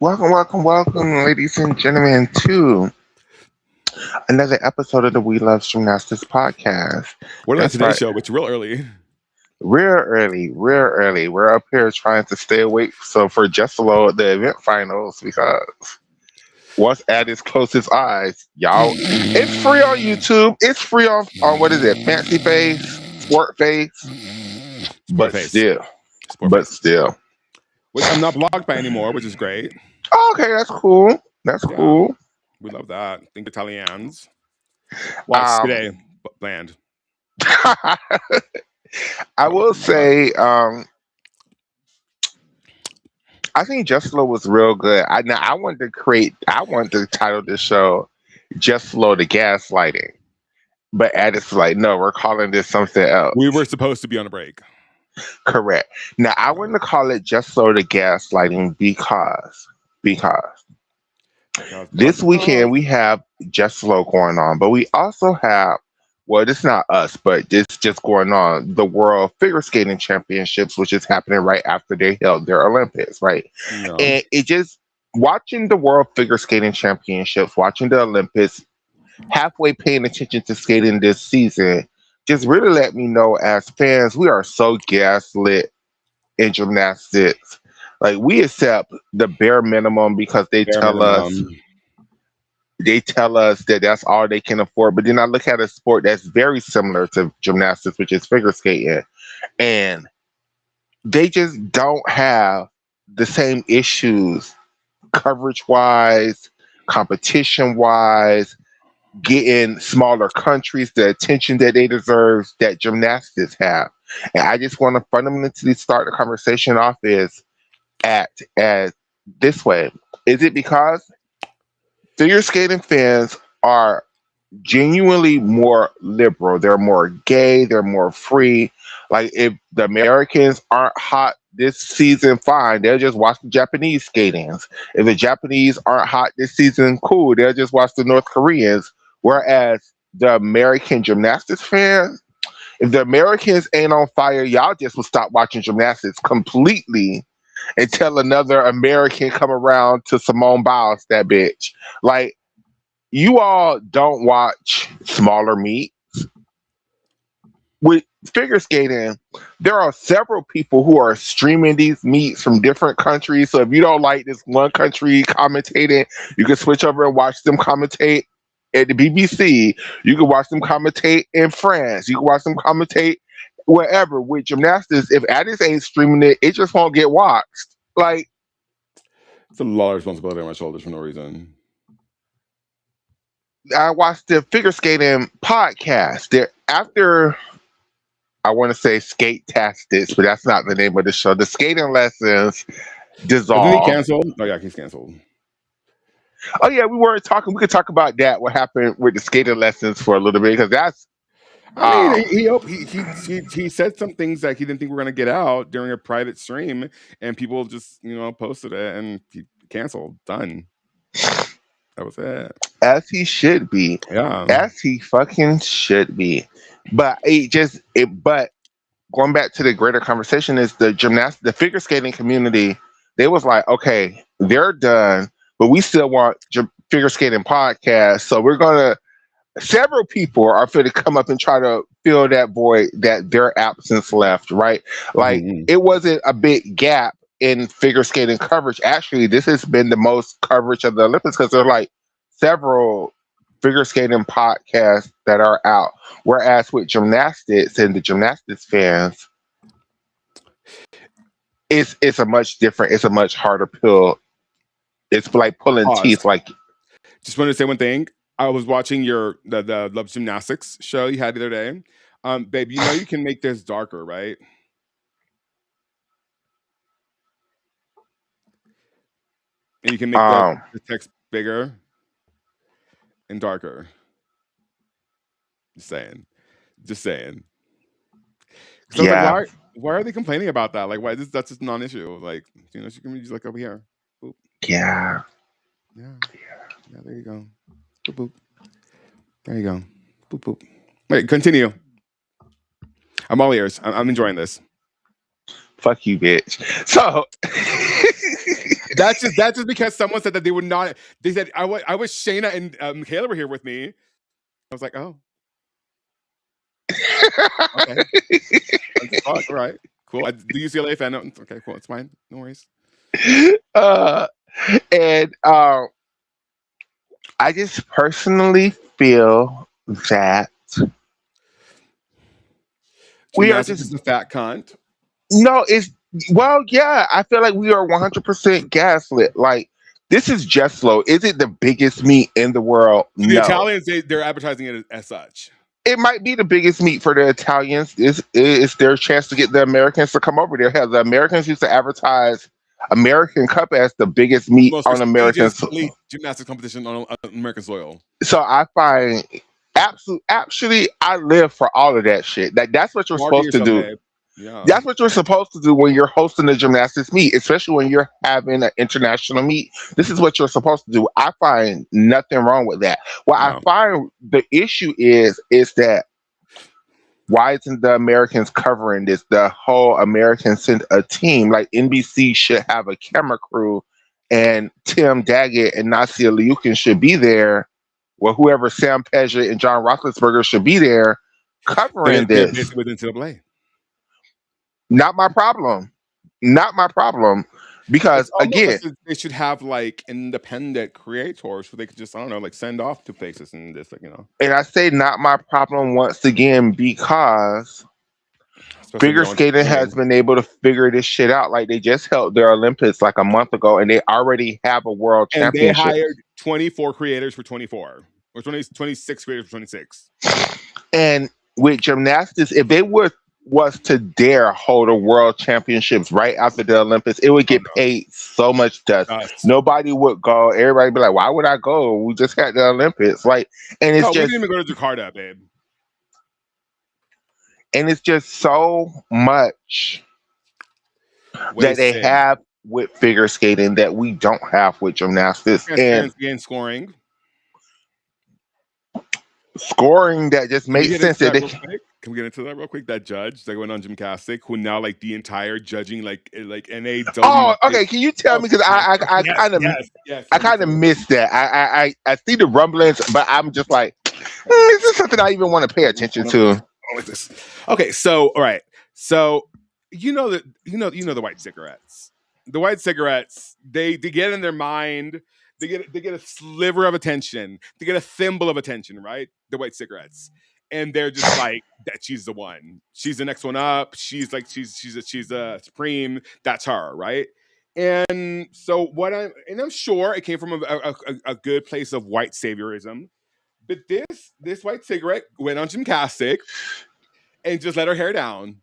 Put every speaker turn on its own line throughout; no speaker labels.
Welcome, ladies and gentlemen, to another episode of the We Love Gymnastics podcast.
What about
That's
today's
right,
show? It's real early.
real early. We're up here trying to stay awake so for just below the event finals because once at its closest eyes, y'all, it's free on YouTube. It's free on what is it, Fancy Face, Sport Face,
Sport
but
face.
still,
Sport
but
face.
still.
Which I'm not blocked by anymore, which is great.
Okay, that's cool. That's
Yeah,
cool.
we love that. Think Italians. Watch
Um,
today. Bland.
I
What?
will
What?
say, I think Just Flow was real good. I wanted to I wanted to title this show Just Flow the Gaslighting. But Addis was like, no, we're calling this something else.
We were supposed to be on a break.
Correct. Now I wanted to call it Just Flow the Gaslighting because this weekend we have Just Flow going on, but we also have, well, this is not us, but it's just going on, the World Figure Skating Championships, which is happening right after they held their Olympics, right?
No.
And it just, watching the World Figure Skating Championships, watching the Olympics, halfway paying attention to skating this season, just really let me know as fans, we are so gaslit in gymnastics. Like, we accept the bare minimum because they
Bare
tell us
minimum.
that that's all they can afford. But then I look at a sport that's very similar to gymnastics, which is figure skating, and they just don't have the same issues coverage wise, competition wise, getting smaller countries the attention that they deserve that gymnastics have. And I just want to fundamentally start the conversation off as this way. Is it because figure skating fans are genuinely more liberal? They're more gay, they're more free. Like, if the Americans aren't hot this season, fine, they'll just watch the Japanese skatings. If the Japanese aren't hot this season, cool, they'll just watch the North Koreans. Whereas the American gymnastics fans, if the Americans ain't on fire, y'all just will stop watching gymnastics completely until another American come around to Simone Biles that bitch. Like, you all don't watch smaller meet. With figure skating, there are several people who are streaming these meets from different countries. So if you don't like this one country commentating, you can switch over and watch them commentate at the BBC. You can watch them commentate in France. You can watch them commentate wherever. With gymnastics, if Addis ain't streaming it, it just won't get watched. Like,
It's a lot of responsibility on my shoulders for no reason.
I watched the figure skating podcast. There after, I want to say Skate Tastics, but that's not the name of the show. The skating lessons
Isn't he
dissolved.
canceled? Oh yeah, he's canceled.
Oh yeah, we weren't talking. We could talk about that. What happened with the skating lessons for a little bit, because that's
I mean, he said some things that he didn't think we were gonna get out during a private stream, and people just posted it and he canceled. Done. That was it.
as he should be,
Yeah.
as he fucking should be. But but going back to the greater conversation is the figure skating community. They was like, okay, they're done, but we still want figure skating podcast, so we're gonna. Several people are going to come up and try to fill that void that their absence left, right? Like,
Mhm.
it wasn't a big gap in figure skating coverage. Actually, this has been the most coverage of the Olympics because there are like several figure skating podcasts that are out. Whereas with gymnastics and the gymnastics fans, it's a much different, it's a much harder pill. It's like pulling
Pause.
teeth. Like,
Just wanted to say one thing. I was watching the Love Gymnastics show you had the other day. Babe, you can make this darker, right? And you can make the text bigger and darker. Just saying. Just saying. So
yeah.
I was like, why are they complaining about that? Like, why that's just non-issue. Like, she can be just like over here. Boop.
Yeah.
Yeah, there you go. Boop boop. There you go. Boop boop. Wait, continue. I'm all ears. I'm enjoying this.
Fuck you, bitch. So
That's just because someone said that they would not. They said I wish Shayna and Michaela were here with me. I was like, oh, okay, all right, cool. The UCLA fan. No, okay, cool. It's fine. No worries.
uh, and I just personally feel that we are
Gymnastics
just
is a fat cunt.
no. It's well, yeah. I feel like we are 100% gaslit. Like this is just low. Is it the biggest meet in the world?
The
No.
Italians, they're advertising it as such.
It might be the biggest meet for the Italians. It's their chance to get the Americans to come over there. Hell, the Americans used to advertise American Cup as the biggest meet
Most
on
prestigious
Americans.
elite gymnastics competition on American soil.
So I find actually I live for all of that shit. That's what you're
Market
supposed to
yourself,
do.
babe. Yeah.
That's what you're supposed to do when you're hosting a gymnastics meet, especially when you're having an international meet. This is what you're supposed to do. I find nothing wrong with that. What I
No.
find the issue is that why isn't the Americans covering this? The whole Americans sent a team. Like NBC should have a camera crew, and Tim Daggett and Nasia Liukin should be there. Well, whoever Sam Paget and John Roethlisberger should be there covering
They're
this.
basically with NCAA.
Not my problem. Not my problem.
It's
Because
almost
again,
like they should have like independent creators who they could just, I don't know, like send off to places and just like,
and I say not my problem once again because
especially
figure
going to
skating has
swimming.
been able to figure this shit out. Like they just held their Olympics like a month ago, and they already have a world
And they
championship.
hired 24 creators for 24 or 26 creators for 26.
And with gymnastics, if they was to dare hold a world championships right after the Olympics, it would get paid so much dust. Nobody would go. Everybody would be like, "Why would I go? We just had the Olympics." Like, and it's
No, we
just
didn't even go to Jakarta, babe.
and it's just so much that they
Wasted.
have with figure skating that we don't have with gymnastics and
Transparency and scoring.
scoring that just
Can we
makes
get
sense.
into
That
that real quick? Can we get into that real quick? That judge that went on Gymcastic, who now like the entire judging like NAW.
Oh, okay. Can you tell me? Because I kind of
yes.
I kind of missed that. I see the rumblings, but I'm just like, is this something I even want to pay attention to?
Like this. Okay, so all right, so you know the white cigarettes. The white cigarettes, they get in their mind. They get a sliver of attention. They get a thimble of attention, right? The white cigarettes, and they're just like that. She's the one. She's the next one up. She's like she's a supreme. That's her, right? And so I'm sure it came from a good place of white saviorism. But this white cigarette went on gymnastics and just let her hair down.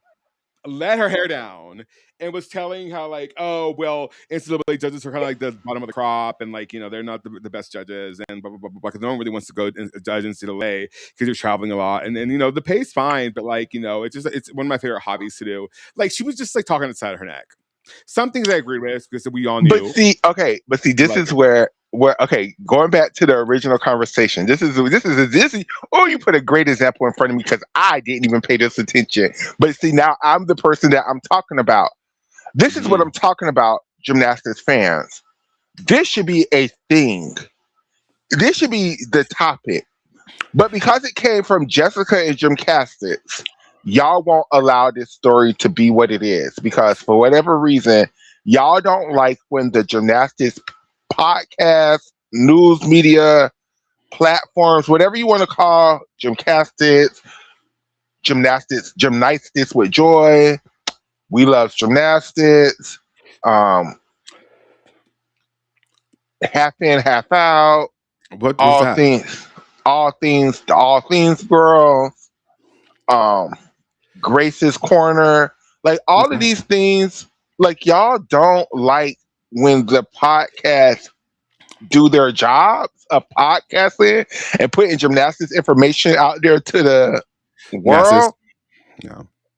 Let her hair down and was telling how like, oh well, NCAA judges are kind of like the bottom of the crop and like they're not the best judges and blah blah blah blah. Because no one really wants to go and judge NCAA because you're traveling a lot and the pay's fine, but like it's one of my favorite hobbies to do. Like she was just like talking inside of her neck. Some things I agree with because we all knew.
But see, this is where okay, going back to the original conversation. This is oh, you put a great example in front of me because I didn't even pay this attention. But see, now I'm the person that I'm talking about. This is what I'm talking about, gymnastics fans. This should be a thing. This should be the topic. But because it came from Jessica and Gymnastics, y'all won't allow this story to be what it is because for whatever reason, y'all don't like when the gymnastics podcast, news media, platforms, whatever you want to call gymnastics with joy. We love gymnastics. Half in, half out.
What was that?
All things, girls. Grace's Corner, like all of these things, like y'all don't like when the podcast do their jobs of podcasting and putting gymnastics information out there to the world.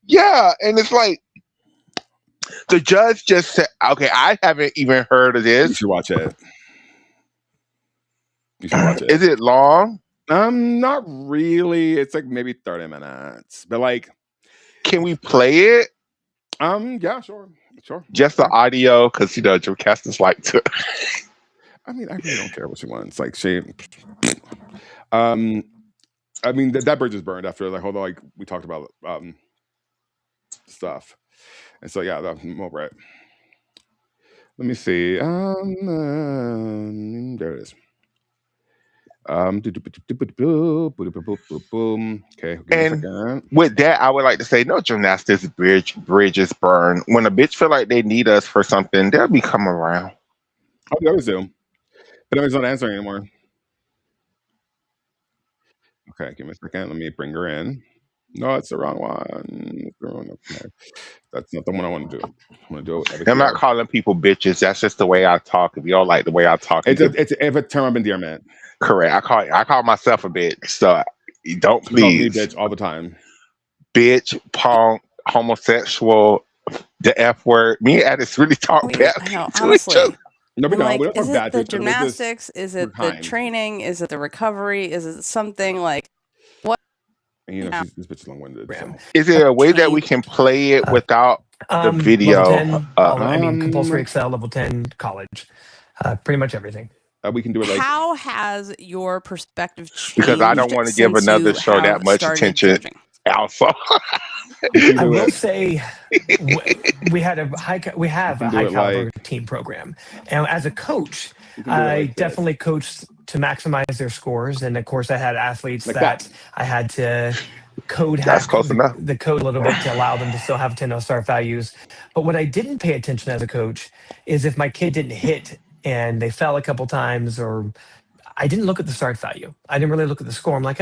Yeah, and it's like the judge just said, "Okay, I haven't even heard of this."
You should watch it.
Is it long?
Not really. It's like maybe 30 minutes, but like,
can we play it?
Yeah, sure.
Just the audio, because gymnastics like to.
I mean, I really don't care what she wants. Like she, I mean that bridge is burned after like although like we talked about stuff, and so yeah, I'm over it. Let me see. There it is. Okay, give me a
And
second.
with that, I would like to say, no gymnastics bridges burn. When a bitch feel like they need us for something, they'll be coming around.
Oh, they always do. But nobody's not answering anymore. Okay, give me a second. Let me bring her in. No, it's the wrong one. Okay. That's not the one I want to do. I want to do it over
I'm not
here.
calling people bitches. That's just the way I talk. If you don't like the way I talk,
It's a term of endearment.
correct. I call myself a bitch. So don't
She calls me
please.
bitch all the time.
Bitch, punk, homosexual, the F word. Me and Addis really talk bad
I know,
to each other.
honestly.
No, we
I'm
don't.
like,
We don't
is
talk
it
bad to
the
each other. We're just
gymnastics? Is
we're
it the
kind.
training? Is it the recovery? Is it something like what?
And this bitch is long-winded. So.
Is there a way that we can play it without the video?
Level 10, I mean, compulsory Excel, level 10, college, pretty much everything.
We can do it like.
How has your perspective changed?
Because I don't want to give another show that much attention.
Judging?
Also,
I will say we have a high caliber team program, and as a coach, I definitely coached to maximize their scores. And of course, I had athletes that I had to code hack the code a little bit to allow them to still have 10 star values. But what I didn't pay attention as a coach is if my kid didn't hit and they fell a couple times, or I didn't look at the start value. I didn't really look at the score. I'm like,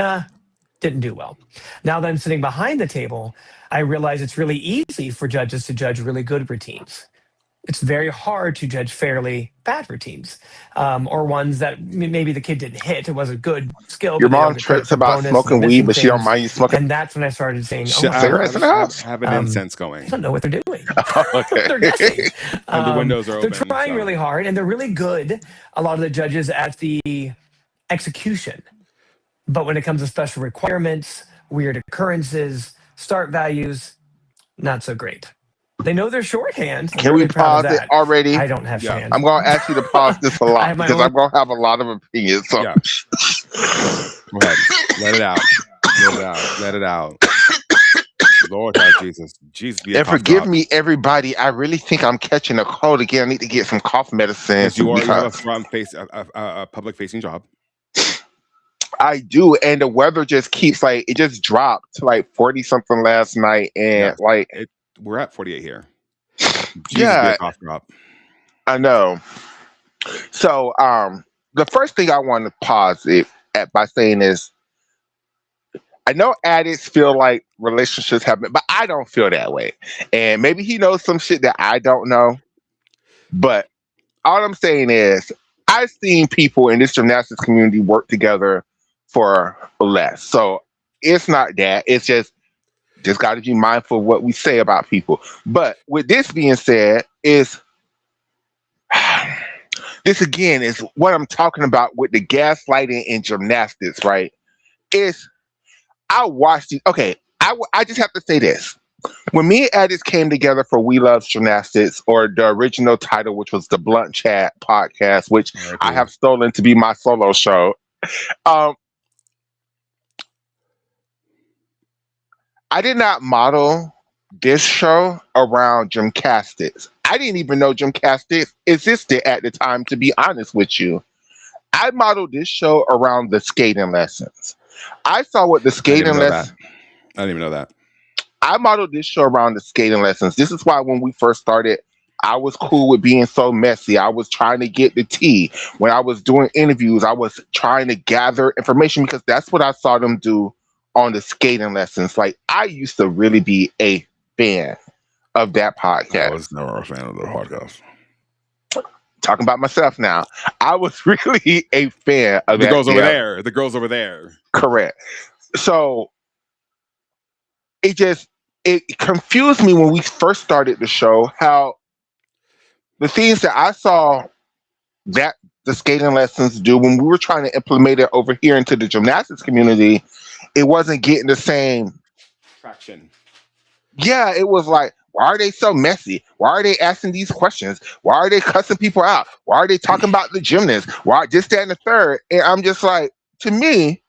didn't do well. Now that I'm sitting behind the table, I realize it's really easy for judges to judge really good routines. It's very hard to judge fairly bad routines, or ones that maybe the kid didn't hit. It was a good skill.
Your mom trips about smoking weed, but she don't mind you smoking.
And that's when I started saying,
cigarettes in the house.
Have an incense going.
I don't know what they're doing.
Okay.
They're guessing.
And the windows are open.
They're trying really hard, and they're really good, a lot of the judges, at the execution. But when it comes to special requirements, weird occurrences, start values, not so great. They know their shorthand.
Can we pause it already?
I don't have shorthand.
I'm going to ask you to pause this a lot because I'm going to have a lot of opinions. So.
Yeah. Go ahead. Let it out. Let it out. Lord have Jesus. Jesus be a
and forgive me, everybody. I really think I'm catching a cold again. I need to get some cough medicine.
Yes, you have a front face, a public-facing job.
I do, and the weather just keeps it just dropped to 40 something last night, and
we're at 48 here.
Yeah,
cough drop.
I know. So, the first thing I want to pause it by saying is, I know addicts feel like relationships happen, but I don't feel that way, and maybe he knows some shit that I don't know. But all I'm saying is, I've seen people in this gymnastics community work together for less. So it's not that. It's just got to be mindful of what we say about people. But with this being said, this again is what I'm talking about with the gaslighting in gymnastics, right? I watched it. Okay, I just have to say this. When me and Addis came together for We Love Gymnastics, or the original title, which was the Blunt Chat podcast, which I have stolen to be my solo show, I did not model this show around gymnastics. I didn't even know gymnastics existed at the time, to be honest with you. I modeled this show around the skating lessons. I saw what the skating lessons...
I didn't even know that.
I modeled this show around the skating lessons. This is why when we first started, I was cool with being so messy. I was trying to get the tea. When I was doing interviews, I was trying to gather information because that's what I saw them do on the skating lessons. I used to really be a fan of that podcast.
I was never a fan of the podcast.
Talking about myself now. I was really a fan of
the
that.
Girls over there. The girls over there.
Correct. So it confused me when we first started the show how the things that I saw that the skating lessons do when we were trying to implement it over here into the gymnastics community, it wasn't getting the same
traction.
Yeah, it was Why are they so messy? Why are they asking these questions? Why are they cussing people out? Why are they talking about the gymnasts? Why just that and the third? And I'm just like, to me,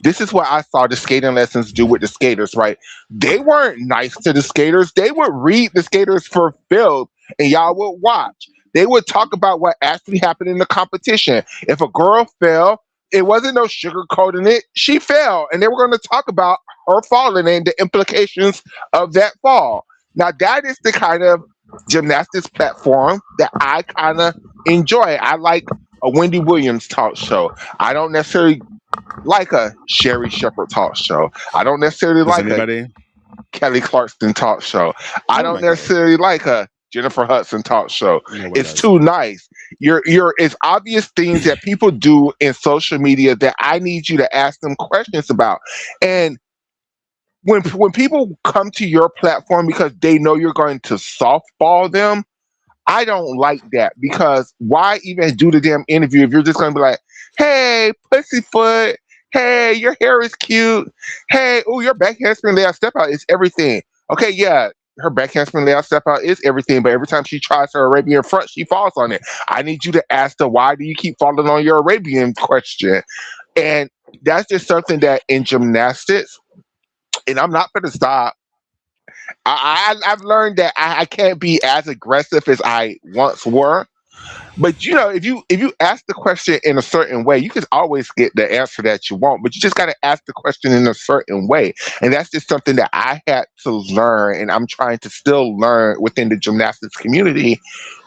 this is what I saw the skating lessons do with the skaters, right? They weren't nice to the skaters. They would read the skaters for film and y'all would watch. They would talk about what actually happened in the competition. If a girl fell, it wasn't no sugarcoating it. She fell, and they were going to talk about her falling and the implications of that fall. Now, that is the kind of gymnastics platform that I kind of enjoy. I like a Wendy Williams talk show. I don't necessarily like a Sherry Shepherd talk show. I don't necessarily
Does
like a
anybody?
Kelly Clarkson talk show. I
Oh
don't
my God.
necessarily like a Jennifer Hudson talk show.
No one
It's
does.
too nice. It's obvious things that people do in social media that I need you to ask them questions about. And when people come to your platform because they know you're going to softball them, I don't like that because why even do the damn interview if you're just going to be like, hey, pussyfoot, hey, your hair is cute, hey, oh, your back handspring layout step out is everything. Okay, yeah, her back handspring layout step out is everything, but every time she tries her Arabian front, she falls on it. I need you to ask her, why do you keep falling on your Arabian question? And that's just something that in gymnastics, and I'm not going to stop. I've learned that I can't be as aggressive as I once were. But if you ask the question in a certain way, you can always get the answer that you want. But you just got to ask the question in a certain way, and that's just something that I had to learn, and I'm trying to still learn within the gymnastics community.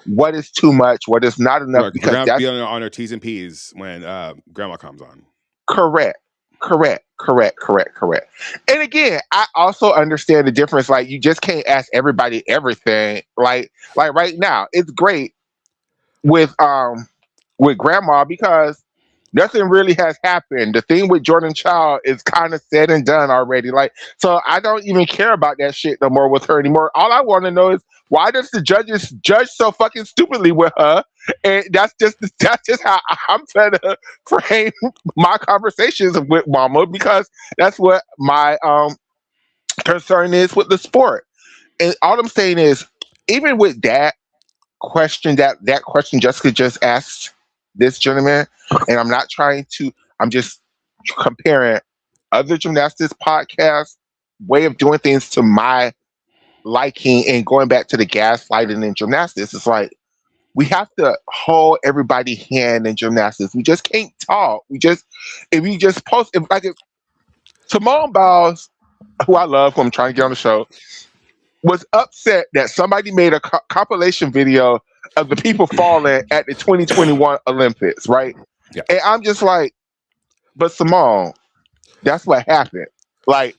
What is too much? What is not enough?
Look, we're
Because
gonna have to
that's
be on our T's and P's when Grandma comes on.
correct. Correct. And again, I also understand the difference. Like, you just can't ask everybody everything. Like right now, it's great with grandma because nothing really has happened. The thing with Jordan Child is kind of said and done already. Like, so I don't even care about that shit no more with her anymore. All I want to know is why does the judges judge so fucking stupidly with her? And that's just how I'm trying to frame my conversations with mama because that's what my concern is with the sport. And all I'm saying is, even with that question, that question Jessica just asked this gentleman, and I'm just comparing other gymnastics podcasts way of doing things to my liking and going back to the gaslighting in gymnastics. It's like we have to hold everybody hand in gymnastics. We just can't talk. If you just post if Simone Biles, who I love, who I'm trying to get on the show, was upset that somebody made a compilation video of the people falling at the 2021 Olympics, right?
Yeah.
And I'm just like, but Simone, that's what happened. Like,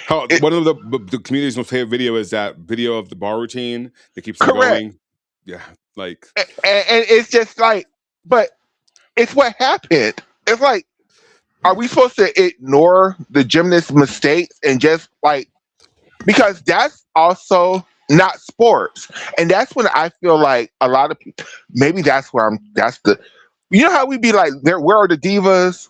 One of the community's most favorite video is that video of the bar routine that keeps them
correct.
going. Yeah, like,
And it's just like, but it's what happened. It's like, are we supposed to ignore the gymnast mistakes and just like, because that's also not sports. And that's when I feel like a lot of people, maybe you know how we be like, where are the divas?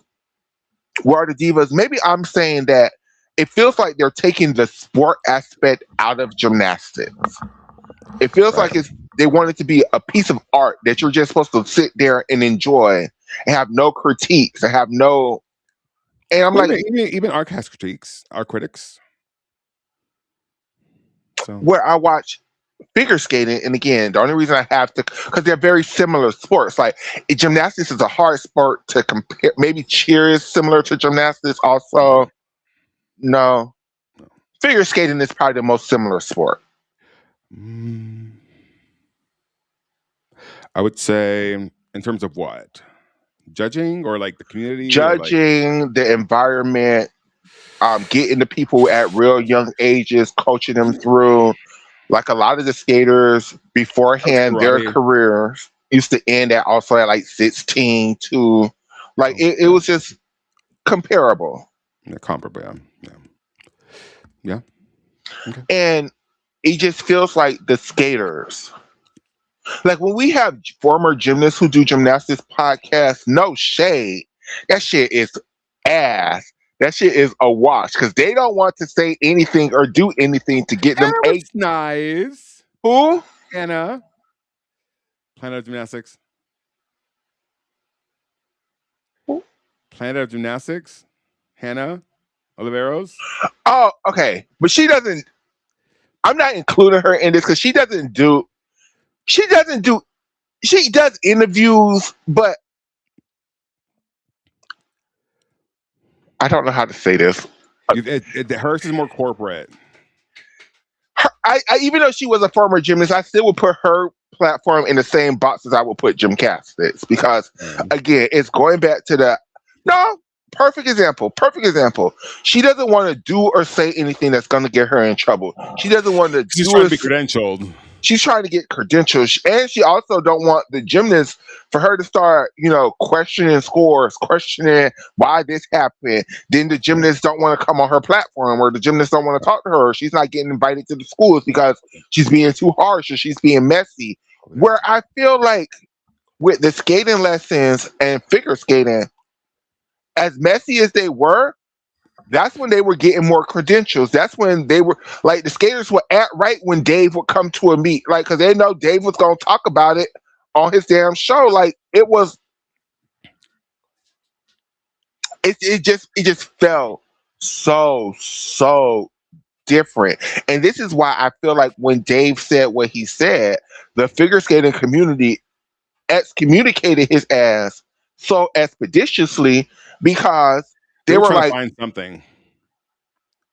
Where are the divas? Maybe I'm saying that it feels like they're taking the sport aspect out of gymnastics. It feels
right.
like they want it to be a piece of art that you're just supposed to sit there and enjoy and have no critiques and have no. And I'm
Well,
like,
even our cast critiques, our critics. So
where I watch figure skating, and again, the only reason I have to, because they're very similar sports. Like, gymnastics is a hard sport to compare. Maybe cheer is similar to gymnastics. Also, no, figure skating is probably the most similar sport.
I would say, in terms of what, judging or like the community,
Judging, the environment, getting the people at real young ages, coaching them through. Like, a lot of the skaters beforehand, their careers used to end at like 16 to, like, it was just comparable.
Yeah, comparable, yeah. Okay.
And it just feels like the skaters, like when we have former gymnasts who do gymnastics podcasts, no shade, that shit is ass. that shit is a wash because they don't want to say anything or do anything to get them
That was nice.
Who?
Hannah. Planet of Gymnastics.
Who?
Planet of Gymnastics. Hannah Oliveros.
Oh, okay. But she doesn't. I'm not including her in this because she doesn't do. She does interviews, but I don't know how to say this.
Hers is more corporate.
I even though she was a former gymnast, I still would put her platform in the same box as I would put gymnastics because, again, it's going back to the perfect example. Perfect example. She doesn't want to do or say anything that's going to get her in trouble. She doesn't want to.
She's trying to be credentialed.
She's trying to get credentials, and she also don't want the gymnast for her to start, questioning scores, questioning why this happened. Then the gymnasts don't want to come on her platform, or the gymnasts don't want to talk to her. She's not getting invited to the schools because she's being too harsh or she's being messy. Where I feel like with the skating lessons and figure skating, as messy as they were, that's when they were getting more credentials. That's when they were like the skaters were at right when Dave would come to a meet, like because they know Dave was gonna talk about it on his damn show. Like it just felt so different. And this is why I feel like when Dave said what he said, the figure skating community excommunicated his ass so expeditiously because they were
trying
like
to find something.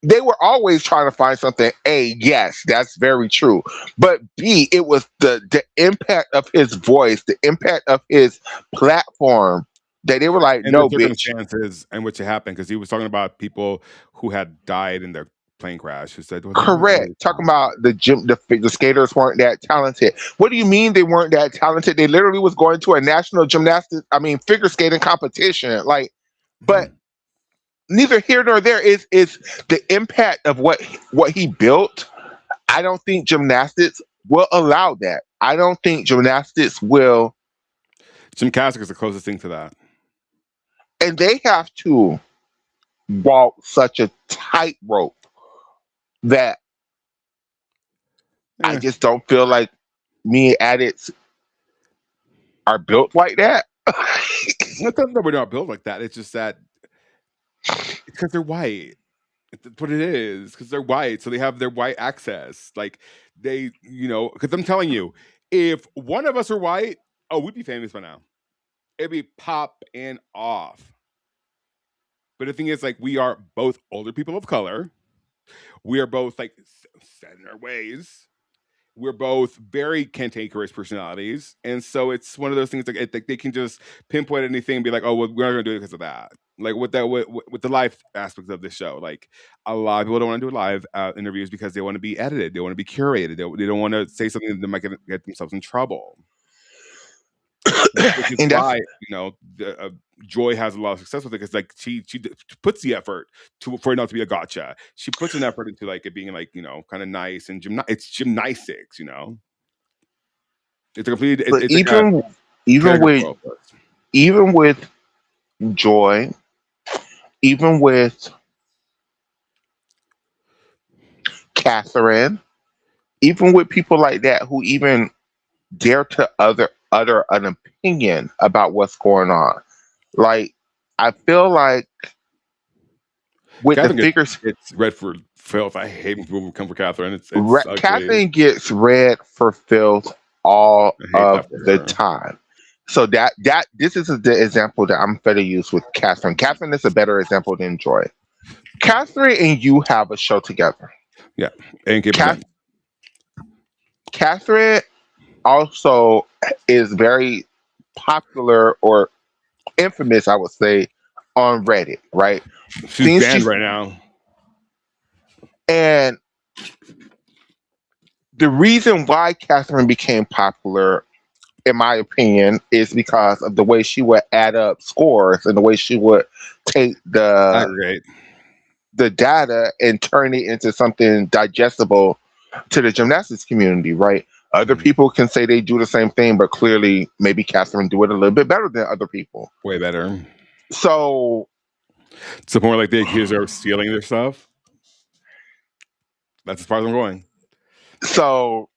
They were always trying to find something. A, yes, that's very true. But B, it was the impact of his voice, the impact of his platform that they were like,
and
no,
the
bitch.
circumstances in which it happened, because he was talking about people who had died in their plane crash. Who said,
correct. Talking about the skaters weren't that talented. What do you mean they weren't that talented? They literally was going to a national figure skating competition. Like, but neither here nor there is the impact of what he built. I don't think gymnastics will allow that. I don't think gymnastics will.
Gymnastics is the closest thing to that.
And they have to walk such a tightrope that I just don't feel like me addicts are built like that.
Not that we're not built like that. It's just that because they're white. That's what it is. Because they're white, so they have their white access. Like they, because I'm telling you, if one of us are white, we'd be famous by now. It'd be pop and off. But the thing is, like, we are both older people of color. We are both like set in our ways. We're both very cantankerous personalities, and so it's one of those things like they can just pinpoint anything and be like, "Oh, well, we're not going to do it because of that." Like with the live aspect of the show, like a lot of people don't want to do live interviews because they want to be edited, they want to be curated, they don't want to say something that might get themselves in trouble. Which is why Joy has a lot of success with it because like she puts the effort for it not to be a gotcha. She puts an effort into like it being like kind of nice and it's gymnastics. It's a complete.
Even with Joy, even with Catherine, even with people like that who even dare to utter an opinion about what's going on. Like, I feel like with
Catherine
the figures,
it's red for filth. I hate when people come for Catherine. It's
Catherine gets red for filth all of the time. So this is the example that I'm better use with Catherine. Catherine is a better example than Joy. Catherine and you have a show together.
Yeah, and
Catherine also is very popular or infamous, I would say, on Reddit, right?
She's banned right now.
And the reason why Catherine became popular, in my opinion, is because of the way she would add up scores and the way she would take the data and turn it into something digestible to the gymnastics community, right? Other people can say they do the same thing, but clearly maybe Catherine do it a little bit better than other people.
Way better.
So
To the point where like they accuse her of stealing their stuff. That's as far as I'm going.
So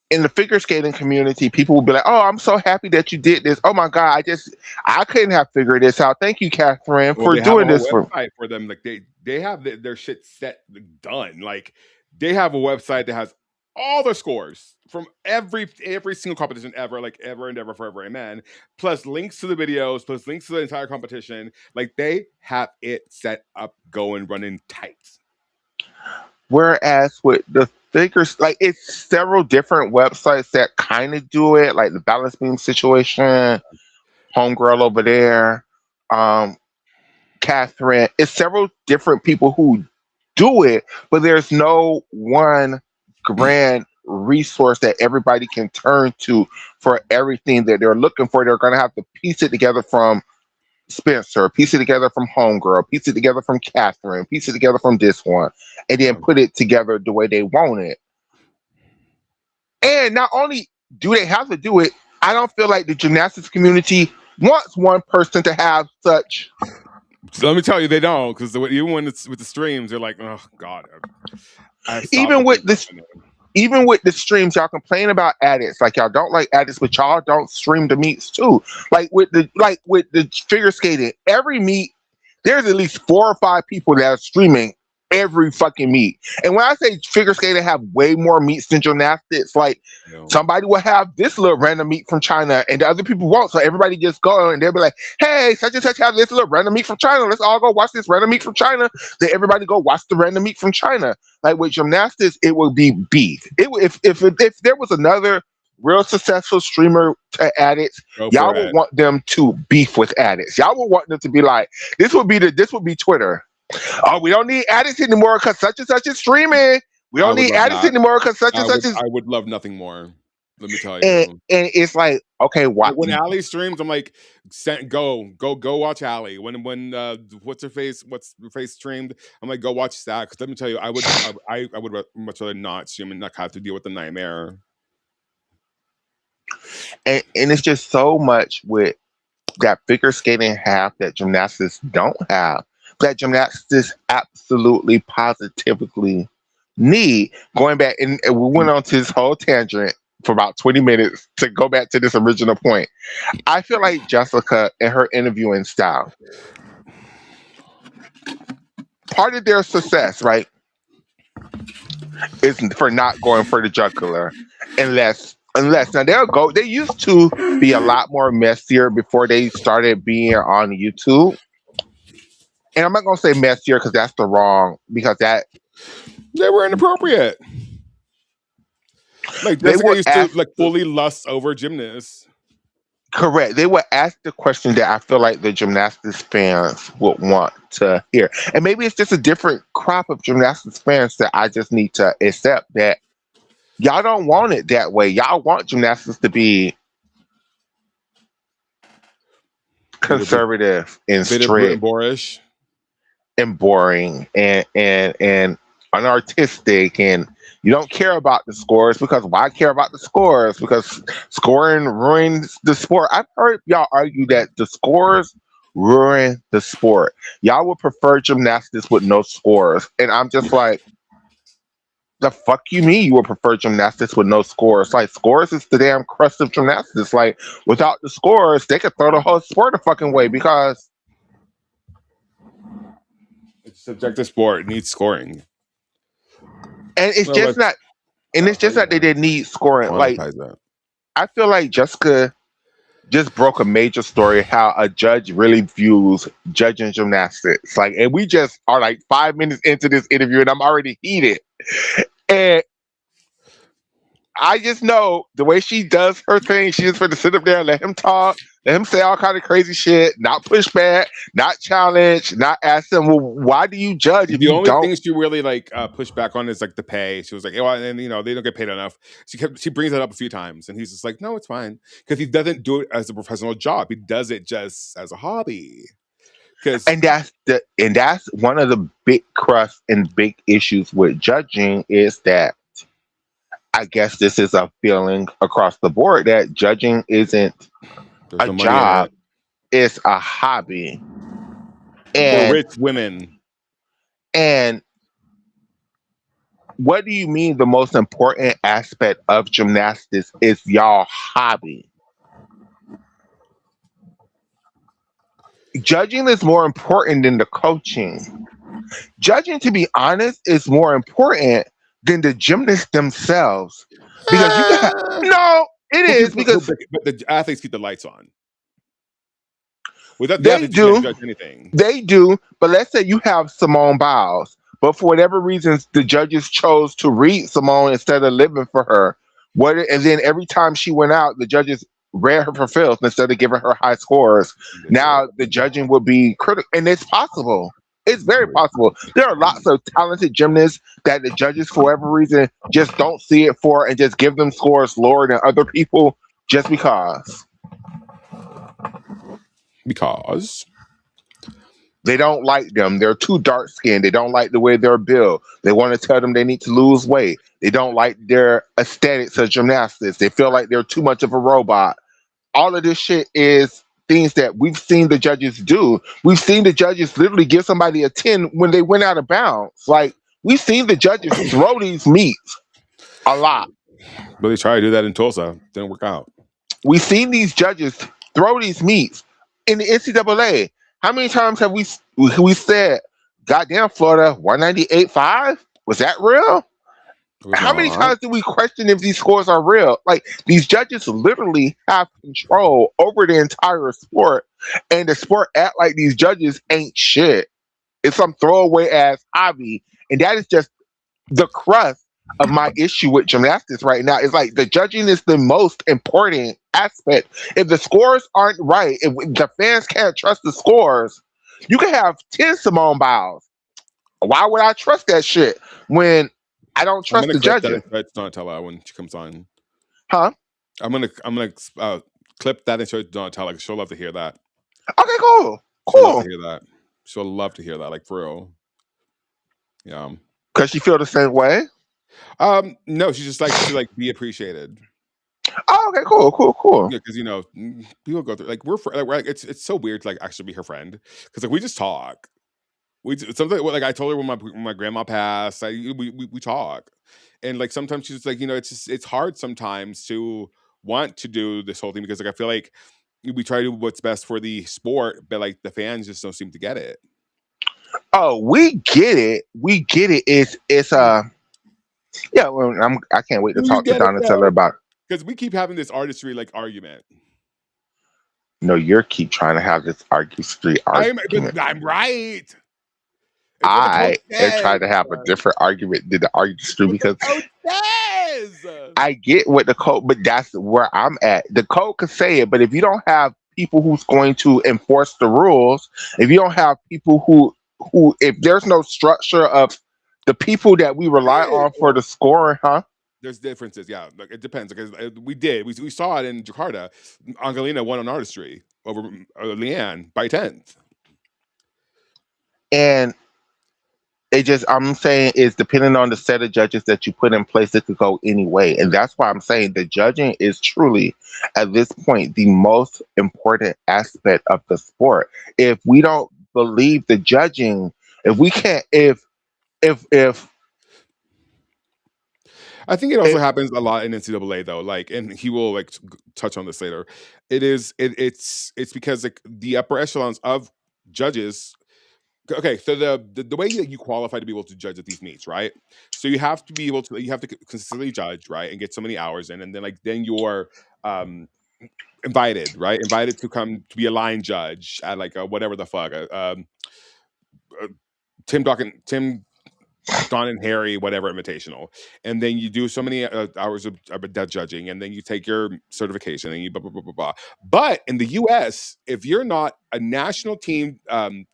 in the figure skating community, people will be like, "Oh, I'm so happy that you did this. Oh my God, I couldn't have figured this out. Thank you, Catherine,
Well,
for
they have a
doing
whole
this for me."
website for them. Like they have their shit set done. Like they have a website that has all the scores from every single competition ever, like ever and ever forever, amen. Plus links to the videos, plus links to the entire competition. Like they have it set up, going, running tight.
Whereas with the figures, like it's several different websites that kind of do it, like the Balance Beam Situation, Homegirl over there, um, Catherine. It's several different people who do it, but there's no one grand resource that everybody can turn to for everything that they're looking for. They're going to have to piece it together from Spencer, piece it together from Homegirl, piece it together from Catherine, piece it together from this one, and then put it together the way they want it. And not only do they have to do it, I don't feel like the gymnastics community wants one person to have such.
So let me tell you, they don't, because even when it's with the streams, they're like, oh God, I have
Even with this, even with the streams, y'all complain about addicts, like y'all don't like addicts, but y'all don't stream the meets too. Like with the figure skating, every meet there's at least 4 or 5 people that are streaming every fucking meet. And when I say figure skating have way more meets than gymnastics, like somebody will have this little random meet from China and the other people won't. So everybody just go and they'll be like, hey, such and such have this little random meet from China. Let's all go watch this random meet from China. Then everybody go watch the random meet from China. Like with gymnastics, it would be beef. It would if there was another real successful streamer to addicts, y'all would want them to beef with addicts. Y'all would want them to be like, this would be Twitter. Oh, we don't need addicts anymore because such and such is streaming. We don't need addicts anymore because such and such is.
I would love nothing more. Let me tell you.
And it's like, okay,
like when Ali streams, I'm like, go watch Ali. When what's her face streamed, I'm like, go watch that. Because let me tell you, I would much rather not stream and not have to deal with the nightmare.
And it's just so much with that figure skating have that gymnastics don't have. That gymnastics absolutely positively need. Going back, and we went on to this whole tangent for about 20 minutes to go back to this original point. I feel like Jessica and her interviewing style, part of their success, right, is for not going for the jugular unless now they used to be a lot more messier before they started being on YouTube. And I'm not gonna say messier because that's the wrong, because that
they were inappropriate. Like Jessica used to like fully lust over gymnasts.
Correct. They would ask the question that I feel like the gymnastics fans would want to hear. And maybe it's just a different crop of gymnastics fans that I just need to accept that y'all don't want it that way. Y'all want gymnastics to be conservative and strict and boring and unartistic, and you don't care about the scores because why care about the scores? Because scoring ruins the sport. I've heard y'all argue that the scores ruin the sport. Y'all would prefer gymnastics with no scores. And I'm just like, the fuck you mean you would prefer gymnastics with no scores? Like, scores is the damn crust of gymnastics. Like, without the scores, they could throw the whole sport a fucking way because
it's a subjective sport. It needs scoring.
And it's just not, and it's just that they didn't need scoring. Like, I feel like Jessica just broke a major story how a judge really views judging gymnastics. Like, and we just are like 5 minutes into this interview, and I'm already heated. And I just know the way she does her thing, she just for to sit up there and let him talk, let him say all kind of crazy shit, not push back, not challenge, not ask him, well, why do you judge if
the
you
only
don't?
thing she really like pushed back on is like the pay. She was like, oh, and you know, they don't get paid enough. She brings that up a few times, and he's just like, no, it's fine, because he doesn't do it as a professional job. He does it just as a hobby.
And that's one of the big crusts and big issues with judging is that I guess this is a feeling across the board that judging isn't
There's
a
no money in
job,
it
it's a hobby.
for
And
rich women.
and what do you mean the most important aspect of gymnastics is y'all hobby? Judging is more important than the coaching. Judging, to be honest, is more important than the gymnasts themselves. Because you can have no, it is because
But the athletes keep the lights on. Without the
they
athletes, you can't
do.
judge anything.
They do, but let's say you have Simone Biles, but for whatever reasons, the judges chose to read Simone instead of living for her. What? And then every time she went out, the judges read her for filth instead of giving her high scores. Now the judging would be critical, and it's possible. It's very possible. There are lots of talented gymnasts that the judges, for whatever reason, just don't see it for and just give them scores lower than other people just because.
Because
They don't like them. They're too dark skinned. They don't like the way they're built. They want to tell them they need to lose weight. They don't like their aesthetics of gymnastics. They feel like they're too much of a robot. All of this shit is things that we've seen the judges do. We've seen the judges literally give somebody a 10 when they went out of bounds. Like, we've seen the judges throw these meets a lot.
but they tried to do that in Tulsa. Didn't work out.
We've seen these judges throw these meets in the NCAA. How many times have we said, "Goddamn, Florida 198.5"? Was that real?
It was
How many
not.
times do we question if these scores are real? Like, these judges literally have control over the entire sport, and the sport act like these judges ain't shit. It's some throwaway ass hobby, and that is just the crust of my issue with gymnastics right now. Is like the judging is the most important aspect. If the scores aren't right, if the fans can't trust the scores, you can have 10 Simone Biles. Why would I trust that shit when I don't
I'm
trust
gonna
the
clip that
judging?
and show it to Donatella when she comes on.
Huh?
I'm gonna clip that and show it to Donatella because she'll love to hear that.
Okay, cool.
She'll love to
Cool.
hear that. She'll love to hear that, like for real. Yeah.
Because she feel the same way?
No, she's just like to like be appreciated.
Oh, okay, cool.
Yeah, because people go through like like it's so weird to like actually be her friend because like we just talk. Something like I told her when my grandma passed. We talk, and like sometimes she's like it's hard sometimes to want to do this whole thing because like I feel like we try to do what's best for the sport, but like the fans just don't seem to get it.
Oh, we get it. We get it. It's yeah. Well, I can't wait to
You
talk to
get it
Donatella
though,
about.
because we keep having this artistry like argument.
No, you're keep trying to have this argument.
I'm right. It's what the coach
I am
says.
trying to have a different argument than the argument
What the
because
coach says.
I get what the code, but that's where I'm at. The code could say it, but if you don't have people who's going to enforce the rules, if you don't have people if there's no structure of the people that we rely on for the scoring, huh?
There's differences, yeah. Like it depends because we saw it in Jakarta. Angelina won on artistry over Leanne by 10th.
And I'm saying it's depending on the set of judges that you put in place, it could go any way. And that's why I'm saying the judging is truly, at this point, the most important aspect of the sport. If we don't believe the judging, if we can't, if
I think it also happens a lot in NCAA though. Like, and he will like touch on this later. It's because like the upper echelons of judges. Okay, so the way that you qualify to be able to judge at these meets, right? So you have to be able to consistently judge, right, and get so many hours in, and then you're invited, right? Invited to come to be a line judge at like whatever the fuck, Tim Don and Harry, whatever invitational, and then you do so many hours of that judging, and then you take your certification, and you blah blah blah blah blah. But in the U.S., if you're not a national team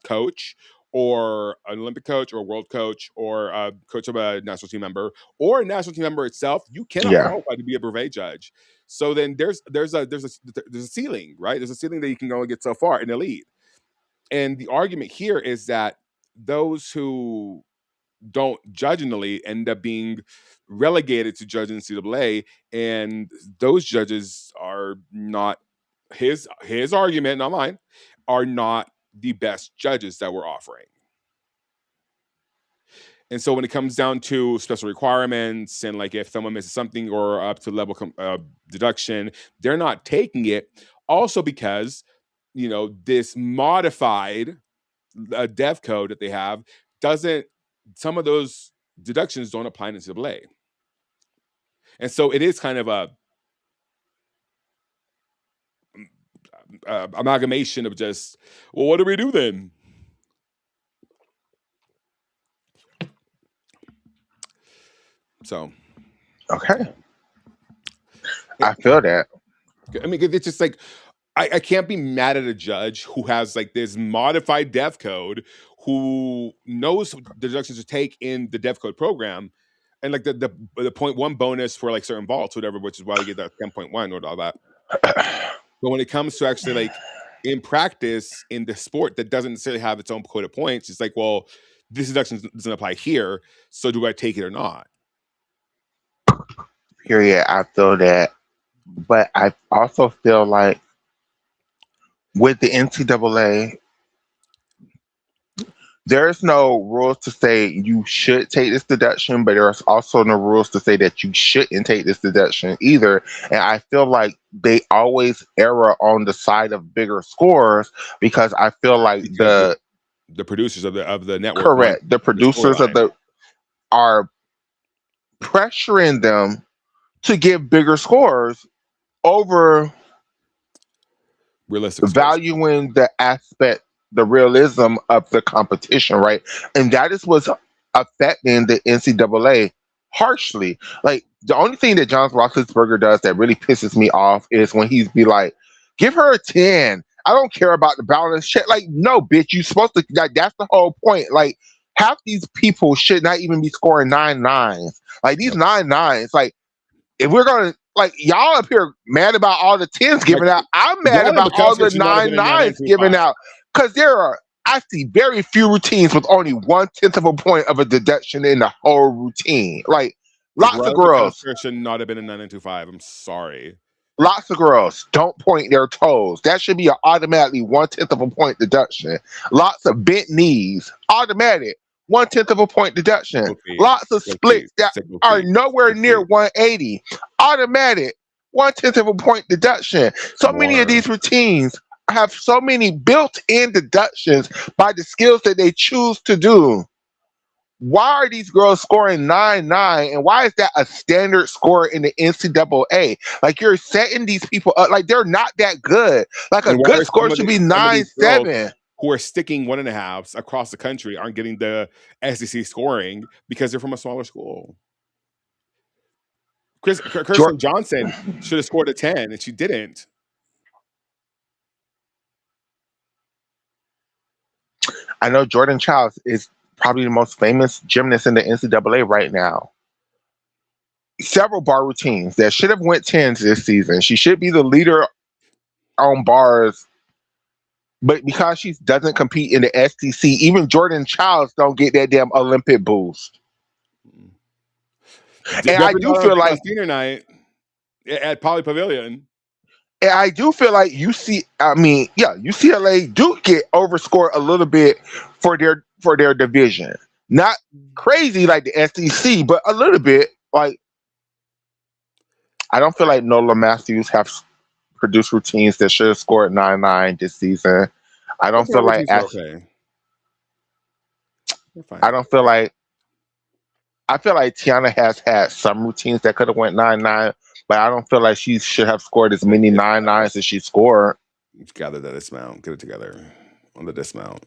coach, or an Olympic coach, or a world coach, or a coach of a national team member, or a national team member itself, you cannot
yeah,
qualify to be a brevet judge. So then there's a ceiling, right? There's a ceiling that you can only get so far in elite. And the argument here is that those who don't judge in the league end up being relegated to judge in NCAA, and those judges are not his argument, not mine, are not the best judges that we're offering. And so when it comes down to special requirements and like if someone misses something or up to level deduction, they're not taking it. Also because, you know, this modified dev code that they have doesn't, some of those deductions don't apply in NCAA. And so it is kind of a amalgamation of just, well, what do we do then? So,
okay, I feel that.
I mean, it's just like I can't be mad at a judge who has like this modified dev code, who knows the deductions to take in the dev code program, and like the 0.1 bonus for like certain vaults, whatever, which is why we get that 10.1 or all that. But when it comes to actually like in practice in the sport that doesn't necessarily have its own code of points, it's like, well, this deduction doesn't apply here, so do I take it or not?
Period. I feel that, but I also feel like with the NCAA, there's no rules to say you should take this deduction, but there's also no rules to say that you shouldn't take this deduction either. And I feel like they always err on the side of bigger scores because I feel like the
producers of the network,
correct, the producers of the are pressuring them to give bigger scores over
realistic
valuing the aspect, the realism of the competition, right? And that is what's affecting the NCAA harshly. Like the only thing that John Roethlisberger does that really pisses me off is when he's be like, "Give her a 10. I don't care about the balance check." Like, no, bitch, you supposed to. Like, that's the whole point. Like, half these people should not even be scoring 9.9s. Like these 9.9s, like. If we're gonna like y'all up here mad about all the 10s given out, I'm mad about all the 9.9s given out because I see very few routines with only 1/10 of a point of a deduction in the whole routine. Like lots of girls
should not have been a 9.925. I'm sorry.
Lots of girls don't point their toes. That should be an automatically 1/10 of a point deduction. Lots of bent knees, automatic. 1/10 of a point deduction. Lots of splits that are nowhere near 180. Automatic. 1/10 of a point deduction. So many of these routines have so many built-in deductions by the skills that they choose to do. Why are these girls scoring 9.9, and why is that a standard score in the NCAA? Like you're setting these people up like they're not that good. Like a good score should be 9.7.
Who are sticking 1.5s across the country aren't getting the SEC scoring because they're from a smaller school. Kirsten Johnson should have scored a 10 and she didn't.
I know Jordan Childs is probably the most famous gymnast in the NCAA right now. Several bar routines that should have went 10s this season. She should be the leader on bars. But because she doesn't compete in the SEC, even Jordan Childs don't get that damn Olympic boost. And I do feel like
senior night at Poly Pavilion.
And I do feel like UCLA do get overscored a little bit for their division. Not crazy like the SEC, but a little bit. Like I don't feel like Nola Matthews have produced routines that should have scored 9.9 this season. I don't feel like I feel like Tiana has had some routines that could have went 9.9, but I don't feel like she should have scored as many 9.9s as she scored.
Gather that dismount, get it together on the dismount.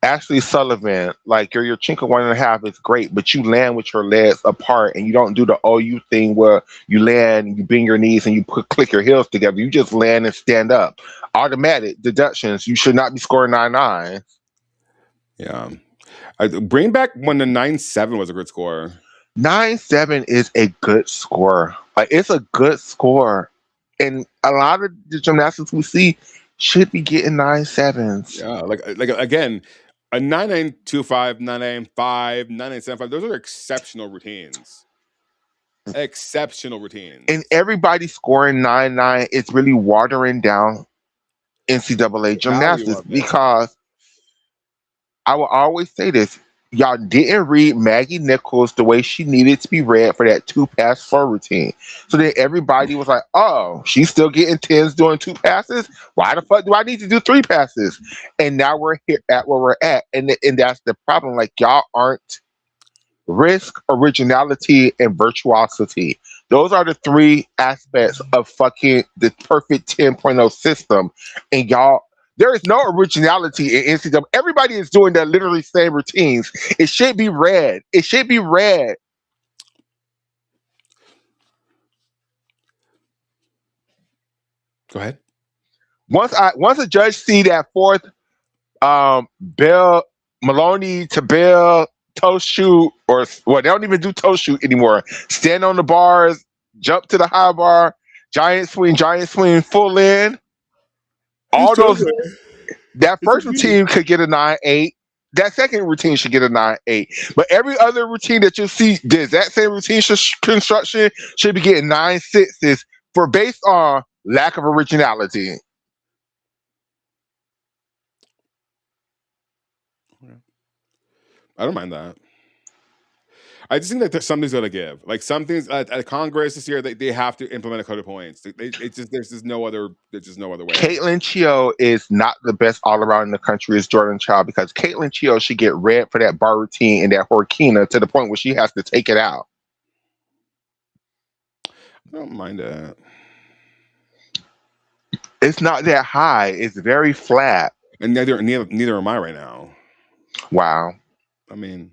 Ashley Sullivan, like your chinka 1.5 is great, but you land with your legs apart and you don't do the OU thing where you land, you bend your knees and you click your heels together. You just land and stand up. Automatic deductions. You should not be scoring 9.9.
Yeah. Bring back when the 9.7 was a good score.
9.7 is a good score. Like it's a good score. And a lot of the gymnastics we see should be getting 9.7s.
Yeah, like again, A 9925, 995, 9975. Those are exceptional routines. Exceptional routines.
And everybody scoring 9-9, it's really watering down NCAA gymnastics because I will always say this. Y'all didn't read Maggie Nichols the way she needed to be read for that 2-pass 4 routine. So then everybody was like, oh, she's still getting 10s doing 2 passes? Why the fuck do I need to do 3 passes? And now we're here at where we're at. And that's the problem. Like, y'all aren't risk, originality, and virtuosity. Those are the 3 aspects of fucking the perfect 10.0 system. And y'all, there is no originality in NCAA. Everybody is doing the literally same routines. It should be read. It should be read.
Go ahead.
Once a judge see that 4th Bell Maloney to Bell toe shoot, or well, they don't even do toe shoot anymore. Stand on the bars, jump to the high bar, giant swing, full in. All those. That first routine could get a 9-8. That second routine should get a 9-8. But every other routine that you see, does that same routine construction should be getting 9-6s for based on lack of originality.
I don't mind that. I just think that something's going to give. Like some things at Congress this year, they have to implement a code of points. It's just there's just no other way.
Caitlin Chio is not the best all around in the country as Jordan Child, because Caitlin Chio should get read for that bar routine and that Horkina to the point where she has to take it out.
I don't mind that.
It's not that high. It's very flat.
And neither am I right now.
Wow.
I mean,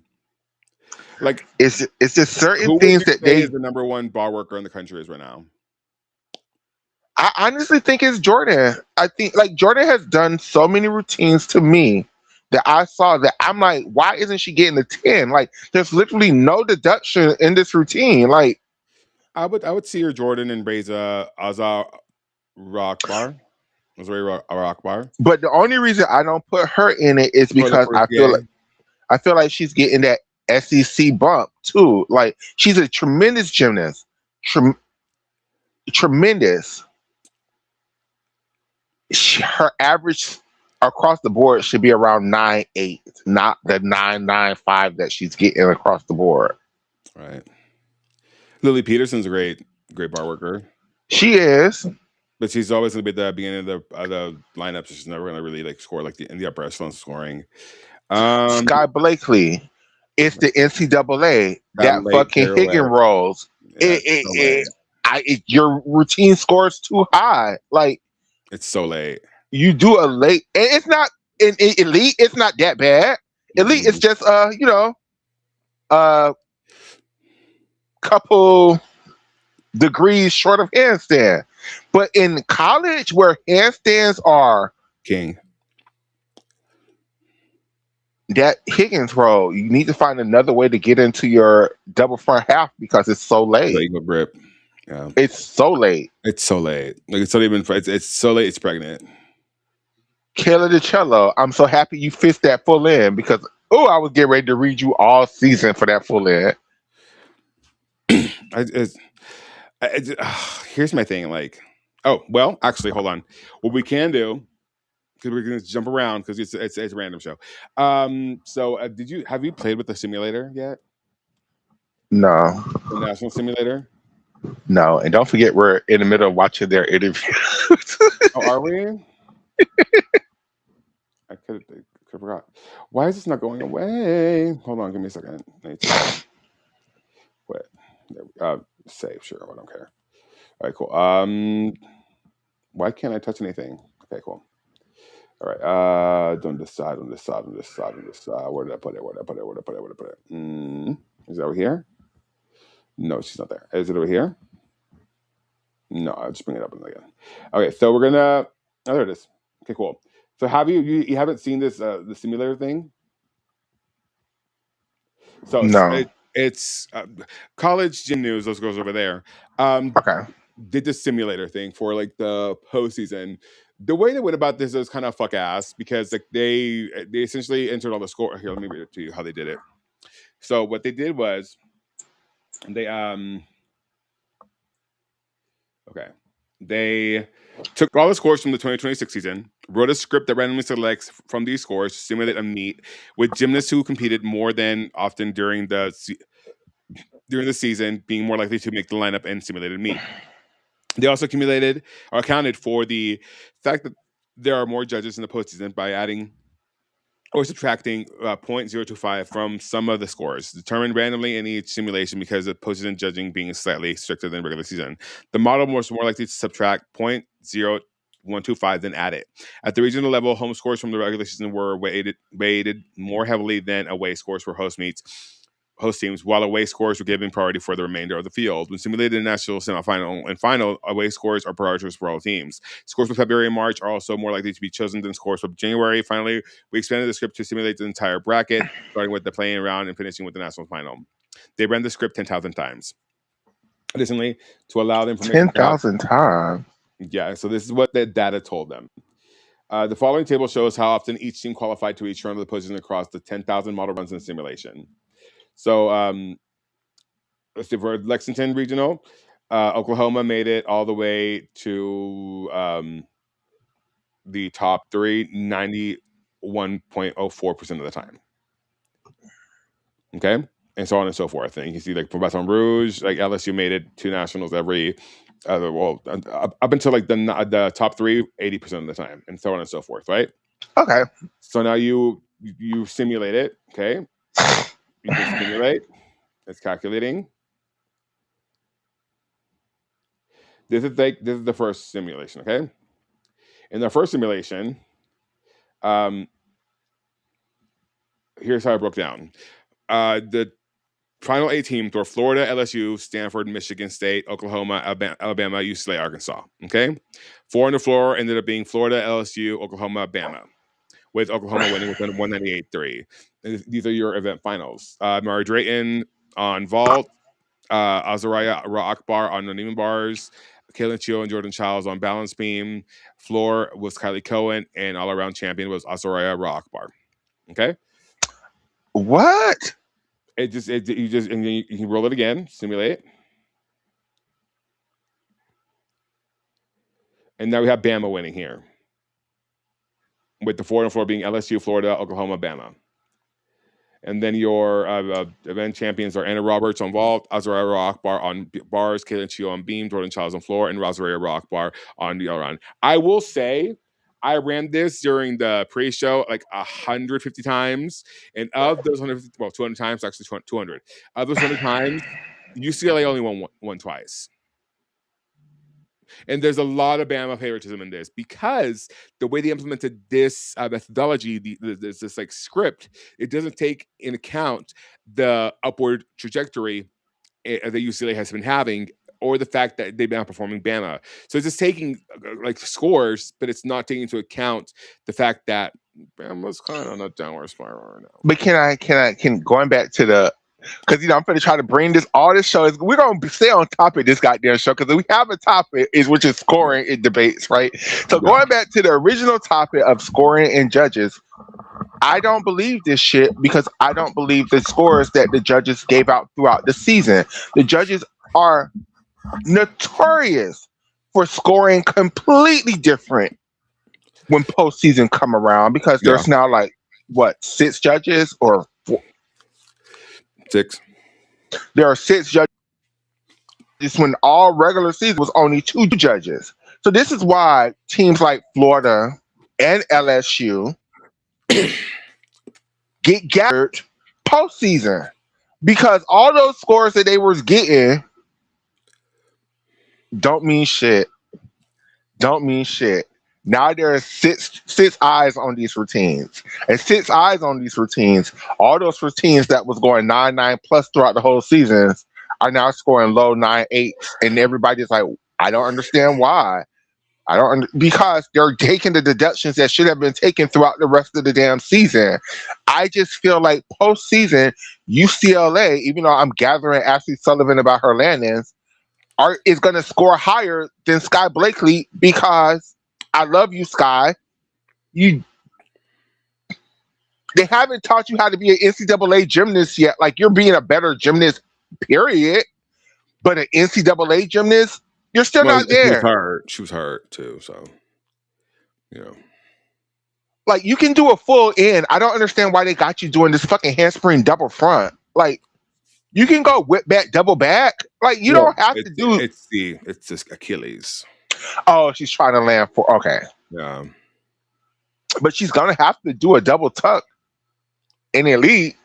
like
it's just certain things that
is the number 1 bar worker in the country is right now.
I honestly think it's Jordan. I think like Jordan has done so many routines to me that I saw that I'm like, why isn't she getting a 10? Like, there's literally no deduction in this routine. Like,
I would see her Jordan and Reza Azar Rock Bar.
But the only reason I don't put her in it is because I feel like she's getting that SEC bump too. Like, she's a tremendous gymnast. Tremendous. Her average across the board should be around 9.8, not the 9.95 that she's getting across the board.
Right. Lily Peterson's a great bar worker.
She is,
but she's always going to be at the beginning of the lineup. So she's never going to really like score like in the upper echelon scoring.
Sky Blakely, it's the NCAA that fucking Higgins rolls. Your routine scores too high. Like,
it's so late.
You do a late, and it's not in elite. It's not that bad. Elite is just couple degrees short of handstand. But in college, where handstands are
king,
that Higgins roll, you need to find another way to get into your double front half because it's so late.
Grip. Yeah.
It's so late.
It's so late. Like it's not even. It's so late. It's pregnant.
Kayla DiCello, I'm so happy you fixed that full in because I was getting ready to read you all season for that full in.
Here's my thing. Like, actually, hold on. What we can do, because we're gonna jump around because it's a random show. So have you played with the simulator yet?
No.
The national simulator.
No, and don't forget we're in the middle of watching their interview.
Are we? I could have forgot. Why is this not going away? Hold on, give me a second. Wait. Save, sure. I don't care. All right, cool. Why can't I touch anything? Okay, cool. All right. Don't decide. Where did I put it? Is it over here? No, she's not there. Is it over here? No, I'll just bring it up again. Okay, so we're gonna. Oh, there it is. Okay, cool. So have you haven't seen this the simulator thing? So
no.
It's college gym news. Those girls over there.
Okay.
Did the simulator thing for like the postseason. The way they went about this is kind of fuck ass because like they essentially entered all the score. Here, let me read it to you how they did it. So what they did was they they took all the scores from the 2026 season, wrote a script that randomly selects from these scores to simulate a meet with gymnasts who competed more than often during the season, being more likely to make the lineup and simulated meet. They also accounted for the fact that there are more judges in the postseason by adding or subtracting 0.025 from some of the scores, determined randomly in each simulation because of postseason judging being slightly stricter than regular season. The model was more likely to subtract 0.0125 than add it. At the regional level, home scores from the regular season were weighted more heavily than away scores for host teams, while away scores were given priority for the remainder of the field. When simulated in national semifinal and final, away scores are prioritized for all teams. Scores for February and March are also more likely to be chosen than scores for January. Finally, we expanded the script to simulate the entire bracket, starting with the playing round and finishing with the national final. They ran the script 10,000 times. Additionally, to allow the information
10,000 times.
Yeah, so this is what the data told them. The following table shows how often each team qualified to each round of the postseason across the 10,000 model runs in simulation. So let's see, for Lexington Regional, Oklahoma made it all the way to the top 3, 91.04% of the time. Okay, and so on and so forth. And you can see like for Baton Rouge, like LSU made it to nationals every up until like the top 3, 80% of the time, and so on and so forth. Right?
Okay.
So now you simulate it. Okay, you can simulate. It's calculating. This is the first simulation, okay? In the first simulation, here's how I broke down. The final 8 teams were Florida, LSU, Stanford, Michigan State, Oklahoma, Alabama, UCLA, Arkansas, okay? 4 on the floor ended up being Florida, LSU, Oklahoma, Bama, with Oklahoma winning with a 198-3. These are your event finals. Mari Drayton on vault, Azariah Akbar on the Neiman bars, Kaylin Chio and Jordan Childs on balance beam. Floor was Kylie Cohen, and all-around champion was Azariah Akbar. Okay?
What?
You can roll it again, simulate it. And now we have Bama winning here. With the 4 on the floor being LSU, Florida, Oklahoma, Bama. And then your event champions are Anna Roberts on vault, Azariah Akbar on bars, Kaylin Chio on beam, Jordan Childs on floor, and Azariah Akbar on the all-around. I will say, I ran this during the pre-show like 150 times, and of those 150, 200 times, actually 200. Of those 200 times, UCLA only won twice. And there's a lot of Bama favoritism in this because the way they implemented this methodology, this like script, it doesn't take in account the upward trajectory that UCLA has been having, or the fact that they've been outperforming Bama. So it's just taking like scores, but it's not taking into account the fact that Bama's kind of on a downward spiral right now.
But can going back to the, because I'm going to try to bring all this show is we're going to stay on top of this goddamn show because we have a topic which is scoring in debates, right? So going back to the original topic of scoring and judges, I don't believe this shit because I don't believe the scores that the judges gave out throughout the season. The judges are notorious for scoring completely different when postseason come around because there's now like 6 judges or 4?
6.
There are 6 judges when all regular season was only 2 judges. So this is why teams like Florida and LSU get gathered postseason because all those scores that they was getting don't mean shit. Now there are 6 eyes on these routines. And 6 eyes on these routines, all those routines that was going 9-9 plus throughout the whole season are now scoring low 9-8s. And everybody's like, I don't understand why. Because they're taking the deductions that should have been taken throughout the rest of the damn season. I just feel like postseason, UCLA, even though I'm gathering Ashley Sullivan about her landings, is going to score higher than Sky Blakely because I love you, Sky. They haven't taught you how to be an NCAA gymnast yet. Like, you're being a better gymnast, period. But an NCAA gymnast, you're still not
She was
there.
hurt. She was hurt too. So,
Like, you can do a full in. I don't understand why they got you doing this fucking handspring double front. Like, you can go whip back, double back. Like, you don't have to do.
It's just Achilles.
Oh, she's trying to land for. Okay.
Yeah.
But she's gonna have to do a double tuck in elite.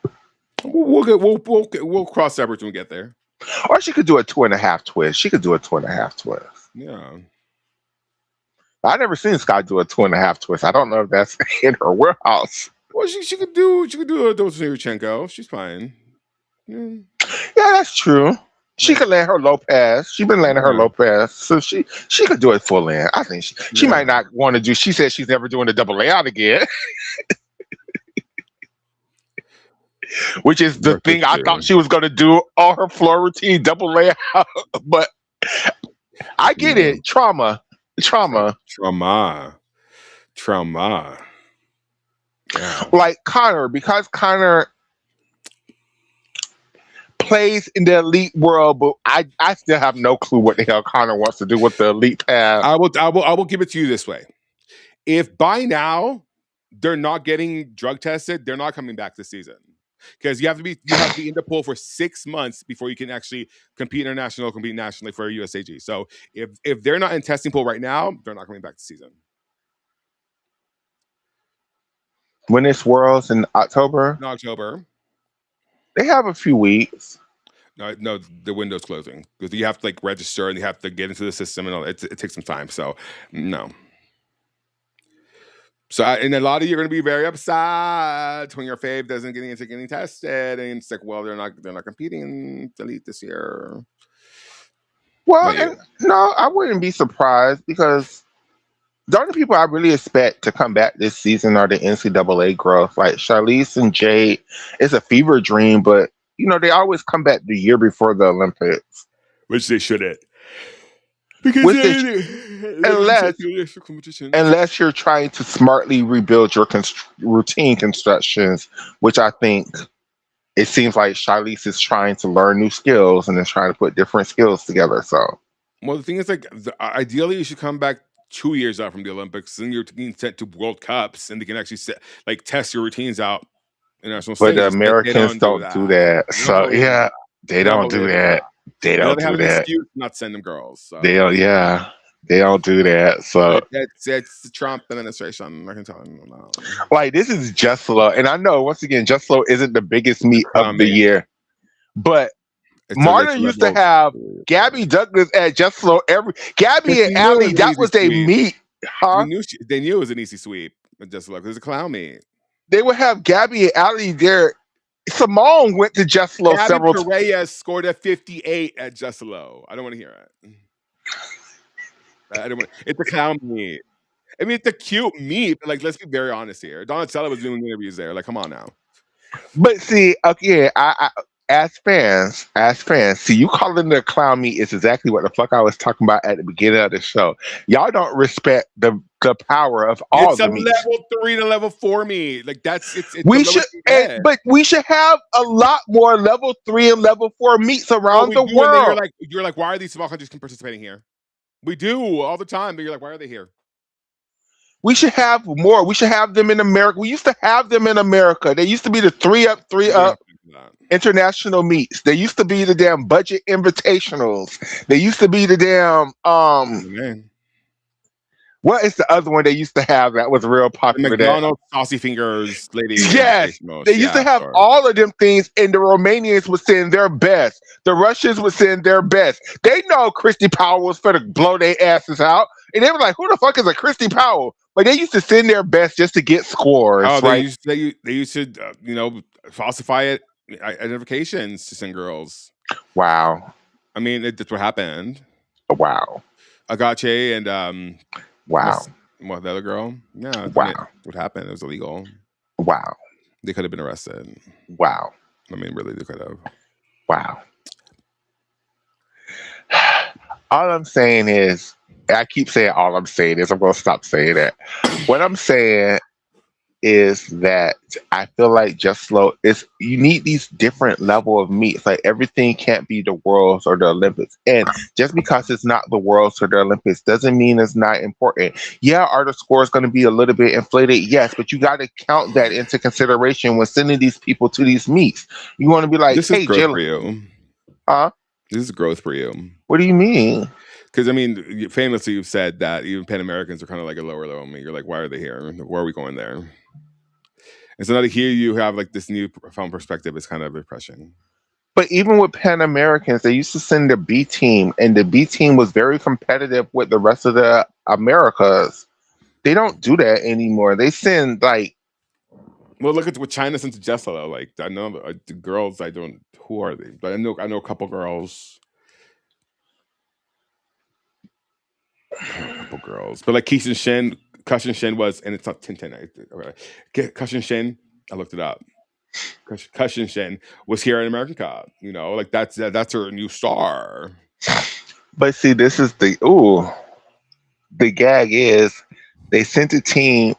We'll cross that bridge when we get there.
Or she could do a 2.5 twist. She could do a 2.5 twist.
Yeah.
I never seen Sky do a 2.5 twist. I don't know if that's in her warehouse.
Well, she could do a Dozhenko. She's fine.
Yeah, that's true. She could land her low pass. She's been landing her low pass, so she could do it full in. I think she might not want to do. She said she's never doing a double layout again, which is the thing I thought she was going to do all her floor routine double layout. But I get it. Trauma. Yeah. Like Connor, because Connor plays in the elite world, but I still have no clue what the hell Connor wants to do with the elite path.
I will give it to you this way. If by now they're not getting drug tested, they're not coming back this season. Because you have to be in the pool for 6 months before you can actually compete nationally for a USAG. So if they're not in testing pool right now, they're not coming back this season.
When it's Worlds in October?
In October.
They have a few weeks.
No, the window's closing because you have to register and you have to get into the system and all. It takes some time. So no. So and a lot of you are going to be very upset when your fave doesn't get into getting tested, and it's like, well, they're not competing in elite this year.
Well, no, I wouldn't be surprised because the only people I really expect to come back this season are the NCAA girls. Like Charlize and Jade, it's a fever dream, but they always come back the year before the Olympics,
which they shouldn't. Because
unless you're trying to smartly rebuild your routine constructions, which I think it seems like Charlize is trying to learn new skills and is trying to put different skills together. So,
well, the thing is, ideally, you should come back 2 years out from the Olympics, and you're being sent to World Cups, and they can actually test your routines out.
But the Americans don't do that. So yeah, they don't do that. They don't do that.
Excuse not send them girls. So.
They don't. Yeah, they don't do that. So
it's the Trump administration. I can tell you.
Like, this is Jesslo, and I know once again Jesslo isn't the biggest meet of the year, but Marta used to have Gabby Douglas at Jesslo Gabby and Allie. That was their meet, huh?
They knew it was an easy sweep at Jesslo because it's a clown meet.
They would have Gabby and Allie there. Simone went to Jesslo several times.
Reyes scored a 58 at Jesslo. I don't want to hear it. It's a clown meet. I mean, it's a cute meet, but let's be very honest here. Donatella was doing interviews there. Come on now.
But see, again, I as fans, see, you calling it a clown meet is exactly what the fuck I was talking about at the beginning of the show. Y'all don't respect the power of all the meets.
It's a level 3 to level 4 meet.
We should, but we should have a lot more level 3 and level 4 meets around the world.
You're like, why are these small countries participating here? We do all the time, but you're like, why are they here?
We should have more. We should have them in America. We used to have them in America. They used to be the 3-up international meets. They used to be the damn budget invitationals. They used to be the damn what is the other one they used to have that was real popular?
The McDonald's Saucy Fingers ladies.
Yes, they used to have all of them things, and the Romanians would send their best. The Russians would send their best. They know Christy Powell was for to blow their asses out, and they were like, "Who the fuck is a Christy Powell?" But they used to send their best just to get scores.
Oh,
right?
They used to falsify it. Identifications to send girls.
Wow.
I mean, that's what happened.
Wow.
Agache and
wow.
What, the other girl? Yeah.
Wow.
What happened? It was illegal.
Wow.
They could have been arrested.
Wow.
I mean, really, they could have.
Wow. All I'm saying is, I keep saying all I'm saying is I'm going to stop saying that. What I'm saying is that I feel like just slow is you need these different level of meets. Like everything can't be the Worlds or the Olympics. And just because it's not the Worlds or the Olympics doesn't mean it's not important. Yeah, are the scores going to be a little bit inflated? Yes, but you got to count that into consideration when sending these people to these meets. You want to be like,
This is
hey,
growth
Jill,
for you.
huh?
This is growth for you.
What do you mean?
Because I mean, famously, you've said that even Pan Americans are kind of like a lower level meet. You're like, why are they here? Why are we going there? And so now to hear you have like this new profound perspective is kind of refreshing.
But even with Pan Americans, they used to send the B team, and the B team was very competitive with the rest of the Americas. They don't do that anymore. They send like.
Well, look at what China sent to Jessela. Like I know the girls. I don't. Who are they? But I know a couple girls. A couple girls, but like Keishan Shin was, and it's not Tintin. Cushion Shin. I looked it up. Cushion Shin was here at American Cup. You know, like that's her new star.
But see, this is the the gag is they sent a team.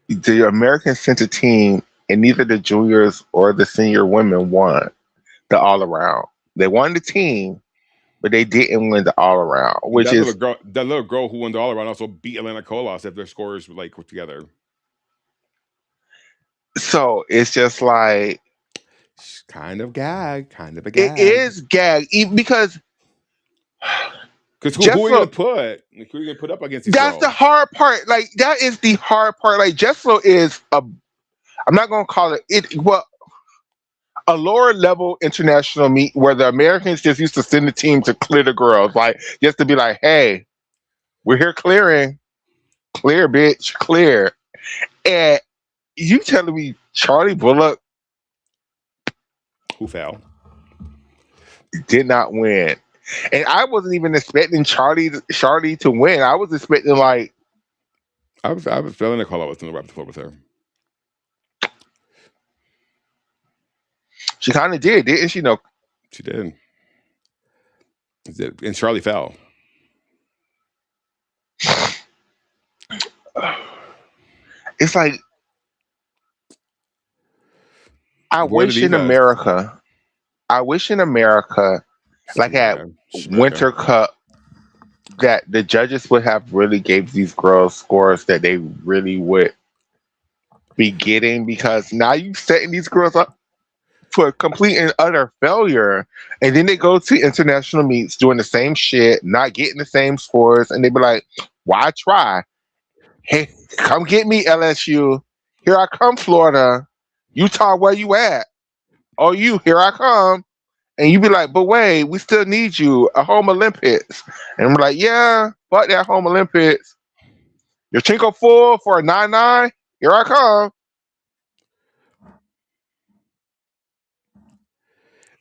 The Americans sent a team, and neither the juniors or the senior women won the all around. They won the team, but they didn't win the all around, which
That
is
little girl who won the all around also beat Elena Colas if their scores like were together.
so. It's just like
Kind of a gag.
it is gag because
who
just
are you gonna
look.
put? Like, who are you gonna put up against these
That's
girls?
the hard part. Like that is the hard part. Like Jesslo is a. I'm not gonna call it. Well, a lower level international meet where the Americans just used to send the team to clear the girls, like just to be like, hey, we're here clearing, clear, bitch, clear. And you telling me Charlie Bullock
Who fell?
did not win, and I wasn't even expecting Charlie to win. I was expecting like
I was feeling a call. I was going to wrap the floor with her.
she kind of did, didn't she? No,
She did. And Charlie fell.
It's like I
Where are
wish
the
in
divas?
America, like at Winter Cup, that the judges would have really gave these girls scores that they really would be getting, because now you setting these girls up for complete and utter failure, and then they go to international meets doing the same shit, not getting the same scores, and they be like, "Why try? Hey, come get me, LSU. Here I come, Florida, Utah. Where you at? Oh, you here I come." And you be like, "But wait, we still need you. A home Olympics." And I'm like, "Yeah, fuck that home Olympics. Your Chinko full for a 9-9. Here I come."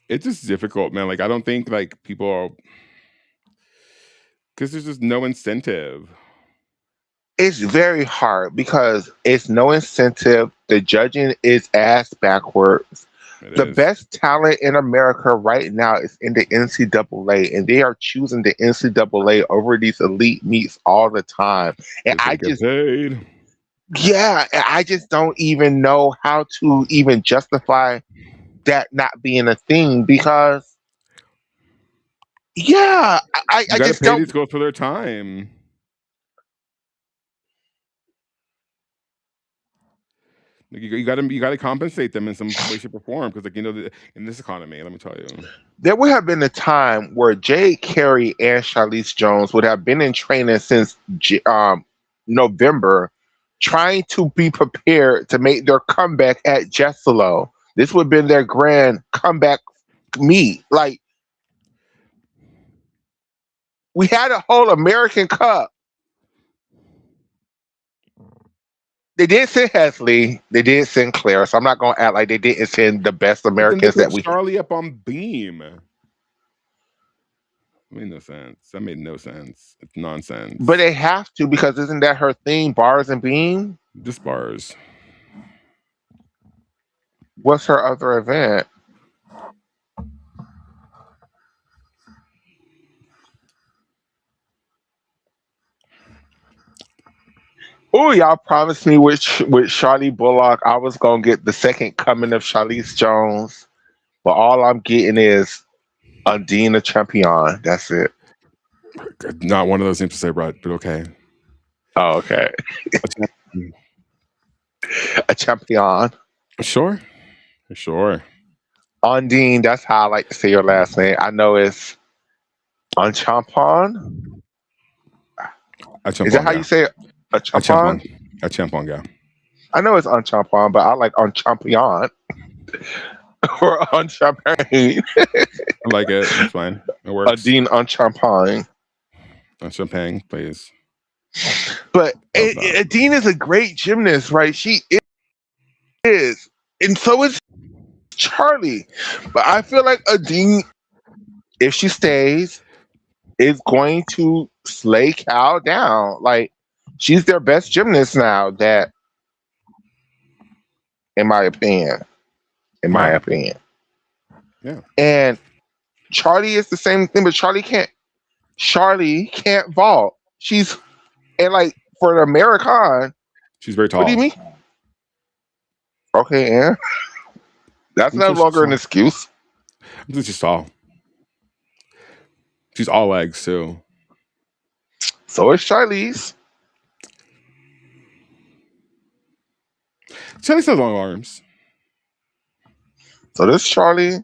It's just difficult, man. Like I don't think like people are, because there's just no incentive.
It's very hard because it's no incentive. The judging is ass backwards.
It
The
is.
best talent in America right now is in the NCAA, and they are choosing the NCAA over these elite meets all the time. And
Because they get paid.
I just don't even know how to even justify that not being a thing, because, yeah,
You
I
got to
just
pay
don't.
these girls for their time. Like you got to compensate them in some way, shape, or form. Because like in this economy, let me tell you,
There would have been a time where Jade Carey and Charlize Jones would have been in training since November, trying to be prepared to make their comeback at Jesselo. This would have been their grand comeback meet. Like, we had a whole American Cup. They did send Hesley. They did send Claire. So I'm not going to act like they didn't send the best
but then they
Americans
put
that we.
Charlie up on Beam. Made no sense. That made no sense. It's
But
nonsense.
they have to, because isn't that her thing? Bars and beam.
Just bars.
What's her other event? Oh, y'all promised me with Charlie Bullock, I was gonna get the second coming of Charlize Jones, but all I'm getting is Undine the Champion. That's it.
Not one of those names to say, Brett, but okay.
Oh, okay. A champion.
Sure.
Undine, that's how I like to say your last name. I know it's Unchampon. Is that how you say it? A champon?
A champon, yeah.
I know it's Unchampon, but I like Unchampion or Unchampagne.
I like it. It's fine. It works.
Undine Unchampagne.
Champagne, please.
But Adine is a great gymnast, right? She is. And so is Charlie. But I feel like Adine, if she stays, is going to slay Cal down. Like, she's their best gymnast now, that, in my opinion.
Yeah.
And Charlie is the same thing, but Charlie can't vault. And like, for an American,
she's very tall.
What do you mean? Okay, yeah. That's no longer an excuse.
She's tall. She's all legs too.
So is Charlize.
Charlize has long arms.
So does Charlie.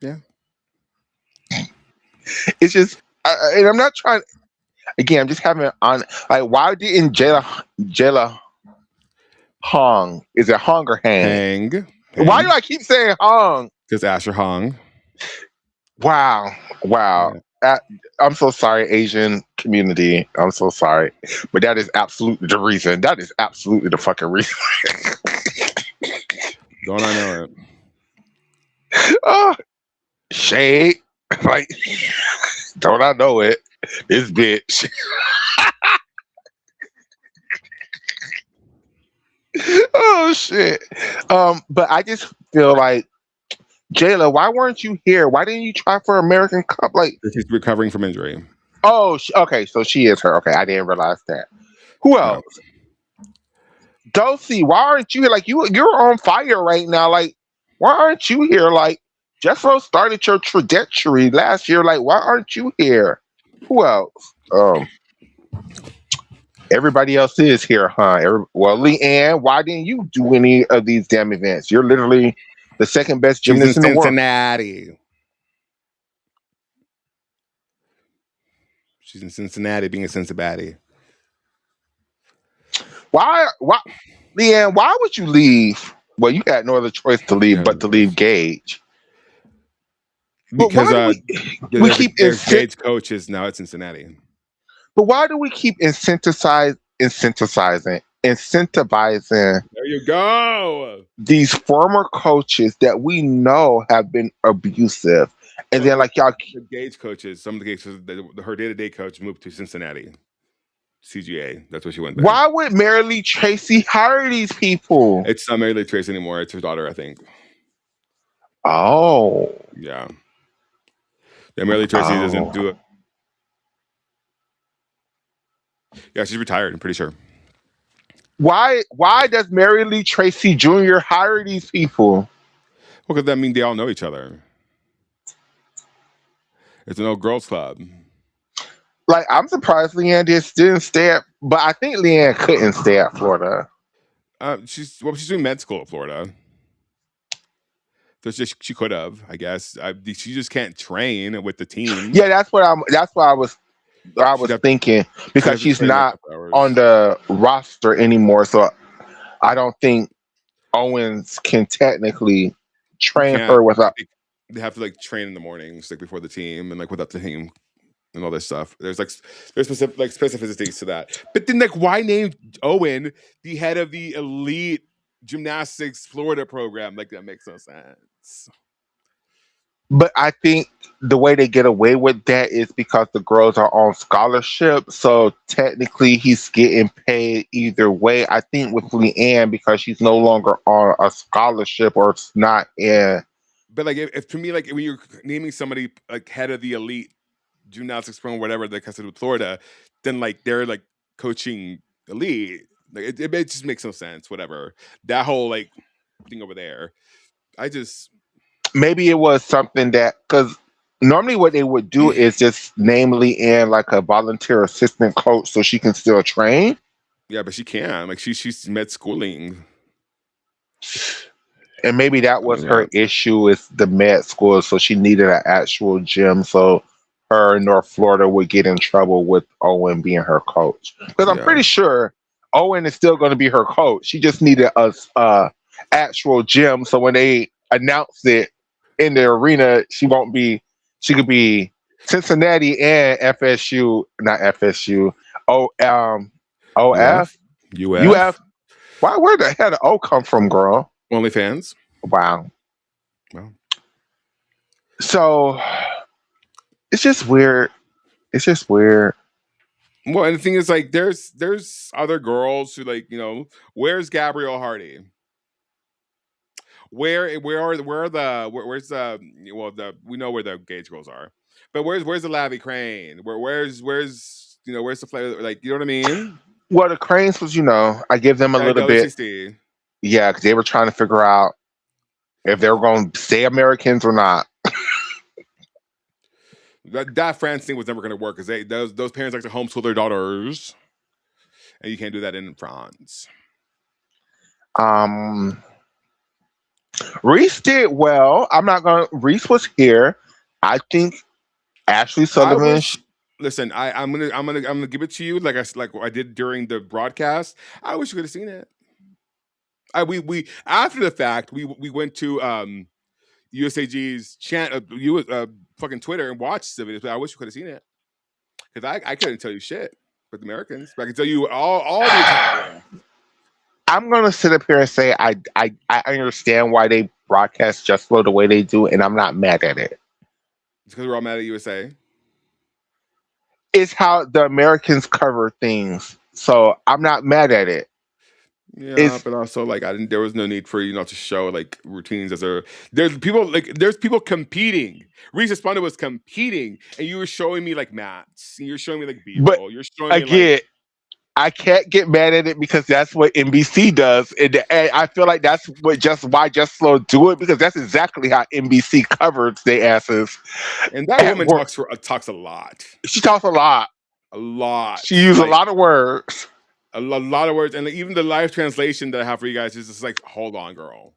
Yeah.
It's just, and I'm not trying. Again, I'm just having on. Like, why didn't Jayla Hong? Is it Hong or Hang? Why do I keep saying Hong?
Because Asher Hong.
Wow. Yeah. I'm so sorry, Asian community. I'm so sorry, but that is absolutely the reason. That is absolutely the fucking reason.
Don't I know it?
Oh, shade. Like, don't I know it? This bitch. Oh shit. But I just feel like, Jayla, why weren't you here? Why didn't you try for American Cup? Like,
she's recovering from injury.
Oh, okay. So she is her. Okay, I didn't realize that. Who else? Dulcie, why aren't you here? Like, you're on fire right now. Like, why aren't you here? Like, Jeffro started your trajectory last year. Like, why aren't you here? Who else? Everybody else is here, huh? Well, Leanne, why didn't you do any of these damn events? You're literally the second best gymnast in the world.
She's in Cincinnati, being a Cincinnati.
Why, Leanne? Why would you leave? Well, you had no other choice to leave but to leave Gage.
Because we keep Gage coaches now at Cincinnati.
But why do we keep incentivizing?
There you go.
These former coaches that we know have been abusive, and then like y'all,
the Gage coaches. Some of the Gage coaches, her day-to-day coach moved to Cincinnati, CGA. That's what she went there.
Why would Mary Lee Tracy hire these people?
It's not Mary Lee Tracy anymore. It's her daughter, I think.
Oh,
yeah. Yeah, Mary Lee Tracy doesn't do it. Yeah, she's retired, I'm pretty sure.
Why does Mary Lee Tracy Jr. hire these people?
Well, because that means they all know each other. It's an old girls club.
Like, I'm surprised Leanne didn't stay at, but I think Leanne couldn't stay at Florida.
She's doing med school at Florida. So she could have, I guess. She just can't train with the team.
Yeah, that's what I was thinking, because she's not on the roster anymore. So I don't think Owens can technically train her without.
They have to like train in the mornings, like before the team, and like without the team and all this stuff. There's specific specificities to that. But then, like, why name Owen the head of the elite gymnastics Florida program? Like, that makes no sense.
But I think the way they get away with that is because the girls are on scholarship. So technically he's getting paid either way. I think with Leanne, because she's no longer on a scholarship or it's not in.
But like, if to me, like, when you're naming somebody like head of the elite gymnastics program, whatever that has to do with Florida, then like they're like coaching elite. Like it just makes no sense. Whatever that whole like thing over there. I just
Maybe it was something that because normally what they would do is just namely in like a volunteer assistant coach so she can still train.
yeah, but she can like she's med schooling.
And maybe that was her issue is the med school, so she needed an actual gym so her in North Florida would get in trouble with Owen being her coach. Because I'm pretty sure Owen is still going to be her coach. She just needed a actual gym, so when they announce it in the arena, she could be Cincinnati and FSU, not FSU. OF. UF. Why? Where the hell did O come from, girl?
OnlyFans.
Wow. So it's just weird. It's just weird.
Well, and the thing is, like, there's other girls who like, where's Gabrielle Hardy? Where's we know where the Gage girls are, but where's the Lavi Crane? Where's the flavor? Like, you know what I mean?
Well, the Cranes was, I give them a little bit. Yeah, because they were trying to figure out if they were going to stay Americans or not.
That France thing was never going to work because those parents like to homeschool their daughters, and you can't do that in France.
Reese did well. Reese was here. I think Ashley Sullivan.
Listen, I'm gonna give it to you like I did during the broadcast. I wish you could have seen it. We after the fact we went to USAG's fucking Twitter and watched the videos. But I wish you could have seen it because I couldn't tell you shit with the Americans. But I can tell you all the Italians.
I'm gonna sit up here and say I understand why they broadcast Just Flow the way they do, and I'm not mad at it.
It's because we're all mad at USA.
It's how the Americans cover things, so I'm not mad at it.
Yeah, but also like there was no need for to show like routines there's people competing. Reese Esponda was competing, and you were showing me like mats. You're showing me like B-roll. You're showing me like.
I can't get mad at it because that's what NBC does, and I feel like that's why Just Flow do it because that's exactly how NBC covers their asses.
And that woman talks a lot.
She talks a lot.
A lot.
She uses a lot of words.
A lot of words, and like, even the live translation that I have for you guys is just like, hold on, girl.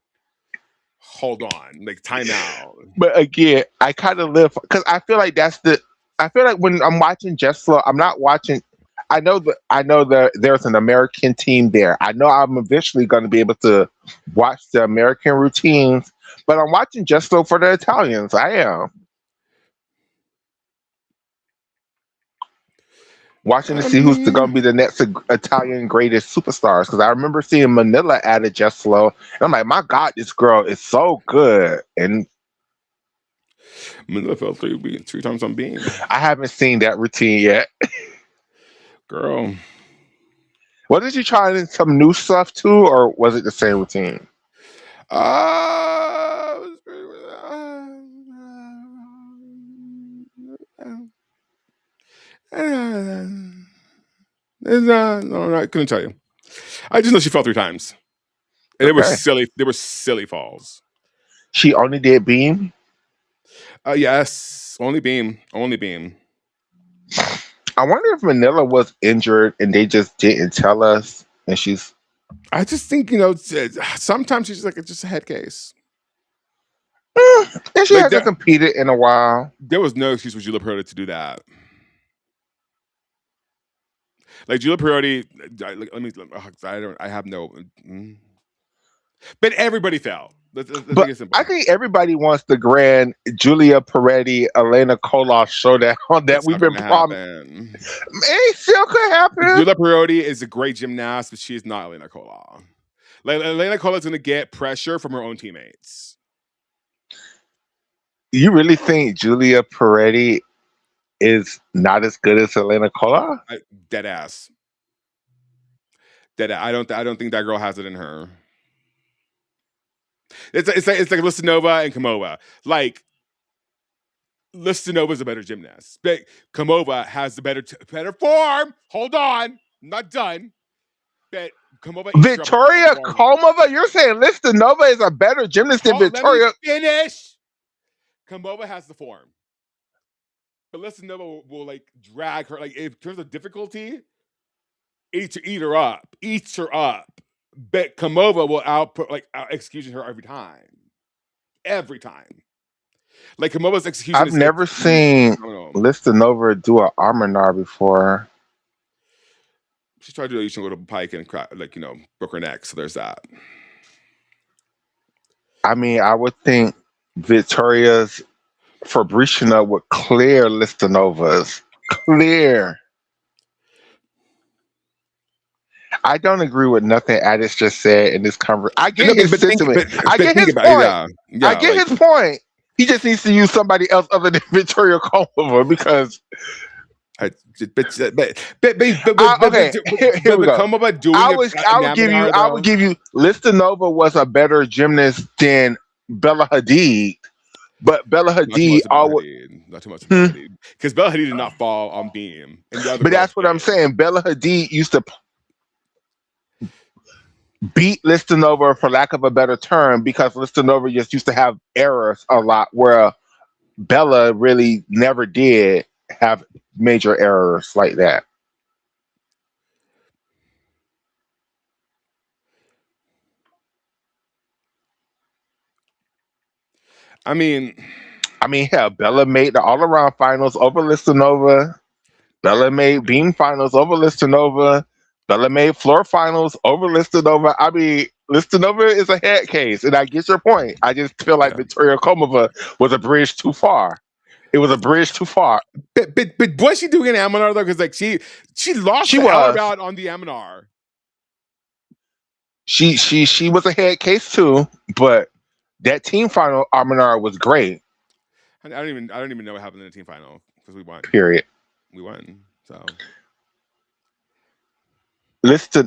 Hold on, like time out.
But again, I kind of live because I feel like I feel like when I'm watching Just Flow, I'm not watching. I know that there's an American team there. I know I'm eventually going to be able to watch the American routines, but I'm watching Just Flow for the Italians. I am watching to see who's going to be the next Italian greatest superstars. Because I remember seeing Manila at Just Flow, and I'm like, my God, this girl is so good. And
Manila fell three times on beam.
I haven't seen that routine yet.
Girl.
What did you try some new stuff too, or was it the same routine?
No, I couldn't tell you. I just know she fell 3 times. And they were silly falls.
She only did beam?
Yes. Only beam.
I wonder if Manila was injured and they just didn't tell us. And
I just think, sometimes she's like just a head case.
And she hasn't competed in a while.
There was no excuse for Giulia Perotti to do that. Like Giulia Perotti, I have no. But everybody fell.
I think everybody wants the grand Giulia Perotti, Elena Koloff showdown that we've been promised. It still could happen.
Giulia Perotti is a great gymnast, but she is not Elena Koloff. Like Elena Koloff is going to get pressure from her own teammates.
You really think Giulia Perotti is not as good as Elena Koloff?
Dead ass. I don't think that girl has it in her. It's like Listanova and Kamova. Like Listanova is a better gymnast, but Kamova has the better form. Hold on, I'm not done. Bet Komova
Victoria Komova? You're saying Listinova is a better gymnast than Victoria?
Let me finish. Komova has the form. But Listinova will like drag her. Like in terms of difficulty, eat her up. Eats her up. But Komova will out execution her every time. Every time. Like Komova's execution
I've never seen Listinova do an Arminar before.
She tried to do a little pike and broke her neck. So there's that.
I mean, I would think Victoria's Fabriciana would clear Listinova's. Clear. I don't agree with nothing Addis just said in this conversation. I get his sentiment. I get his point. I get his point. He just needs to use somebody else other than Victoria Komova because.
Okay, here
we go. I would give you Listinova was a better gymnast than Bella Hadid, but Bella Hadid
not too much about Hadid because Bella Hadid did not fall on beam.
But that's what I'm saying. Bella Hadid used to beat Listinova, for lack of a better term, because Listinova just used to have errors a lot, where Bella really never did have major errors like that.
I mean,
hell, Bella made the all-around finals over Listinova. Bella made beam finals over Listinova. Bella made floor finals over Listinova. I mean, Listinova is a head case, and I get your point. I just feel like Victoria Komova was a bridge too far. It was a bridge too far.
But what's she doing in Aminar though? Because she lost the out on the Aminar.
She was a head case too, but that team final Aminar was great.
I don't even know what happened in the team final because we won.
Period.
We won. So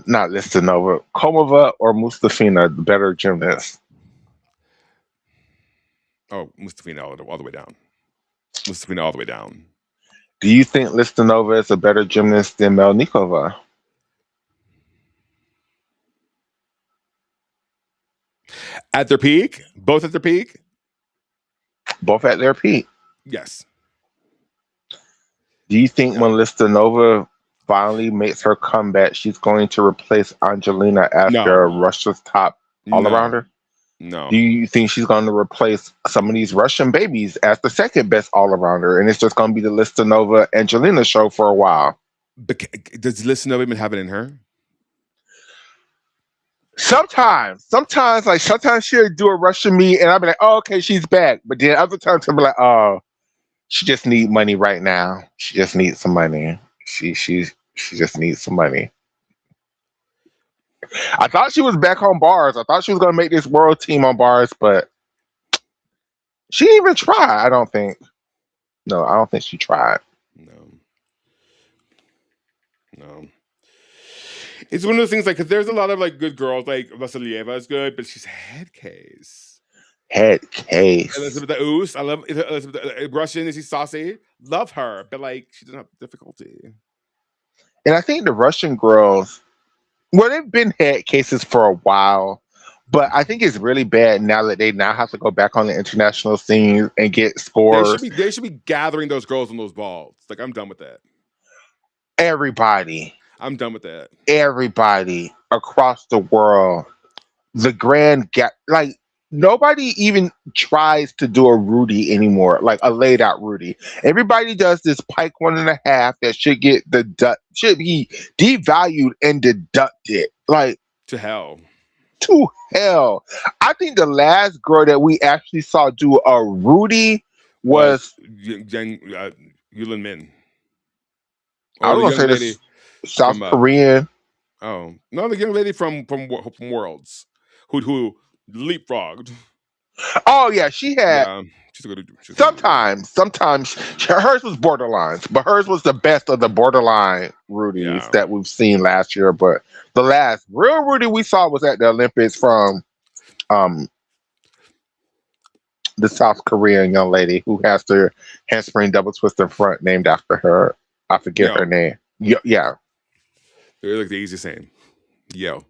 not Listinova, Komova or Mustafina, the better gymnast.
Oh, Mustafina all the way down. Mustafina all the way down.
Do you think Listinova is a better gymnast than Melnikova?
At their peak? Both at their peak?
Both at their peak.
Yes.
Do you think when Listinova finally makes her comeback, she's going to replace Angelina after Russia's top all-arounder?
No.
Do you think she's going to replace some of these Russian babies as the second best all-arounder, and it's just going to be the Listinova Angelina show for a while?
But does Listinova even have it in her?
Sometimes she'll do a Russian meet, and I'll be like, "Oh, okay, she's back." But then other times I'll be like, "Oh, she just needs money right now. She just needs some money. She just needs some money." I thought she was back on bars. I thought she was going to make this world team on bars, but she didn't even try. I don't think. No, I don't think she tried.
No. It's one of those things because there's a lot of good girls Vasilieva is good, but she's a head case.
Head case.
Elizabeth Oos. I love Elizabeth. Russian. Is she saucy? Love her, but she doesn't have difficulty.
And I think the Russian girls, well, they've been head cases for a while, but I think it's really bad now that they now have to go back on the international scene and get scores.
They should be gathering those girls on those balls. I'm done with that.
Everybody.
I'm done with that.
Everybody across the world, the grand gap, nobody even tries to do a Rudy anymore, a laid out Rudy. Everybody does this pike 1.5 that should be devalued and deducted.
To hell.
To hell. I think the last girl that we actually saw do a Rudy was
Yulin Min.
I was gonna say this South Korean.
Oh no, the young lady from Worlds who leapfrogged.
Oh yeah, she had. Sometimes hers was borderlines, but hers was the best of the borderline Rudies that we've seen last year. But the last real Rudy we saw was at the Olympics from the South Korean young lady who has the handspring double twist in front, named after her. I forget her name. Yeah.
They're the easiest name. Yo.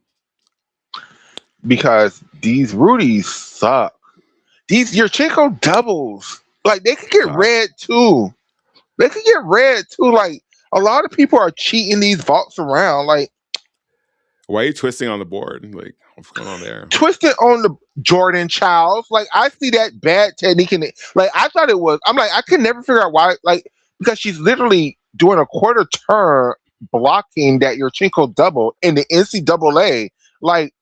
Because these Rudies suck. These Yurchenko doubles, like they could get red too. They could get red too. Like a lot of people are cheating these vaults around. Like,
why are you twisting on the board? Like, what's going on there?
Twisting on the Jordan Childs. Like, I see that bad technique in it. Like, I thought it was. I'm like, I could never figure out why. Like, because she's literally doing a quarter turn blocking that Yurchenko double in the NCAA. Like,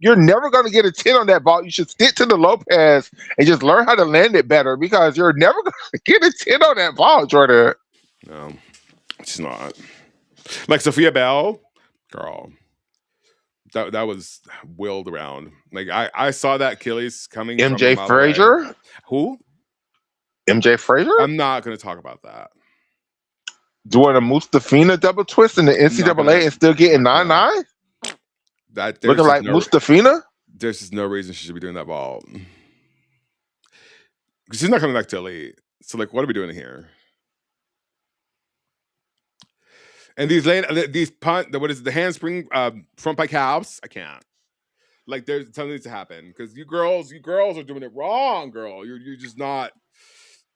you're never going to get a 10 on that vault. You should stick to the Lopez and just learn how to land it better because you're never going to get a 10 on that vault, Jordan.
No, it's not. Like Sophia Bell, girl, that was willed around. Like I saw that Achilles coming.
MJ Frazier?
Who?
MJ Frazier?
I'm not going to talk about that.
Doing a Mustafina double twist in the NCAA and still getting 9-9? Looking like Mustafina?
There's just no reason she should be doing that vault. Because she's not coming back to elite. So, like, what are we doing here? And these punt, what is it, the handspring front pike halves? I can't. Like, there's something needs to happen because you girls are doing it wrong, girl. You're just not.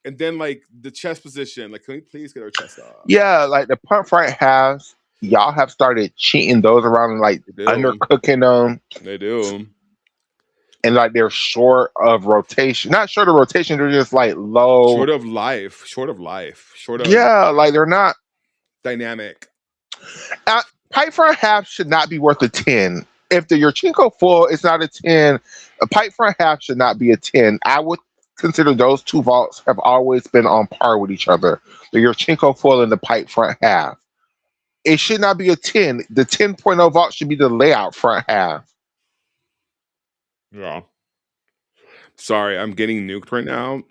And then like the chest position, like, can we please get our chest up?
Yeah, like the punt front halves, y'all have started cheating those around and like undercooking them.
They do.
And like they're short of rotation. Not short of rotation, they're just like low.
Short of life.
Yeah, like they're not
dynamic.
Pipe front half should not be worth a 10. If the Yurchenko full is not a 10, a pipe front half should not be a 10. I would consider those two vaults have always been on par with each other. The Yurchenko full and the pipe front half. It should not be a 10. The 10.0 vault should be the layout front half.
Yeah. Sorry, I'm getting nuked right now.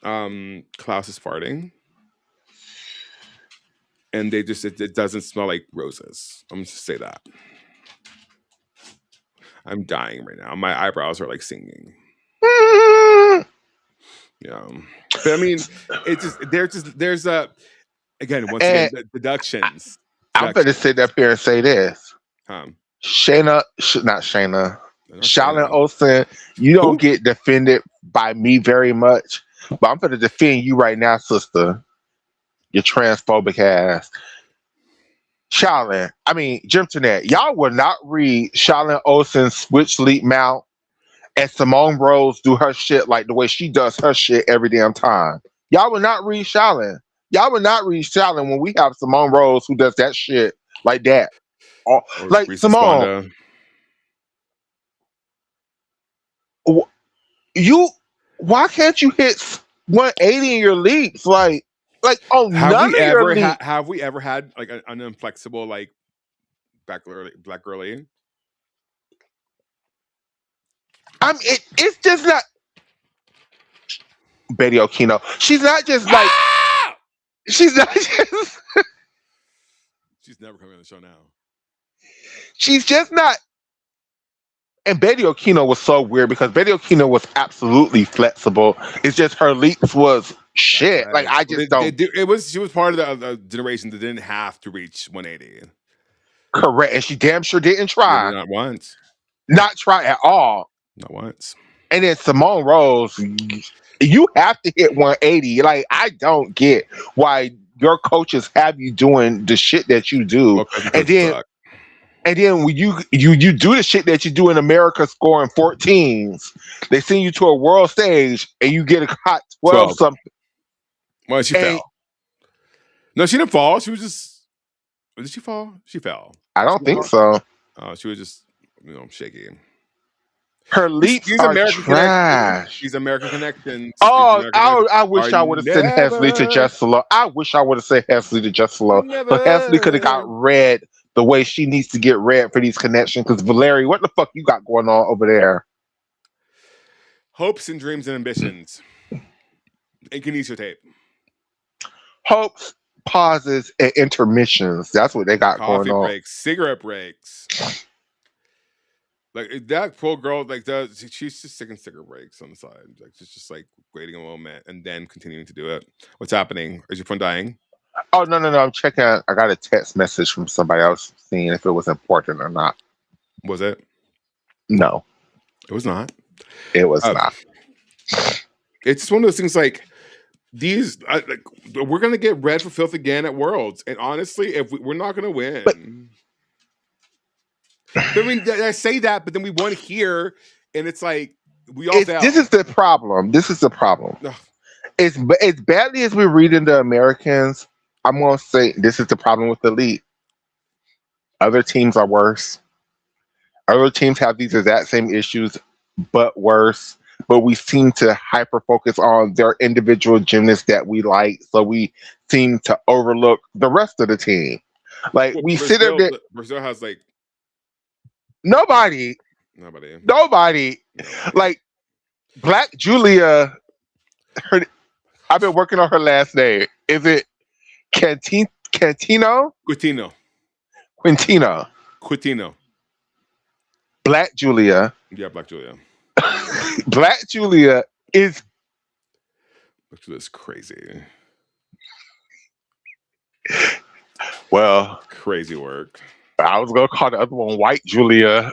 Klaus is farting. And they just it doesn't smell like roses. I'm just say that. I'm dying right now. My eyebrows are like singing. Yeah. But I mean, it's just there's a again, once again, deductions.
I'm gonna sit up here and say this. Shayna, not Shayna. Shaolin Olsen, you don't get defended by me very much, but I'm gonna defend you right now, sister. Your transphobic ass. Shaolin, I mean, Gymternet, y'all will not read Shaolin Olsen's switch leap mount and Simone Rose do her shit like the way she does her shit every damn time. Y'all will not read Shaolin. Y'all will not read Shaolin when we have Simone Rose who does that shit like that. Like Simone. Why can't you hit 180 in your leaps? Like none of your leaps.
Have we ever had like an inflexible like black girly?
I mean, it's just not Betty Okino. She's not just like she's not just.
She's never coming on the show now.
She's just not. And Betty Okino was so weird because Betty Okino was absolutely flexible. It's just her leaps was shit. Right. Like I just don't.
She was part of the generation that didn't have to reach 180.
Correct, and she damn sure didn't try.
Not once.
Not try at all.
Not once.
And then Simone Rose, you have to hit 180. Like I don't get why your coaches have you doing the shit that you do, and then when you do the shit that you do in America scoring 14s, they send you to a world stage and you get a hot 12 something.
Well, she fell. No, she didn't fall. She was just. Did she fall? She fell.
I don't think so.
She was just, shaky.
Her leaps are trash.
She's American Connections.
I wish I would have sent Hesley to Jesselo. I wish I would have sent Hesley to Jesselo. So Hesley could have got read the way she needs to get read for these connections. Because Valerie, what the fuck you got going on over there?
Hopes and dreams and ambitions. And kinesio tape.
Hopes, pauses, and intermissions. That's what they got
Coffee
going on.
Breaks, cigarette breaks. Like that poor girl, like she's just taking cigarette breaks on the side. Like she's just like waiting a moment and then continuing to do it. What's happening? Is your phone dying?
Oh no! I'm checking. I got a text message from somebody else seeing if it was important or not.
Was it?
No,
It was not.
it was not.
It's just one of those things like these. Like, we're gonna get red for filth again at Worlds, and honestly, if we're not gonna win.
But,
I mean, I say that, but then we won here, and it's like we all failed.
This is the problem. This is the problem. As badly as we read into Americans, I'm gonna say this is the problem with the elite. Other teams are worse. Other teams have these exact same issues, but worse. But we seem to hyper focus on their individual gymnasts that we like, so we seem to overlook the rest of the team. Like we sit up there.
Brazil has like
nobody. Like Black Julia. I've been working on her last name. Is it Quintino? Black Julia.
Yeah, Black Julia.
Black Julia is.
Black Julia's crazy.
Well,
crazy work.
I was gonna call the other one White Julia.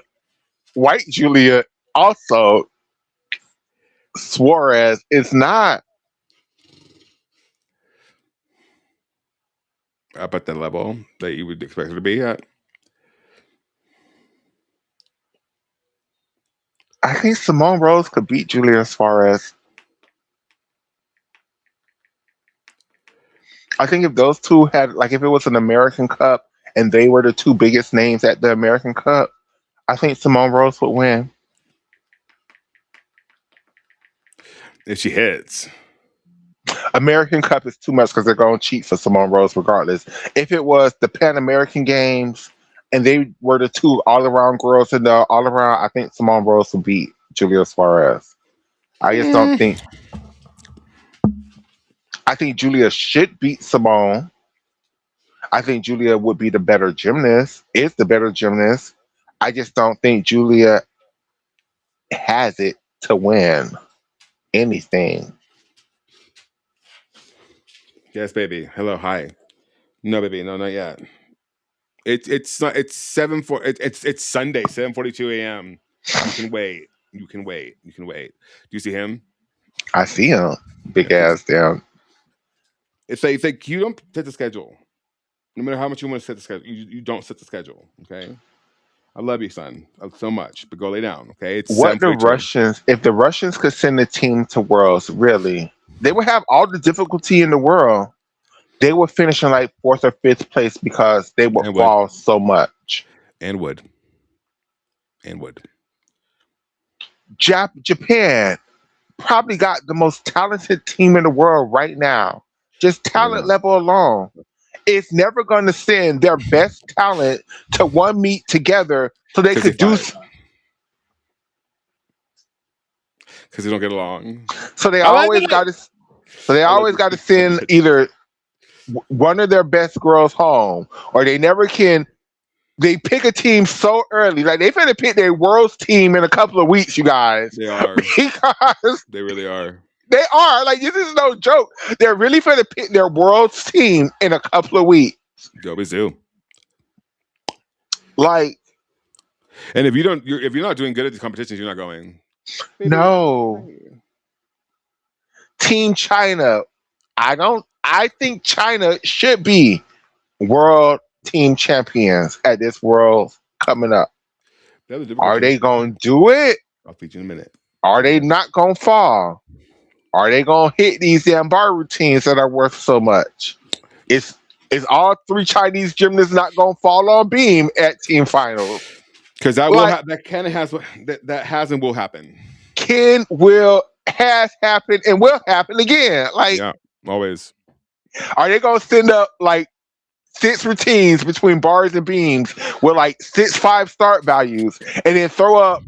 White Julia also. Suarez is not.
Up at the level that you would expect her to be at.
I think Simone Rose could beat Julia Suarez. I think if those two had, like, if it was an American Cup and they were the two biggest names at the American Cup, I think Simone Rose would win.
If she hits.
American Cup is too much because they're going to cheat for Simone Rose regardless. If it was the Pan American Games and they were the two all-around girls in the all-around, I think Simone Rose would beat Julia Suarez. I just don't think... I think Julia should beat Simone. I think Julia would be the better gymnast, is the better gymnast. I just don't think Julia has it to win anything.
Yes, baby. Hello, hi. No, baby, no, not yet. It's Sunday, 7:42 a.m. You can wait. You can wait. Do you see him?
I see him. Big ass down.
It's like you don't set the schedule. No matter how much you want to set the schedule, you don't set the schedule. Okay. I love you, son, so much, but go lay down. Okay. It's
what the Russians. If the Russians could send a team to Worlds, really, they would have all the difficulty in the world. They would finish in like 4th or 5th place because they would fall so much.
And would.
Japan probably got the most talented team in the world right now. Just talent level alone. It's never going to send their best talent to one meet together so they could do.
Because they don't get along.
So they always got to. So they always got to send either one of their best girls home, or they never can. They pick a team so early, like they finna pick their world's team in a couple of weeks. You guys,
they are
because
they really are.
They are like this is no joke. They're really finna pick their world's team in a couple of weeks.
Go Zoo.
Like,
and if you're not doing good at these competitions, you're not going.
No. Team China. I think China should be world team champions at this World coming up. Are they going to do it?
I'll feed you in a minute.
Are they not going to fall? Are they going to hit these damn bar routines that are worth so much? Is all 3 Chinese gymnasts not going to fall on beam at team finals?
Because that will that can has that has and will happen.
Has happened and will happen again. Like,
yeah, always.
Are they going to send up like 6 routines between bars and beams with like 6-5 start values, and then throw up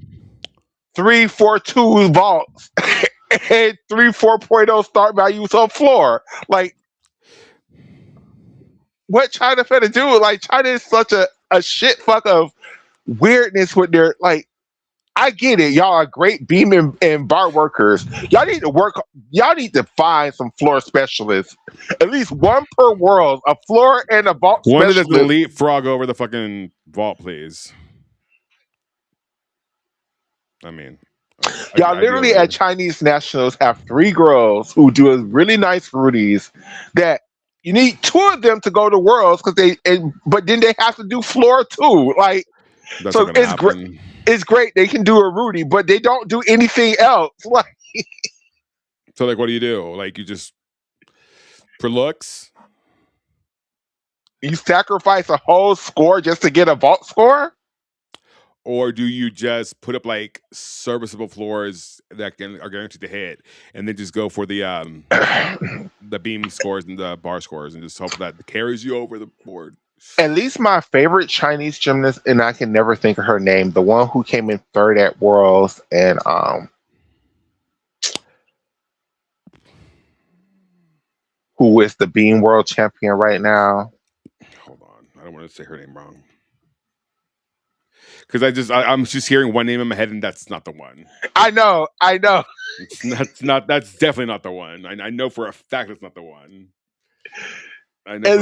3-4-2 vaults and 3-4.0 start values on floor? Like, what China finna do? Like, China is such a shit fuck of weirdness with their, like, I get it. Y'all are great beam and bar workers. Y'all need to work. Y'all need to find some floor specialists. At least one per world. A floor and a vault
one
specialist.
One that doesn't leapfrog over the fucking vault, please. I mean,
y'all literally at Chinese nationals have 3 girls who do a really nice Rudies that you need 2 of them to go to worlds because but then they have to do floor too. Like,
that's
so
not gonna happen.
It's great they can do a Rudy, but they don't do anything else. Like,
so like, what do you do? Like, you just for looks.
You sacrifice a whole score just to get a vault score?
Or do you just put up like serviceable floors that are guaranteed to hit, and then just go for the beam scores and the bar scores, and just hope that carries you over the board?
At least my favorite Chinese gymnast, and I can never think of her name, the one who came in 3rd at Worlds, and who is the beam world champion right now.
Hold on, I don't want to say her name wrong. Because I'm just hearing one name in my head, and that's not the one.
I know.
That's definitely not the one. I know for a fact it's not the one. I know
at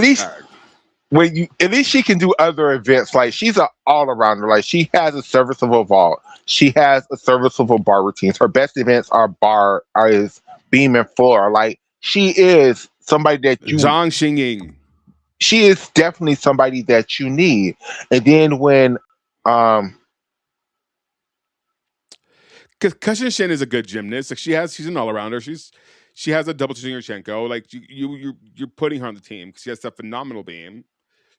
least she can do other events. Like, she's an all-arounder. Like, she has a serviceable vault. She has a serviceable bar routines. Her best events is beam and floor. Like, she is somebody that you
Zhang Xingying.
She is definitely somebody that you need. And then when
because Cushion Shin is a good gymnast. Like, she's an all-arounder. She has a double Yurchenko. Like, you're putting her on the team because she has a phenomenal beam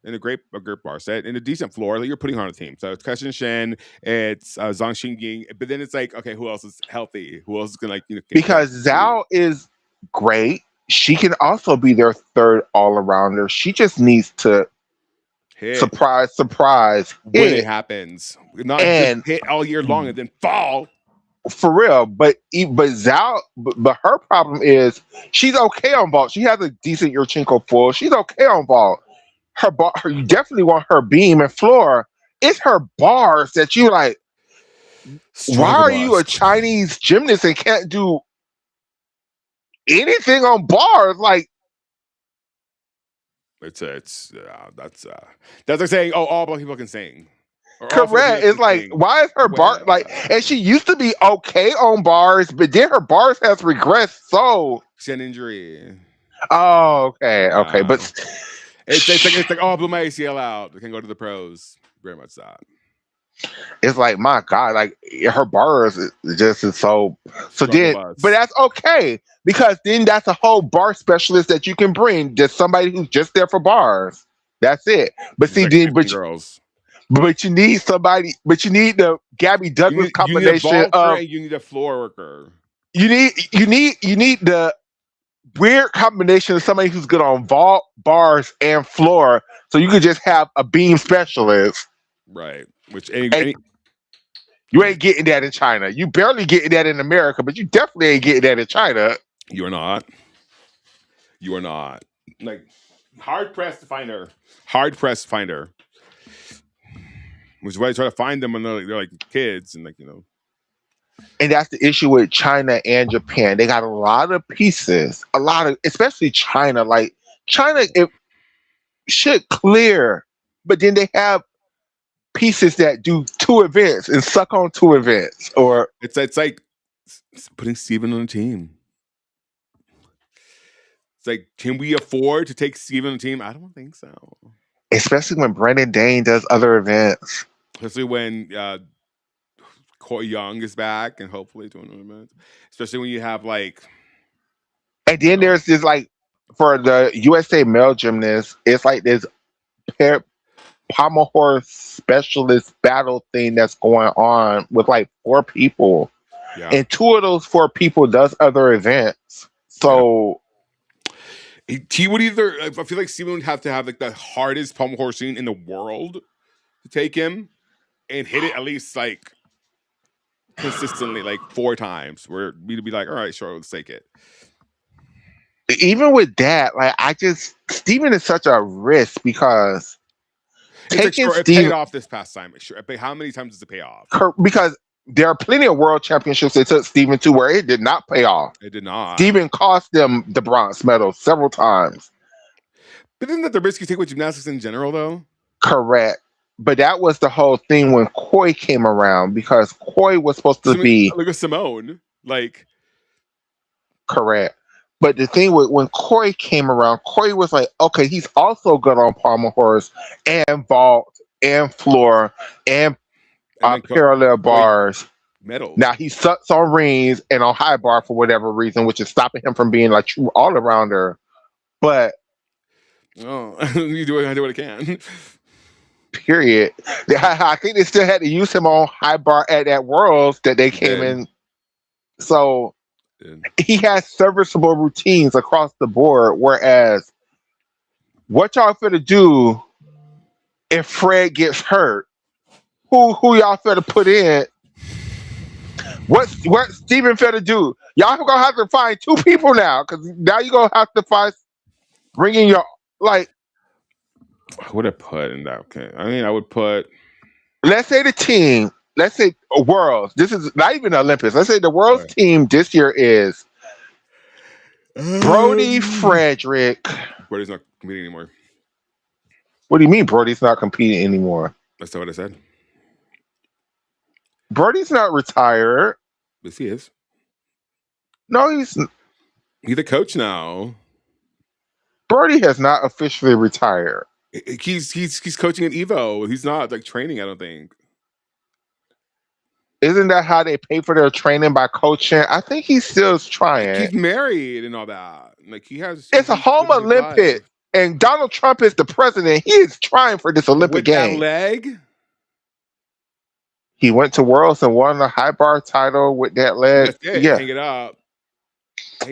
and a great bar set and a decent floor. Like, you're putting her on the team. So it's Cushion Shin, it's Zhang Xingying, but then it's like, okay, who else is healthy? Who else is gonna
because Zhao is great. She can also be their 3rd all-arounder. She just needs to hit. Surprise
when it happens. Not just hit all year long and then fall.
For real, but Zhao, but her problem is she's okay on vault. She has a decent Yurchenko full. She's okay on vault. You definitely want her beam and floor. It's her bars that you like. Why are you a Chinese gymnast and can't do anything on bars? Like,
that's like saying, oh, all black people can sing.
Correct. It's like, why is her bar like? And she used to be okay on bars, but then her bars has regressed. So
chin injury.
Oh, okay, but
it's like, oh, I blew my ACL out. I can go to the pros. Very much that.
It's like, my God, like, her bars just is so then, but that's okay because then that's a whole bar specialist that you can bring, just somebody who's just there for bars. That's it. But see, then
girls.
But you need somebody. But you need the Gabby Douglas combination.
You need a floor worker.
You need the weird combination of somebody who's good on vault, bars, and floor. So you could just have a beam specialist.
Right. Which
you ain't getting that in China. You barely getting that in America, but you definitely ain't getting that in China.
You are not. Like, hard pressed to find her. Which is why I try to find them when they're like kids and
And that's the issue with China and Japan. They got a lot of pieces, especially China. Like, China, it should clear, but then they have pieces that do 2 events and suck on 2 events. Or
it's like putting Steven on a team. It's like, can we afford to take Steven on the team? I don't think so.
Especially when Brendan Dane does other events.
Especially when Coy Young is back and hopefully doing other events. Especially when you have like.
And then there's this, like, for the USA male gymnast, it's like this pommel horse specialist battle thing that's going on with like 4 people. Yeah. And 2 of those 4 people does other events. So.
Yeah. He would either. I feel like Steven would have to have like the hardest pommel horse scene in the world to take him and hit it at least like consistently, like 4 times. Where we'd be like, all right, sure, let's take it.
Even with that, like, Steven is such a risk because
it paid off this past time. Sure, how many times does it pay off?
Because there are plenty of world championships that took Steven to where it did not pay off.
It did not.
Steven cost them the bronze medal several times.
But isn't that the risk you take with gymnastics in general, though?
Correct. but that was the whole thing when Koi came around, because Koi was supposed to be
look at Simone, like
correct. But the thing with when Koi came around, Koi was like, okay, he's also good on pommel horse and vault and floor and parallel bars.
Medals.
Now he sucks on rings and on high bar for whatever reason, which is stopping him from being like true all arounder. But
you do what I can.
Period. I think they still had to use him on high bar at that Worlds that they came in. So he has serviceable routines across the board. Whereas, what y'all finna do if Fred gets hurt? Who y'all finna put in? What Steven finna do? Y'all gonna have to find two people now, because now you're gonna have to find bringing your like.
What would I put in that? Okay, I mean, I would put.
Let's say the team. Let's say Worlds. This is not even the Olympics. Let's say the Worlds team this year is Brody Frederick.
Brody's not competing anymore.
What do you mean Brody's not competing anymore?
That's not what I said.
Brody's not retired.
Yes, he is.
No, he's
a coach now.
Brody has not officially retired.
He's coaching at Evo. He's not like training, I don't think.
Isn't that how they pay for their training, by coaching? I think he still is trying.
He's married and all that. Like he has.
It's a home Olympic, and Donald Trump is the president. He is trying for this Olympic game.
That leg.
He went to Worlds and won the high bar title with that leg.
That's it.
Yeah,
hang it up.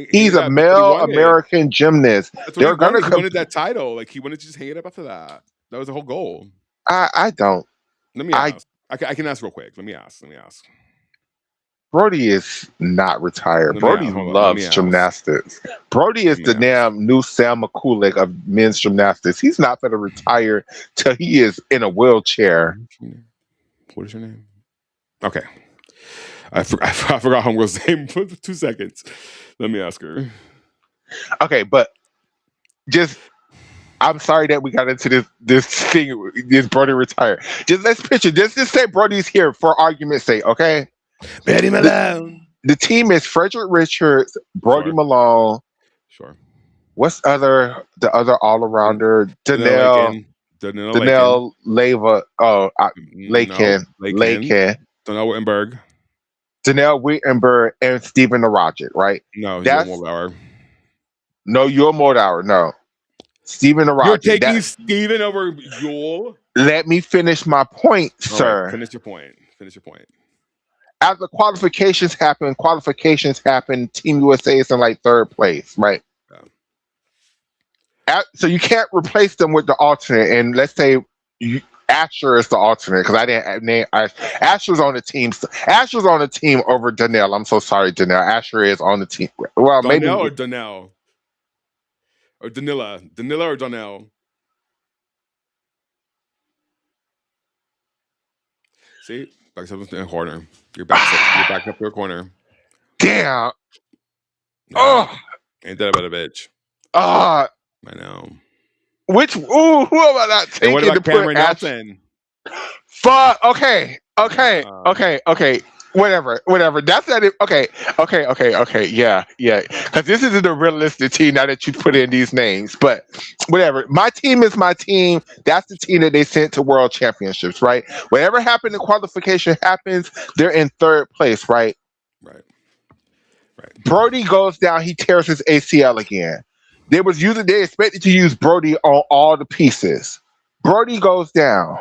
He's a male American gymnast.
They're gonna he wanted that title. Like he wanted to just hang it up after that. That was the whole goal.
I don't.
Let me ask. I can ask real quick. Let me ask.
Brody is not retired. Brody loves gymnastics. Brody is the damn new Sam McCulloch of men's gymnastics. He's not going to retire till he is in a wheelchair.
What is your name? Okay. I forgot homegirl's name for 2 seconds. Let me ask her.
Okay, but just I'm sorry that we got into this thing. Is Brody retired? Just let's picture. Just say Brody's here for argument's sake, okay?
Betty Malone.
The team is Frederick Richards, Brody Malone.
Sure.
What's the other all-arounder? Danelle Leva. Oh, Lakin.
Danelle Wittenberg.
Danelle Wittenberg and Steven Narajic, right?
No, that's Moldauer.
No, you're Moldauer. No. Steven Narajic.
You're taking Steven over Yule?
Let me finish my point, sir.
Right, finish your point.
As the qualifications happen, Team USA is in like third place, right? Yeah. So you can't replace them with the alternate. And let's say Asher is the alternate, because I didn't name Asher's on the team. Asher's on the team over Danelle. I'm so sorry, Danelle. Asher is on the team. Well,
Danelle
maybe
or Danelle? Or Danila or Danelle? See, back up in the corner. You're back up to a corner.
Damn.
Yeah. Oh, ain't that about a bitch? I know.
Who am I not taking?
And what about Cameron Nelson?
Fuck. Okay. Whatever. That's not it. Okay. Yeah. Because this isn't a realistic team now that you put in these names. But whatever. My team is my team. That's the team that they sent to World Championships, right? Whatever happened in qualification happens. They're in third place, right?
Right.
Brody goes down. He tears his ACL again. They expected to use Brody on all the pieces. Brody goes down.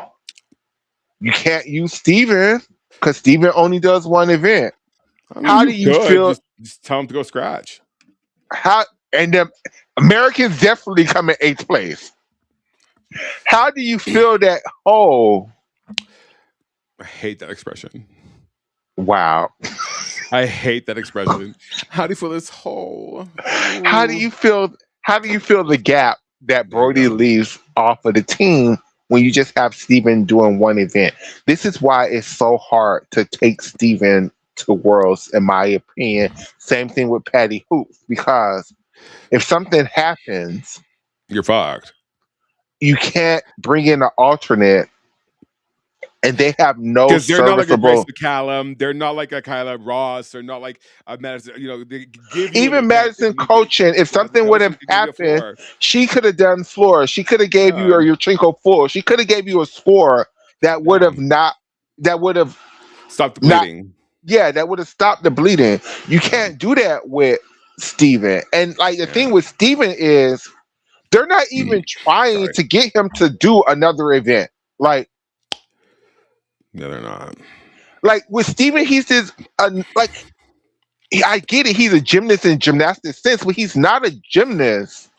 You can't use Steven, because Steven only does one event. How do you feel?
Just tell him to go scratch.
And the Americans definitely come in 8th place. How do you feel that hole?
I hate that expression.
Wow.
I hate that expression. How do you feel this hole?
How do you feel the gap that Brody leaves off of the team when you just have Steven doing one event? This is why it's so hard to take Steven to Worlds, in my opinion. Same thing with Patty Hoops, because if something happens,
you're fucked.
You can't bring in an alternate and they have no
because they're not like a Grace
serviceable.
McCallum, they're not like a Kyla Ross, they're not like a Madison. You know, they give you an
Even
event if
Madison
you need to.
coaching, if something would have
Madison can give you a
happened,
floor.
she could have done floor. She could have gave you
Yeah.
your Trinko full. She could have gave you a score that would have
Stop the
not.
bleeding.
Yeah, that would have stopped the bleeding. You can't do that with Steven. And like the thing with Steven is they're not even trying to get him to do another event. Like,
no, they're not.
Like with Steven, he's just like I get it. He's a gymnast in gymnastic sense, but he's not a gymnast.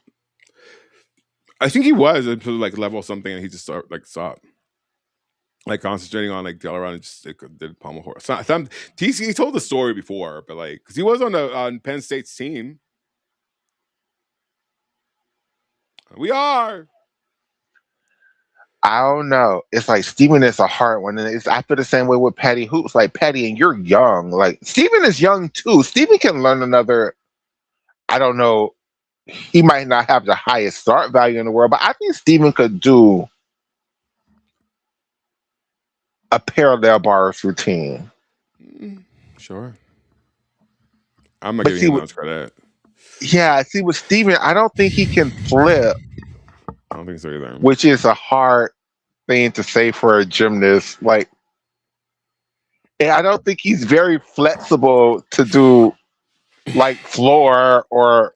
I think he was until like level something, and he just stopped. Like concentrating on like the all around and just did pommel horse. He told the story before, but like because he was on Penn State's team. We are.
I don't know. It's like Steven is a hard one, and I feel the same way with Patty Hoops. Like Patty, and you're young. Like Steven is young too. Steven can learn another. I don't know. He might not have the highest start value in the world, but I think Steven could do a parallel bars routine.
Sure. I'm not giving him much credit.
Yeah, see with Steven, I don't think he can flip.
I don't think so either.
Which is a hard thing to say for a gymnast. Like, and I don't think he's very flexible to do like floor or.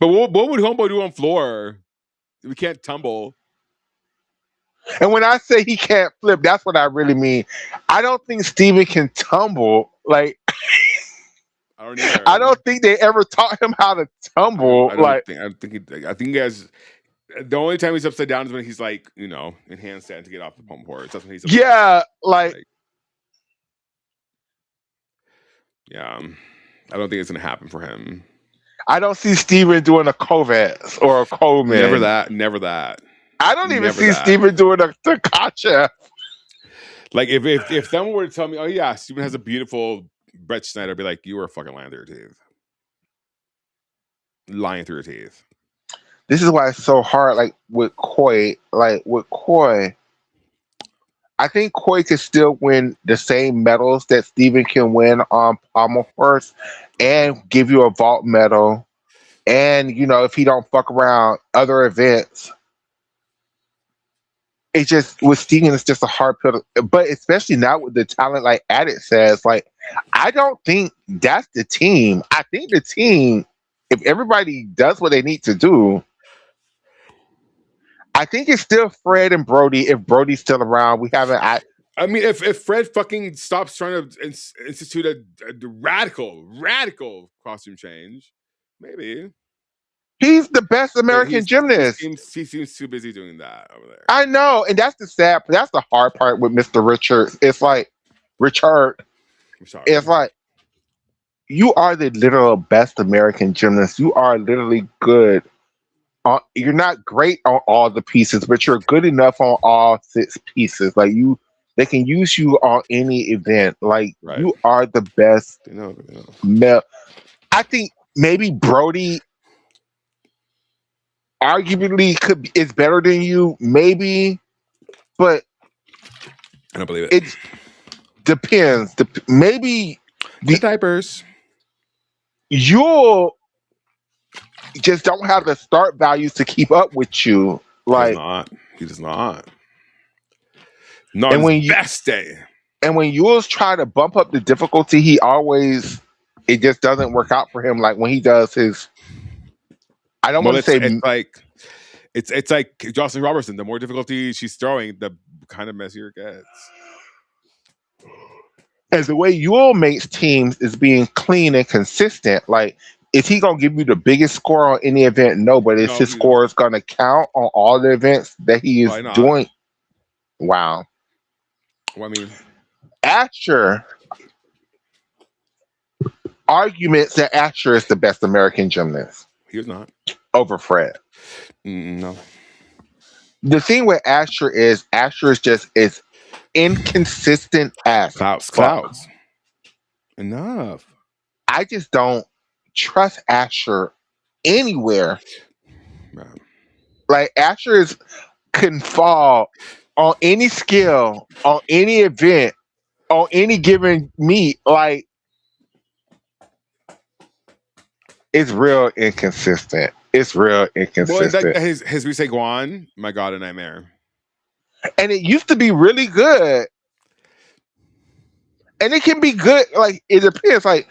But what would Homeboy do on floor? We can't tumble.
And when I say he can't flip, that's what I really mean. I don't think Steven can tumble. Like,
I don't either.
I don't think they ever taught him how to tumble.
I think he has. The only time he's upside down is when he's like, in handstand to get off the pump board. That's when he's upside
down. Like,
yeah. I don't think it's gonna happen for him.
I don't see Steven doing a Kovacs or a Coleman.
Never that.
I don't even see Steven doing a Takachev.
Like if someone were to tell me, oh yeah, Steven has a beautiful Brett Schneider, I'd be like, you were fucking lying through your teeth. Lying through your teeth.
This is why it's so hard. Like with Coy, I think Coy could still win the same medals that Steven can win on pommel horse and give you a vault medal. And, if he don't fuck around other events, it's just, with Steven, it's just a hard pill. But especially now with the talent, like Adit says, like, I don't think that's the team. I think the team, if everybody does what they need to do, I think it's still Fred and Brody. If Brody's still around, we haven't.
I mean, if Fred fucking stops trying to institute a radical costume change, maybe
he's the best American gymnast.
He seems too busy doing that over there.
I know, and that's the hard part with Mr. Richards. It's like Richard. It's like you are the literal best American gymnast. You are literally good. You're not great on all the pieces, but you're good enough on all 6 pieces. Like they can use you on any event. Like you are the best. I think maybe Brody arguably is better than you, maybe, but
I don't believe it.
It depends. Maybe
the diapers.
You'll just don't have the start values to keep up with you. Like
he does not. Not and his best day.
And when Yules try to bump up the difficulty, it just doesn't work out for him. Like when he does his, I don't want to say
it's like Jocelyn Robertson. The more difficulty she's throwing, the kind of messier it gets.
And the way Yule makes teams is being clean and consistent. Like, is he gonna give you the biggest score on any event? No, but is his score is gonna count on all the events that he is doing? Wow.
Well, I mean,
Asher arguments that Asher is the best American gymnast.
He was not
over Fred.
No.
The thing with Asher is just is inconsistent as
clouds. Enough.
I just don't trust Asher anywhere.
Man.
Like Asher can fall on any skill, on any event, on any given meet, like it's real inconsistent. It's real
Well, and
inconsistent.
his Risei Guan, my God, a nightmare.
And it used to be really good. And it can be good. Like, it depends. Like,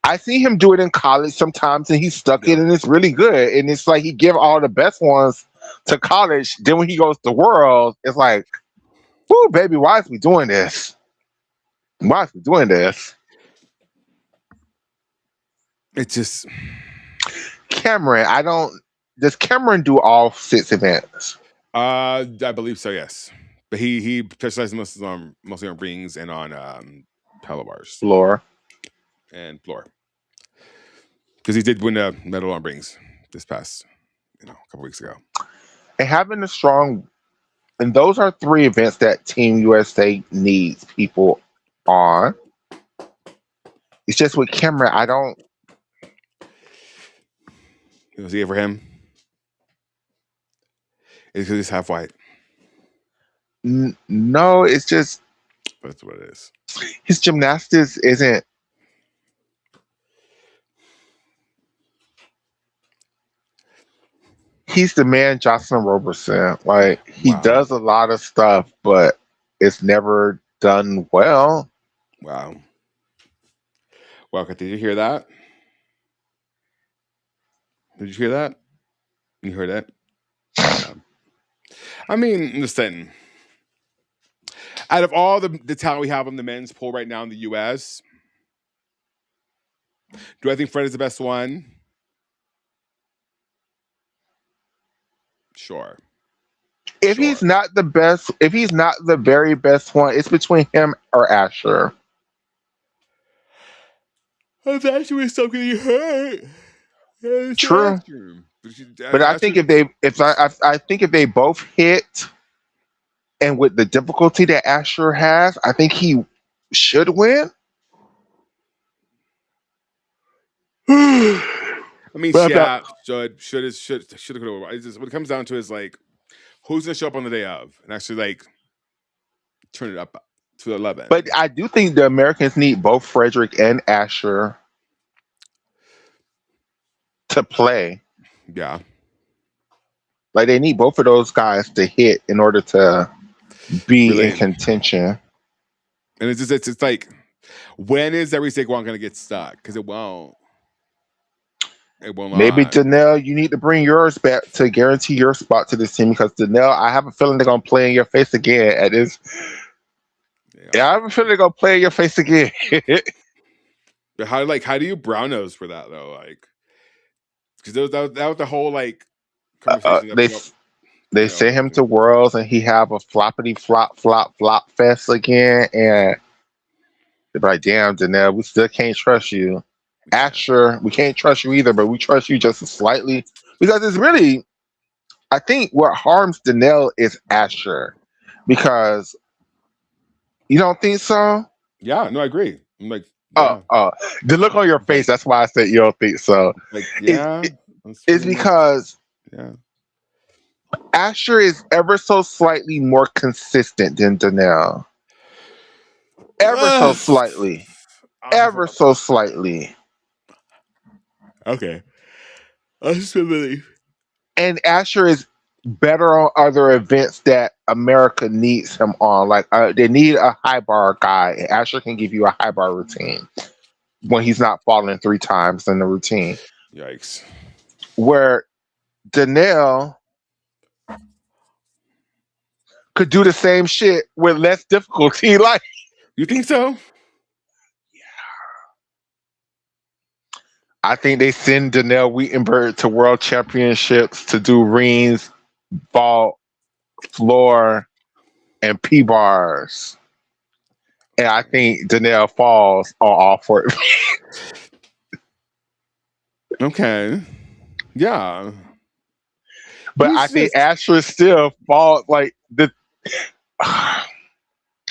I see him do it in college sometimes, and he stuck it, and it's really good. And it's like he give all the best ones to college. Then when he goes to World, it's like, "Whoo, baby, why is we doing this? Why is we doing this?"
It's just
Cameron. Does Cameron do all 6 events?
I believe so. Yes, but he specializes mostly on rings and on paddle bars,
Floor.
and floor. Because he did win a medal on rings this past, a couple weeks ago.
And having a strong, and those are 3 events that Team USA needs people on. It's just with Cameron, I don't.
Was it for him? It's because he's half white.
No, it's just
That's what it is.
his gymnastics isn't. He's the man, Jocelyn Robertson. Like, he does a lot of stuff, but it's never done well.
Wow. Well, did you hear that? Did you hear that? You heard it? Yeah. I mean, listen. Out of all the talent we have on the men's pool right now in the U.S., do I think Fred is the best one? Sure.
If he's not the best, if he's not the very best one, it's between him or Asher.
If Asher was still getting hurt.
True. But I think I think if they both hit, and with the difficulty that Asher has, I think he should win.
I mean, yeah, should have. What it comes down to is like, who's gonna show up on the day of and actually like turn it up to 11.
But I do think the Americans need both Frederick and Asher to play.
Yeah,
like they need both of those guys to hit in order to be in contention.
And it's like, when is every Risei Guan gonna get stuck? Because it won't. It will not.
Maybe Danelle, you need to bring yours back to guarantee your spot to this team, because Danelle, I have a feeling they're gonna play in your face again at this. Yeah, I have a feeling they're gonna play in your face again.
But how do you brown nose for that though? Like, because that was the whole like conversation.
They sent him to Worlds and he have a floppity flop fest again, and they're like, "Damn, Danelle, we still can't trust you." Asher, we can't trust you either, but we trust you just slightly, because it's really, I think what harms Danelle is Asher, because you don't think so?
Yeah, no, I agree. I'm like,
the look on your face. That's why I said you don't think so.
Like, yeah,
it's because Asher is ever so slightly more consistent than Danelle. Ever so slightly. Ever so slightly.
Okay. I just believe.
And Asher is better on other events that America needs him on. Like, they need a high bar guy, and Asher can give you a high bar routine when he's not falling 3 times in the routine.
Yikes.
Where Danelle could do the same shit with less difficulty. Like,
you think so?
Yeah. I think they send Danelle Wittenberg to World Championships to do rings, vault, floor, and P-bars. And I think Danelle falls on all 4.
Okay. Yeah.
But I think Asher still falls like the.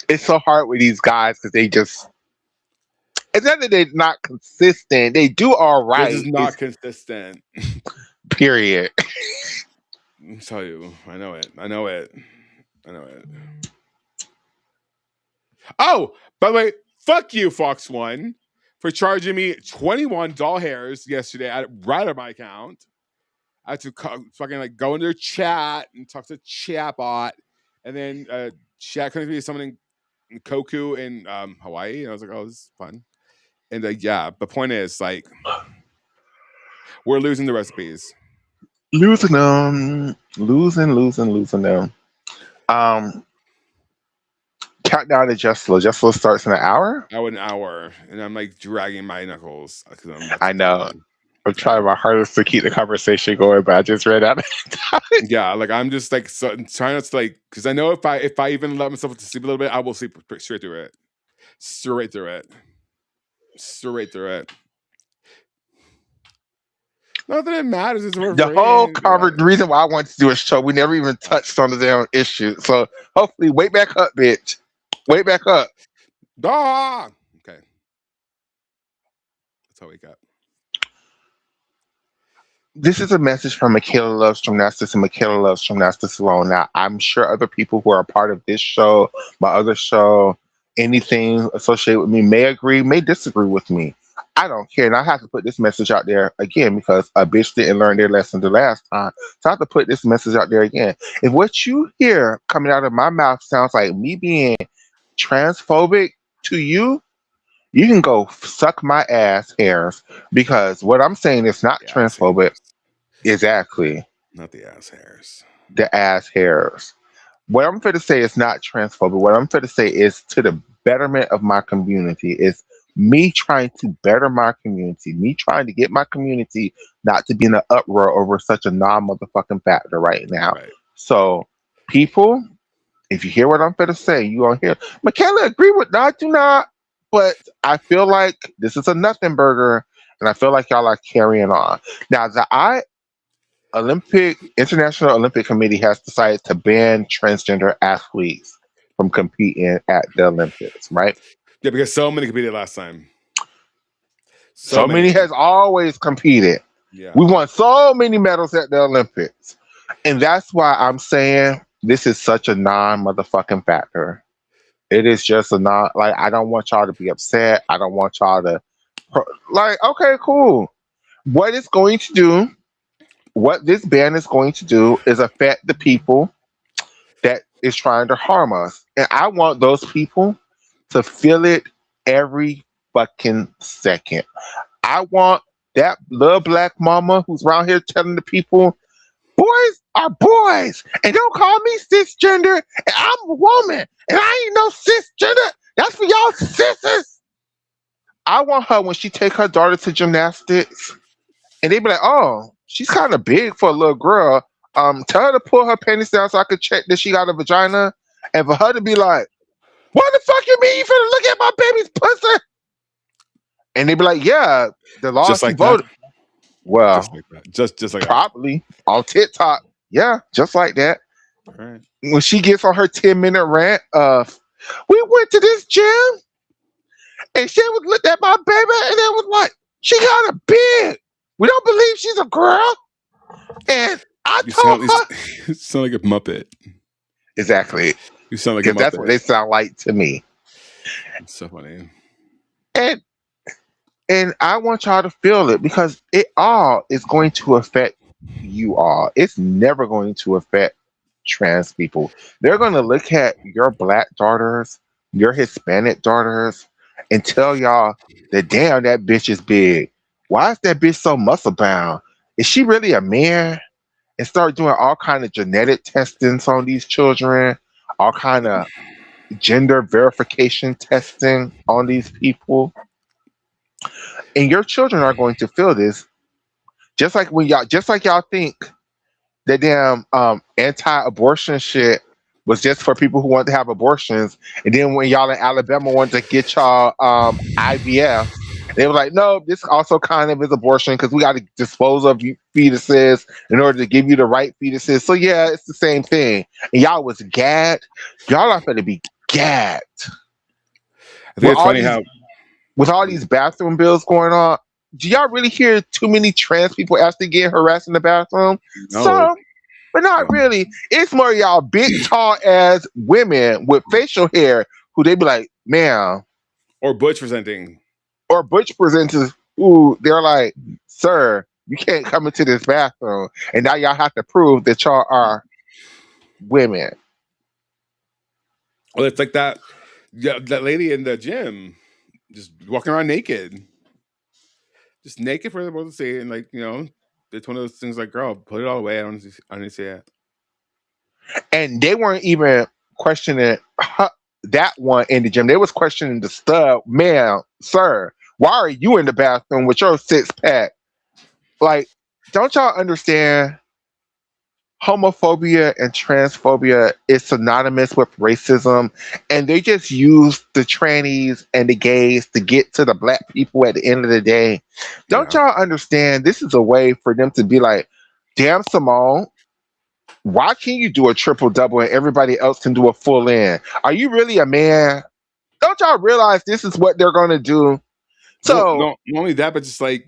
It's so hard with these guys because they just. It's not that they're not consistent. They do all right.
This is not consistent.
Period.
I'll tell you. I know it. I know it. Oh, by the way, fuck you, Fox One, for charging me 21 doll hairs yesterday right at my account. I had to fucking like go into their chat and talk to chatbot, and then chat connected me to someone in Koku in Hawaii, and I was like, "Oh, this is fun." And yeah, the point is, like, we're losing the recipes.
Losing them. Countdown to Just Flow. Just Flow starts in an hour?
An hour. And I'm like dragging my knuckles.
I know. I'm trying my hardest to keep the conversation going, but I just ran out of time.
Yeah, like I'm just like trying not to like, because I know if I even let myself to sleep a little bit, I will sleep straight through it. Straight through it. Not that it matters. It's
the whole the reason why I wanted to do a show, we never even touched on the damn issue. So hopefully, wake back up, bitch. Wake back up.
Ah! Okay. Let's all wake up.
This is a message from Michaela Loves Gymnastics and Michaela Loves Gymnastics alone. Now, I'm sure other people who are a part of this show, my other show, anything associated with me may agree, may disagree with me. I don't care. And I have to put this message out there again because a bitch didn't learn their lesson the last time. So I have to put this message out there again. If what you hear coming out of my mouth sounds like me being transphobic to you, you can go suck my ass hairs because what I'm saying is not transphobic. Exactly.
Not the ass hairs.
The ass hairs. What I'm going to say is not transphobic. What I'm going to say is to the betterment of my community. Is me trying to better my community. Me trying to get my community not to be in an uproar over such a non-motherfucking factor right now.
Right.
So, people, if you hear what I'm going to say, you gonna hear. Michaela, agree with that? I do not. But I feel like this is a nothing burger, and I feel like y'all are carrying on. Now, the International Olympic Committee has decided to ban transgender athletes from competing at the Olympics, right?
Yeah, because so many competed last time.
So many has always competed.
Yeah.
We won so many medals at the Olympics. And that's why I'm saying this is such a non-motherfucking factor. It is just I don't want y'all to be upset. I don't want y'all to, okay, cool. What it's going to do, what this ban is going to do is affect the people that is trying to harm us. And I want those people to feel it every fucking second. I want that little black mama who's around here telling the people, boys are boys, and don't call me cisgender, and I'm a woman, and I ain't no cisgender. That's for y'all sisters. I want her when she take her daughter to gymnastics, and they be like, oh, she's kind of big for a little girl. Tell her to pull her panties down so I could check that she got a vagina, and for her to be like, what the fuck you mean you finna look at my baby's pussy? And they be like, yeah, the law
just like
voted.
That?
Well,
just like that. Just like
probably that. On TikTok. Yeah, just like that.
All right.
When she gets on her 10-minute rant of, we went to this gym and she was looked at my baby and it was like, she got a big. We don't believe she's a girl. And I told her.
You sound like a Muppet.
Exactly.
You sound like a Muppet.
That's what they sound like to me.
It's so funny.
And I want y'all to feel it because it all is going to affect you all. It's never going to affect trans people. They're going to look at your black daughters, your Hispanic daughters, and tell y'all that damn, that bitch is big. Why is that bitch so muscle bound? Is she really a man? And start doing all kind of genetic testings on these children, all kind of gender verification testing on these people. And your children are going to feel this, just like y'all think that damn anti-abortion shit was just for people who want to have abortions, and then when y'all in Alabama wanted to get y'all IVF, they were like, no, this also kind of is abortion because we got to dispose of you fetuses in order to give you the right fetuses. So yeah, it's the same thing. And y'all was gagged. Y'all are going to be gagged.
I think it's funny how.
With all these bathroom bills going on, do y'all really hear too many trans people actually getting harassed in the bathroom?
No.
So but not really. It's more y'all big, tall ass women with facial hair who they be like, "Ma'am,"
or butch presenting,
or butch presenters who they're like, "Sir, you can't come into this bathroom," and now y'all have to prove that y'all are women.
well, it's like that. Yeah, that lady in the gym just walking around naked, just naked for the world to see, and like it's one of those things like, girl, put it all away. I don't see it.
And they weren't even questioning that one in the gym. They was questioning the stud, "Man, sir, why are you in the bathroom with your 6 pack?" Like, don't y'all understand? Homophobia and transphobia is synonymous with racism, and they just use the trannies and the gays to get to the black people at the end of the day. Don't
Yeah.
y'all understand? This is a way for them to be like, "Damn, Simone, why can't you do a triple double and everybody else can do a full in? Are you really a man?" Don't y'all realize this is what they're gonna do?
Well,
So
no, not only that, but just like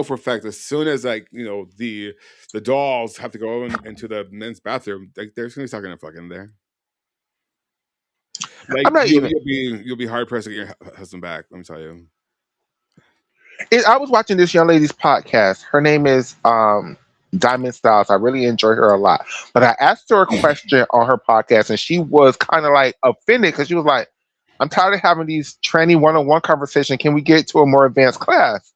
for a fact, as soon as like the dolls have to go into the men's bathroom, like they're just gonna be fucking there. Like
I'm not even.
you'll be hard pressed to get your husband back. Let me tell you.
I was watching this young lady's podcast. Her name is Diamond Styles. I really enjoy her a lot. But I asked her a question on her podcast, and she was kind of like offended because she was like, "I'm tired of having these tranny one-on-one conversation. Can we get to a more advanced class?"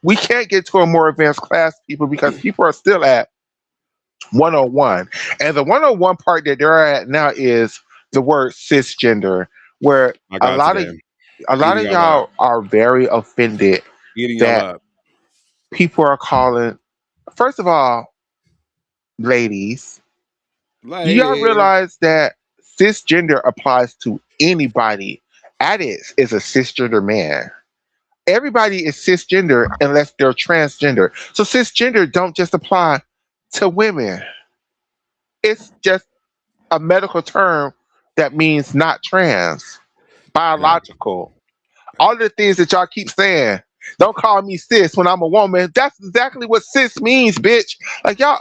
We can't get to a more advanced class, people, because people are still at one-on-one. And the one-on-one part that they're at now is the word cisgender, where
My
a
God,
lot of
today
a lot
eating
of
y'all up,
y'all are very offended
eating y'all
that
up.
people are calling. First of all, ladies, do y'all
Ladies,
realize that cisgender applies to anybody? Addicts is a cisgender man. Everybody is cisgender unless they're transgender. So cisgender don't just apply to women. It's just a medical term that means not trans,
yeah.
biological. All the things that y'all keep saying. Don't call me cis when I'm a woman. That's exactly what cis means, bitch. Like y'all,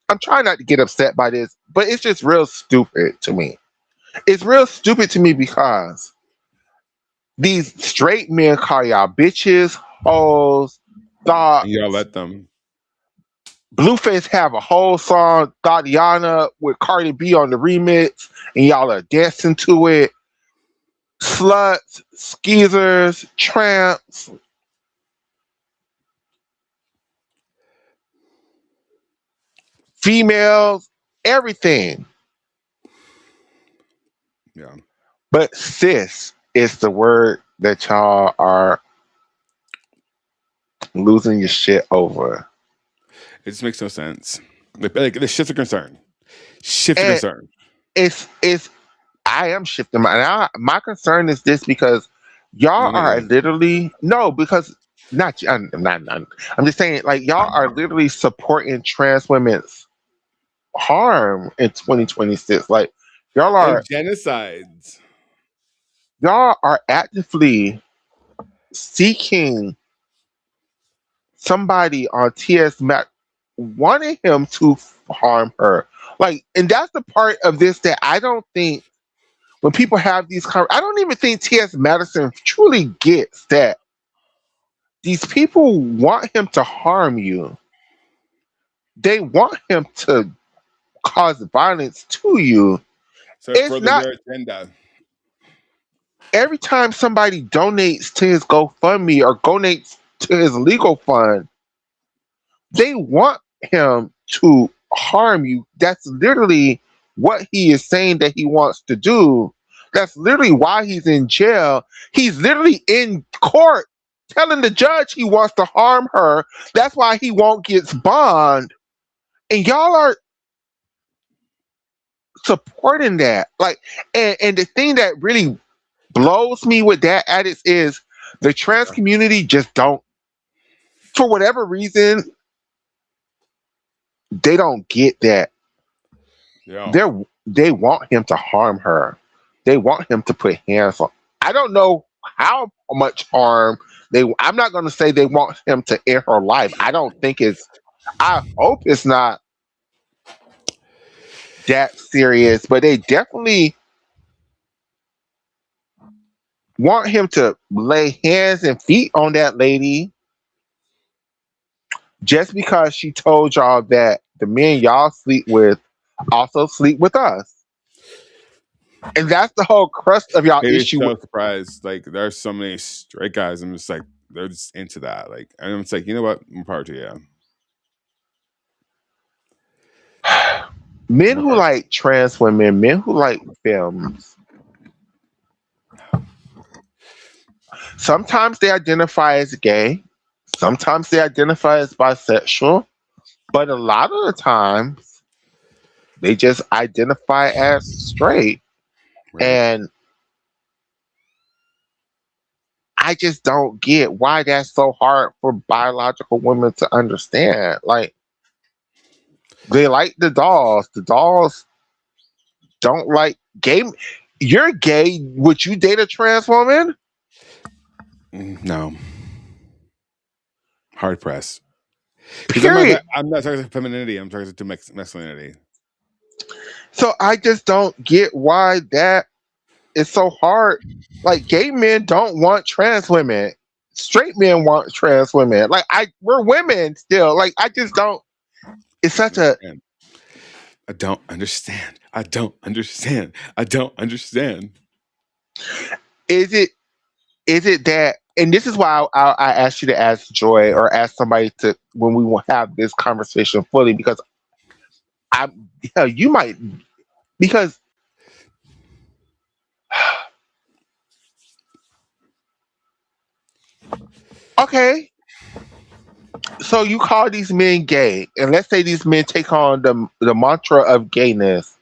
I'm trying not to get upset by this, but it's just real stupid to me. It's real stupid to me because these straight men call y'all bitches, hoes,
And y'all
thoughts.
let them.
Blueface have a whole song, Thotiana, with Cardi B on the remix, and y'all are dancing to it. Sluts, skeezers, tramps, females, everything.
Yeah,
But cis is the word that y'all are losing your shit over.
it just makes no sense. Like the shifts of concern. Shift of
And
concern.
it's I am shifting my concern is this because y'all
No, not
are
you.
literally no because not you I'm just saying like y'all are literally supporting trans women's harm in 2026. Like y'all
And
are
genocides.
y'all are actively seeking somebody on TS Mac wanting him to harm her. Like, and that's the part of this that I don't think when people have these I don't even think T.S. Madison truly gets that these people want him to harm you. They want him to cause violence to you.
So
It's
further
not
their agenda.
every time somebody donates to his GoFundMe or donates to his legal fund, they want him to harm you. That's literally what he is saying that he wants to do. That's literally why he's in jail. He's literally in court telling the judge he wants to harm her. That's why he won't get bond. And y'all are supporting that. Like, and the thing that really blows me with that addicts is the trans community just don't, for whatever reason, they don't get that
Yeah.
they want him to harm her. They want him to put hands on. I don't know how much harm they. I'm not going to say they want him to end her life. I don't think it's I hope it's not that serious, but they definitely want him to lay hands and feet on that lady just because she told y'all that the men y'all sleep with also sleep with us. And that's the whole crust of y'all
Maybe
issue
so
with
surprised. Like there's so many straight guys. I'm just like they're just into that. Like and I'm just like, you know what? More power to you.
men
More
who
power.
like trans women, men who like films. Sometimes they identify as gay, sometimes they identify as bisexual, but a lot of the times they just identify as straight.
Right.
And I just don't get why that's so hard for biological women to understand. Like, they like the dolls. The dolls don't like gay. You're gay. Would you date a trans woman?
No. Hard press. Because
Period.
I'm not talking to femininity. I'm talking to masculinity.
So I just don't get why that is so hard. Like, gay men don't want trans women. Straight men want trans women. Like, we're women still. Like, I just don't. It's such a.
I don't understand. I don't understand. I don't understand.
Is it that? And this is why I asked you to ask Joy or ask somebody to when we will have this conversation fully, because I, you might, because okay, so you call these men gay, and let's say these men take on the mantra of gayness.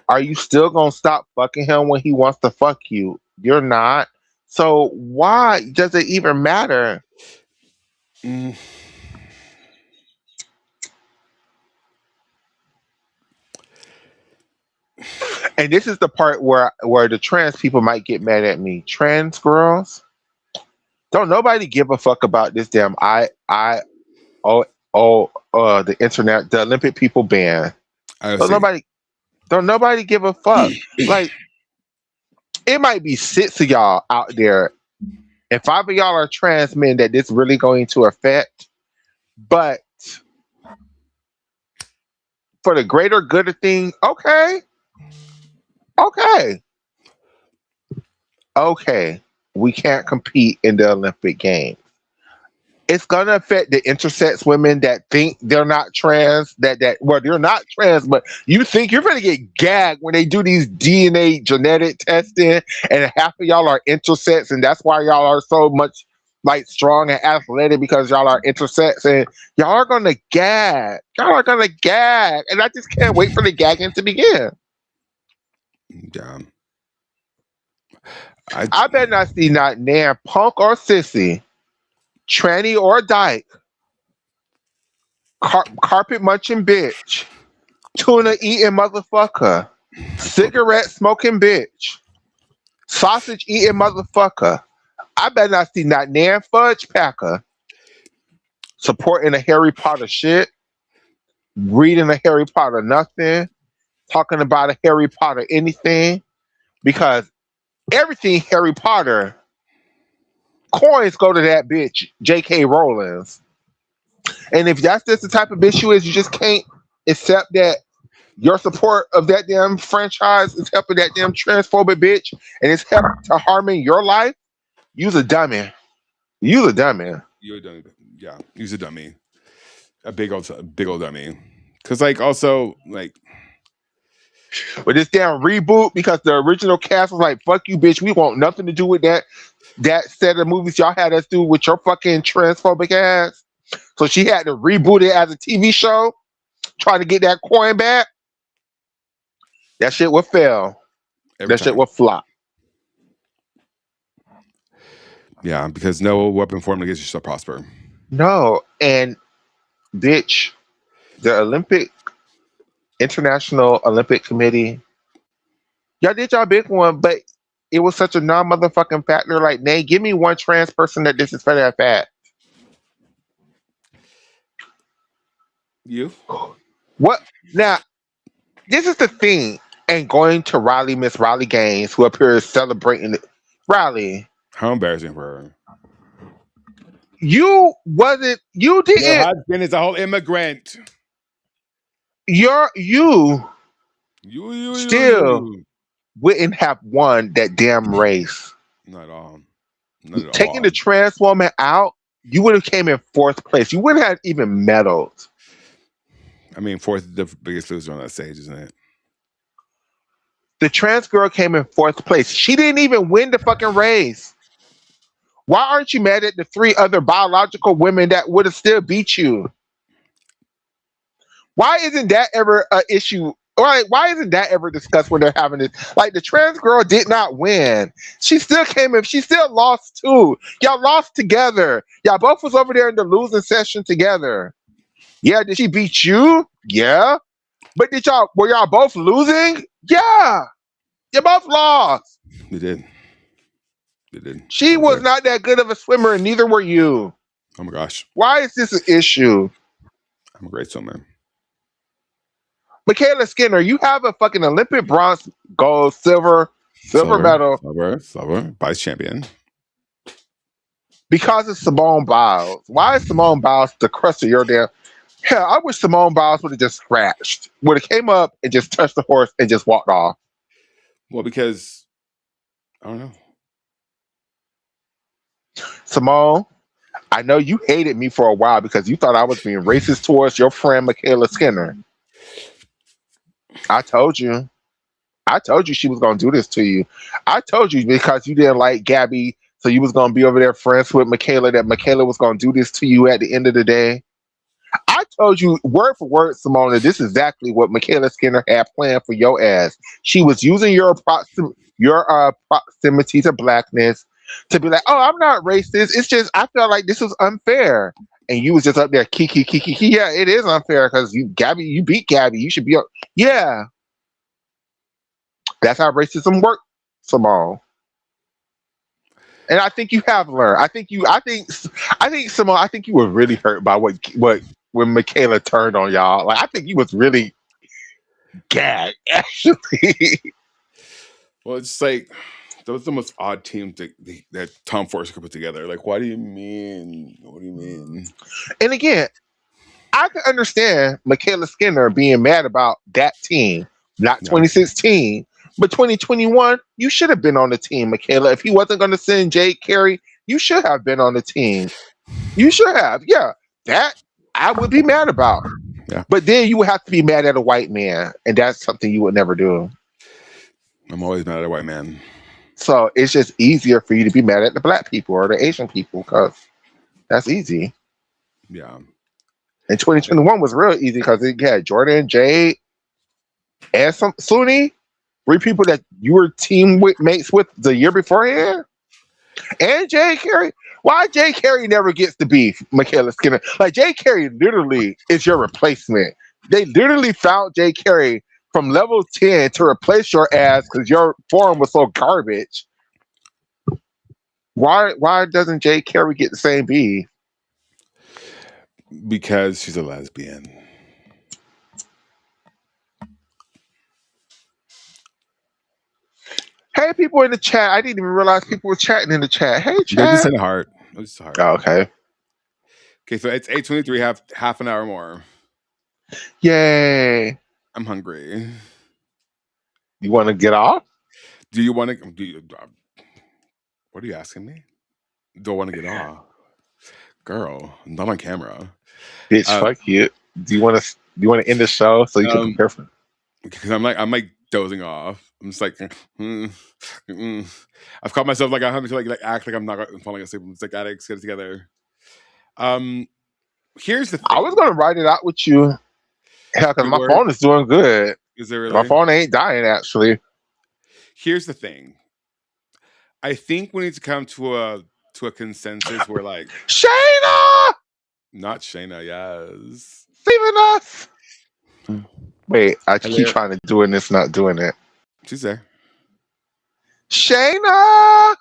Are you still gonna stop fucking him when he wants to fuck you? You're not. So why does it even matter?
Mm.
And this is the part where the trans people might get mad at me. Trans girls, don't nobody give a fuck about this damn oh the internet, the Olympic people ban.
I
Don't
see.
nobody give a fuck. Like, it might be 6 of y'all out there, and 5 of y'all are trans men that this really going to affect. But for the greater good of things, okay, okay, okay, we can't compete in the Olympic Games. It's gonna affect the intersex women that think they're not trans, that well, they're not trans, but you think you're gonna get gagged when they do these DNA genetic testing, and half of y'all are intersex, and that's why y'all are so much like strong and athletic, because y'all are intersex, and y'all are gonna gag. Y'all are gonna gag, and I just can't wait for the gagging to begin.
Yeah.
I better not see not nan punk or sissy, tranny or dyke, carpet munching bitch, tuna eating motherfucker, cigarette smoking bitch, sausage eating motherfucker. I better not see not nan fudge packer supporting a Harry Potter shit, reading a Harry Potter nothing, talking about a Harry Potter anything, because everything Harry Potter coins go to that bitch, J.K. Rowling's. And if that's just the type of bitch you is, you just can't accept that your support of that damn franchise is helping that damn transphobic bitch, and it's helping to harming your life. You's a dummy. You's a dummy.
You're a dummy. Yeah. You're a dummy. A big old dummy. Because like also like
But this damn reboot, because the original cast was like, "Fuck you, bitch. We want nothing to do with that set of movies y'all had us do with your fucking transphobic ass." So she had to reboot it as a TV show, trying to get that coin back. That shit would fail.
every
That shit
time.
would flop.
Yeah, because no weapon formed against you shall prosper.
No, and bitch, the International Olympic Committee, y'all did y'all big one, but it was such a non-motherfucking factor. Like, Nay, give me one trans person that this is for that fact.
You?
What now? This is the thing. And going to Miss Riley Gaines, who appears celebrating Riley.
How embarrassing for her.
You
Your
didn't.
husband is a whole immigrant.
You still wouldn't have won that damn race.
Not at all.
Taking the trans woman out, you would have came in 4th place. You wouldn't have even medaled.
I mean, 4th is the biggest loser on that stage, isn't it?
The trans girl came in 4th place. She didn't even win the fucking race. Why aren't you mad at the 3 other biological women that would have still beat you? Why isn't that ever an issue? Why isn't that ever discussed when they're having this? Like, the trans girl did not win. She still came in. She still lost too. Y'all lost together. Y'all both was over there in the losing session together. Yeah, did she beat you? Yeah. But were y'all both losing? Yeah. You both lost.
They did.
She was not that good of a swimmer, and neither were you.
Oh my gosh.
Why is this an issue?
I'm a great swimmer.
Michaela Skinner, you have a fucking Olympic bronze, gold, silver medal.
Silver, vice champion.
Because it's Simone Biles. Why is Simone Biles the crust of your damn? Hell, I wish Simone Biles would have just scratched. Would have came up and just touched the horse and just walked off.
Well, because I don't know.
Simone, I know you hated me for a while because you thought I was being racist towards your friend Michaela Skinner. I told you she was going to do this to you. I told you because you didn't like Gabby, so you was going to be over there friends with Michaela, that Michaela was going to do this to you at the end of the day. I told you word for word, Simone, that this is exactly what Michaela Skinner had planned for your ass. She was using your proximity to blackness to be like, oh, I'm not racist. It's just I felt like this was unfair. And you was just up there, kiki. Yeah, it is unfair because you beat Gabby. You should be up. Yeah. That's how racism works, Simone. And I think you have learned. I think Simone, I think you were really hurt by what when Michaela turned on y'all. Like, I think you was really gagged, actually.
Well, it's like those are the most odd teams that Tom Forster could put together. Like, what do you mean?
And again, I can understand Michaela Skinner being mad about that team, not 2016, but 2021. You should have been on the team, Michaela. If he wasn't going to send Jade Carey, you should have been on the team. You should have. Yeah, that I would be mad about.
Yeah.
But then you would have to be mad at a white man, and that's something you would never do.
I'm always mad at a white man.
So it's just easier for you to be mad at the black people or the Asian people because that's easy.
Yeah.
And 2021 was real easy because it had Jordan, Jade, and some Suni, 3 people that you were teammates with the year beforehand, and Jay Carey. Why Jay Carey never gets to be Michaela Skinner? Like, Jay Carey literally is your replacement. They literally found Jay Carey from level 10 to replace your ass because your form was so garbage. Why doesn't Jay Carey get the same B?
Because she's a lesbian.
Hey, people in the chat. I didn't even realize people were chatting in the chat. Hey, chat.
They just sent a heart.
Oh, okay.
Okay, so it's 8:23, half an hour more.
Yay.
I'm hungry.
You want to get off?
Do you want to? What are you asking me? Do I want to get off? Girl, not on camera.
Bitch, fuck you. Do you want to end the show so you can prepare for it?
Because I'm like dozing off. I'm just like, I've caught myself like I have to like act like I'm not falling asleep. I'm just like, addicts, get it together. Here's the thing.
I was gonna write it out with you. Hell, because my phone is doing good.
Is it really?
My phone ain't dying, actually.
Here's the thing. I think we need to come to a consensus where, like,
Shayna!
Not Shayna, yes.
Leaving us. Wait, I keep trying to do it and it's not doing it.
She's there.
Shayna!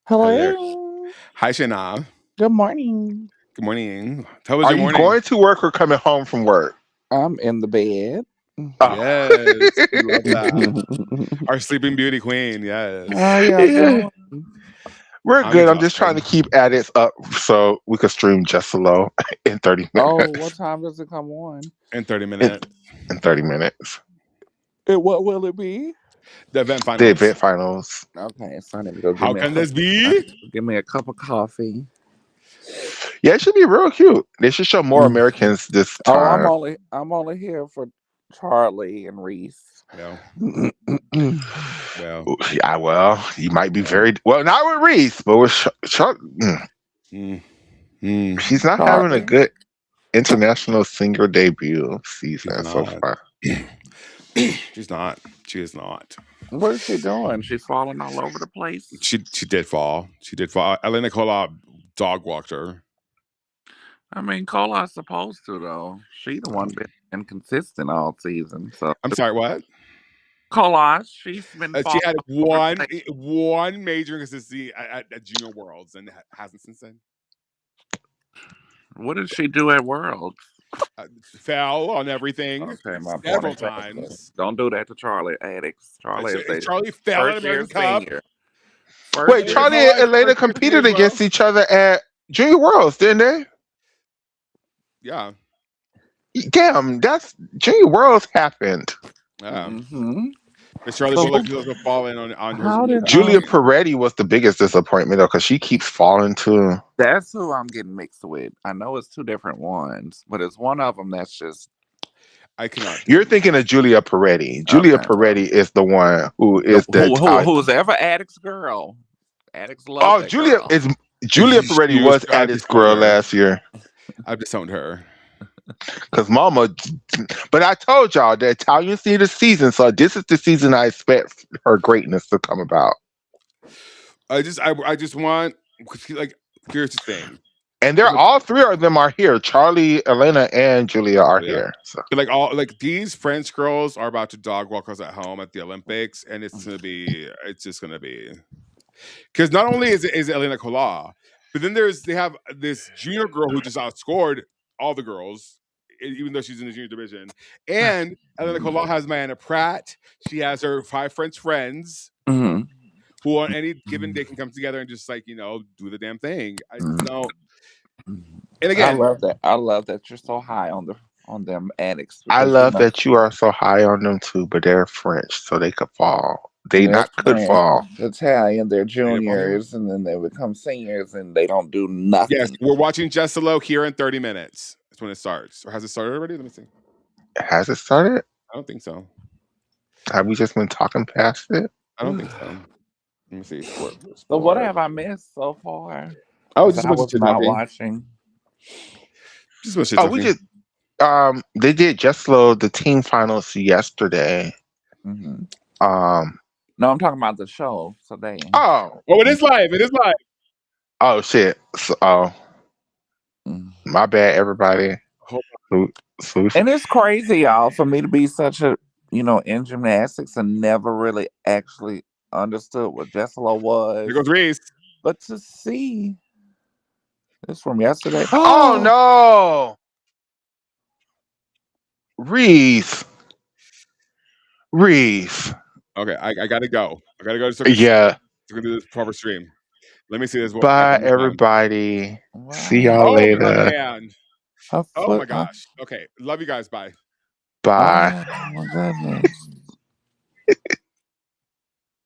Hello.
Hi, Shayna.
Good morning.
Good morning. How was
Are
your
you
morning?
going to work or coming home from work?
I'm in the bed.
Oh.
Yes, we love that. Our sleeping beauty queen. Yes.
How y'all doing?
We're
I'm
good. I'm just trying to
exhausted.
keep addicts up so we could stream Jessalo in 30
Oh,
minutes.
what time does it come on?
In 30 minutes.
In 30 minutes.
What will it be?
The event
The
finals.
event finals.
Okay, so I need to go
How can this be?
give me a cup of coffee.
Yeah, it should be real cute. They should show more Americans this
Oh,
time.
I'm only here for Charlie and Reese.
Well,
Yeah, well, you might be very well, not with Reese, but with Chuck. She's not having a good international singer debut season so far.
She's not. She is not.
What is she doing? She's falling all over the place.
She did fall. She did fall. Elena Kola dog walked her.
I mean, Cola's supposed to though. She the one been inconsistent all season. So
I'm sorry. What?
Cola, she's been.
She had one major inconsistency at Junior Worlds and hasn't since then.
What did she do at Worlds?
Fell on everything several times.
Don't do that to Charlie addicts.
Charlie fell at American Cup.
Wait, Charlie and Elena competed against each other at Junior Worlds, didn't they?
Yeah.
Damn, that's Junior Worlds happened.
Charlie was falling on her.
Julia Peretti was the biggest disappointment though, because she keeps falling too.
That's who I'm getting mixed with. I know it's two different ones, but it's one of them that's just.
I cannot.
You're thinking of Julia Peretti. Julia Peretti is the one who is
who's ever Addict's girl. Addicts love.
Oh, Julia Peretti was Addicts girl last year.
I've disowned her.
Because Mama, but I told y'all the Italians need a season, so this is the season I expect her greatness to come about.
I just want, like, here's the thing.
And they're all three of them are here. Charlie, Elena, and Julia are here. So.
Like these French girls are about to dog walk us at home at the Olympics, and it's just gonna be because not only is it Elena Kola, but then they have this junior girl who just outscored all the girls, even though she's in the junior division. And Elena Kola has Mariana Pratt. She has her 5 French friends who on any given day can come together and just do the damn thing. I don't. And again,
I love that you're so high on them addicts.
I love that you are so high on them too, but they're French, so they could fall. They could fall.
Italian, they're juniors, and then they become seniors, and they don't do nothing.
Yes, we're watching Jessalo here in 30 minutes. That's when it starts. Or has it started already? Let me see.
Has it started?
I don't think so.
Have we just been talking past it?
I don't think so. Let me see.
So what have I missed so far?
Oh,
I was not watching.
We just they did Jessalo the team finals yesterday.
No, I'm talking about the show today.
Oh,
it is live. It is live.
Oh shit! My bad, everybody.
And it's crazy, y'all, for me to be such a in gymnastics and never really actually understood what Jessalo was.
Here goes Reese.
But to see this from yesterday.
Oh no, Reese.
Okay, I gotta go.
Yeah.
We're gonna do this proper stream. Let me see this.
Bye, everybody. Wow. See y'all later.
Man. Oh my gosh. Okay. Love you guys. Bye.
Bye.
Oh my goodness.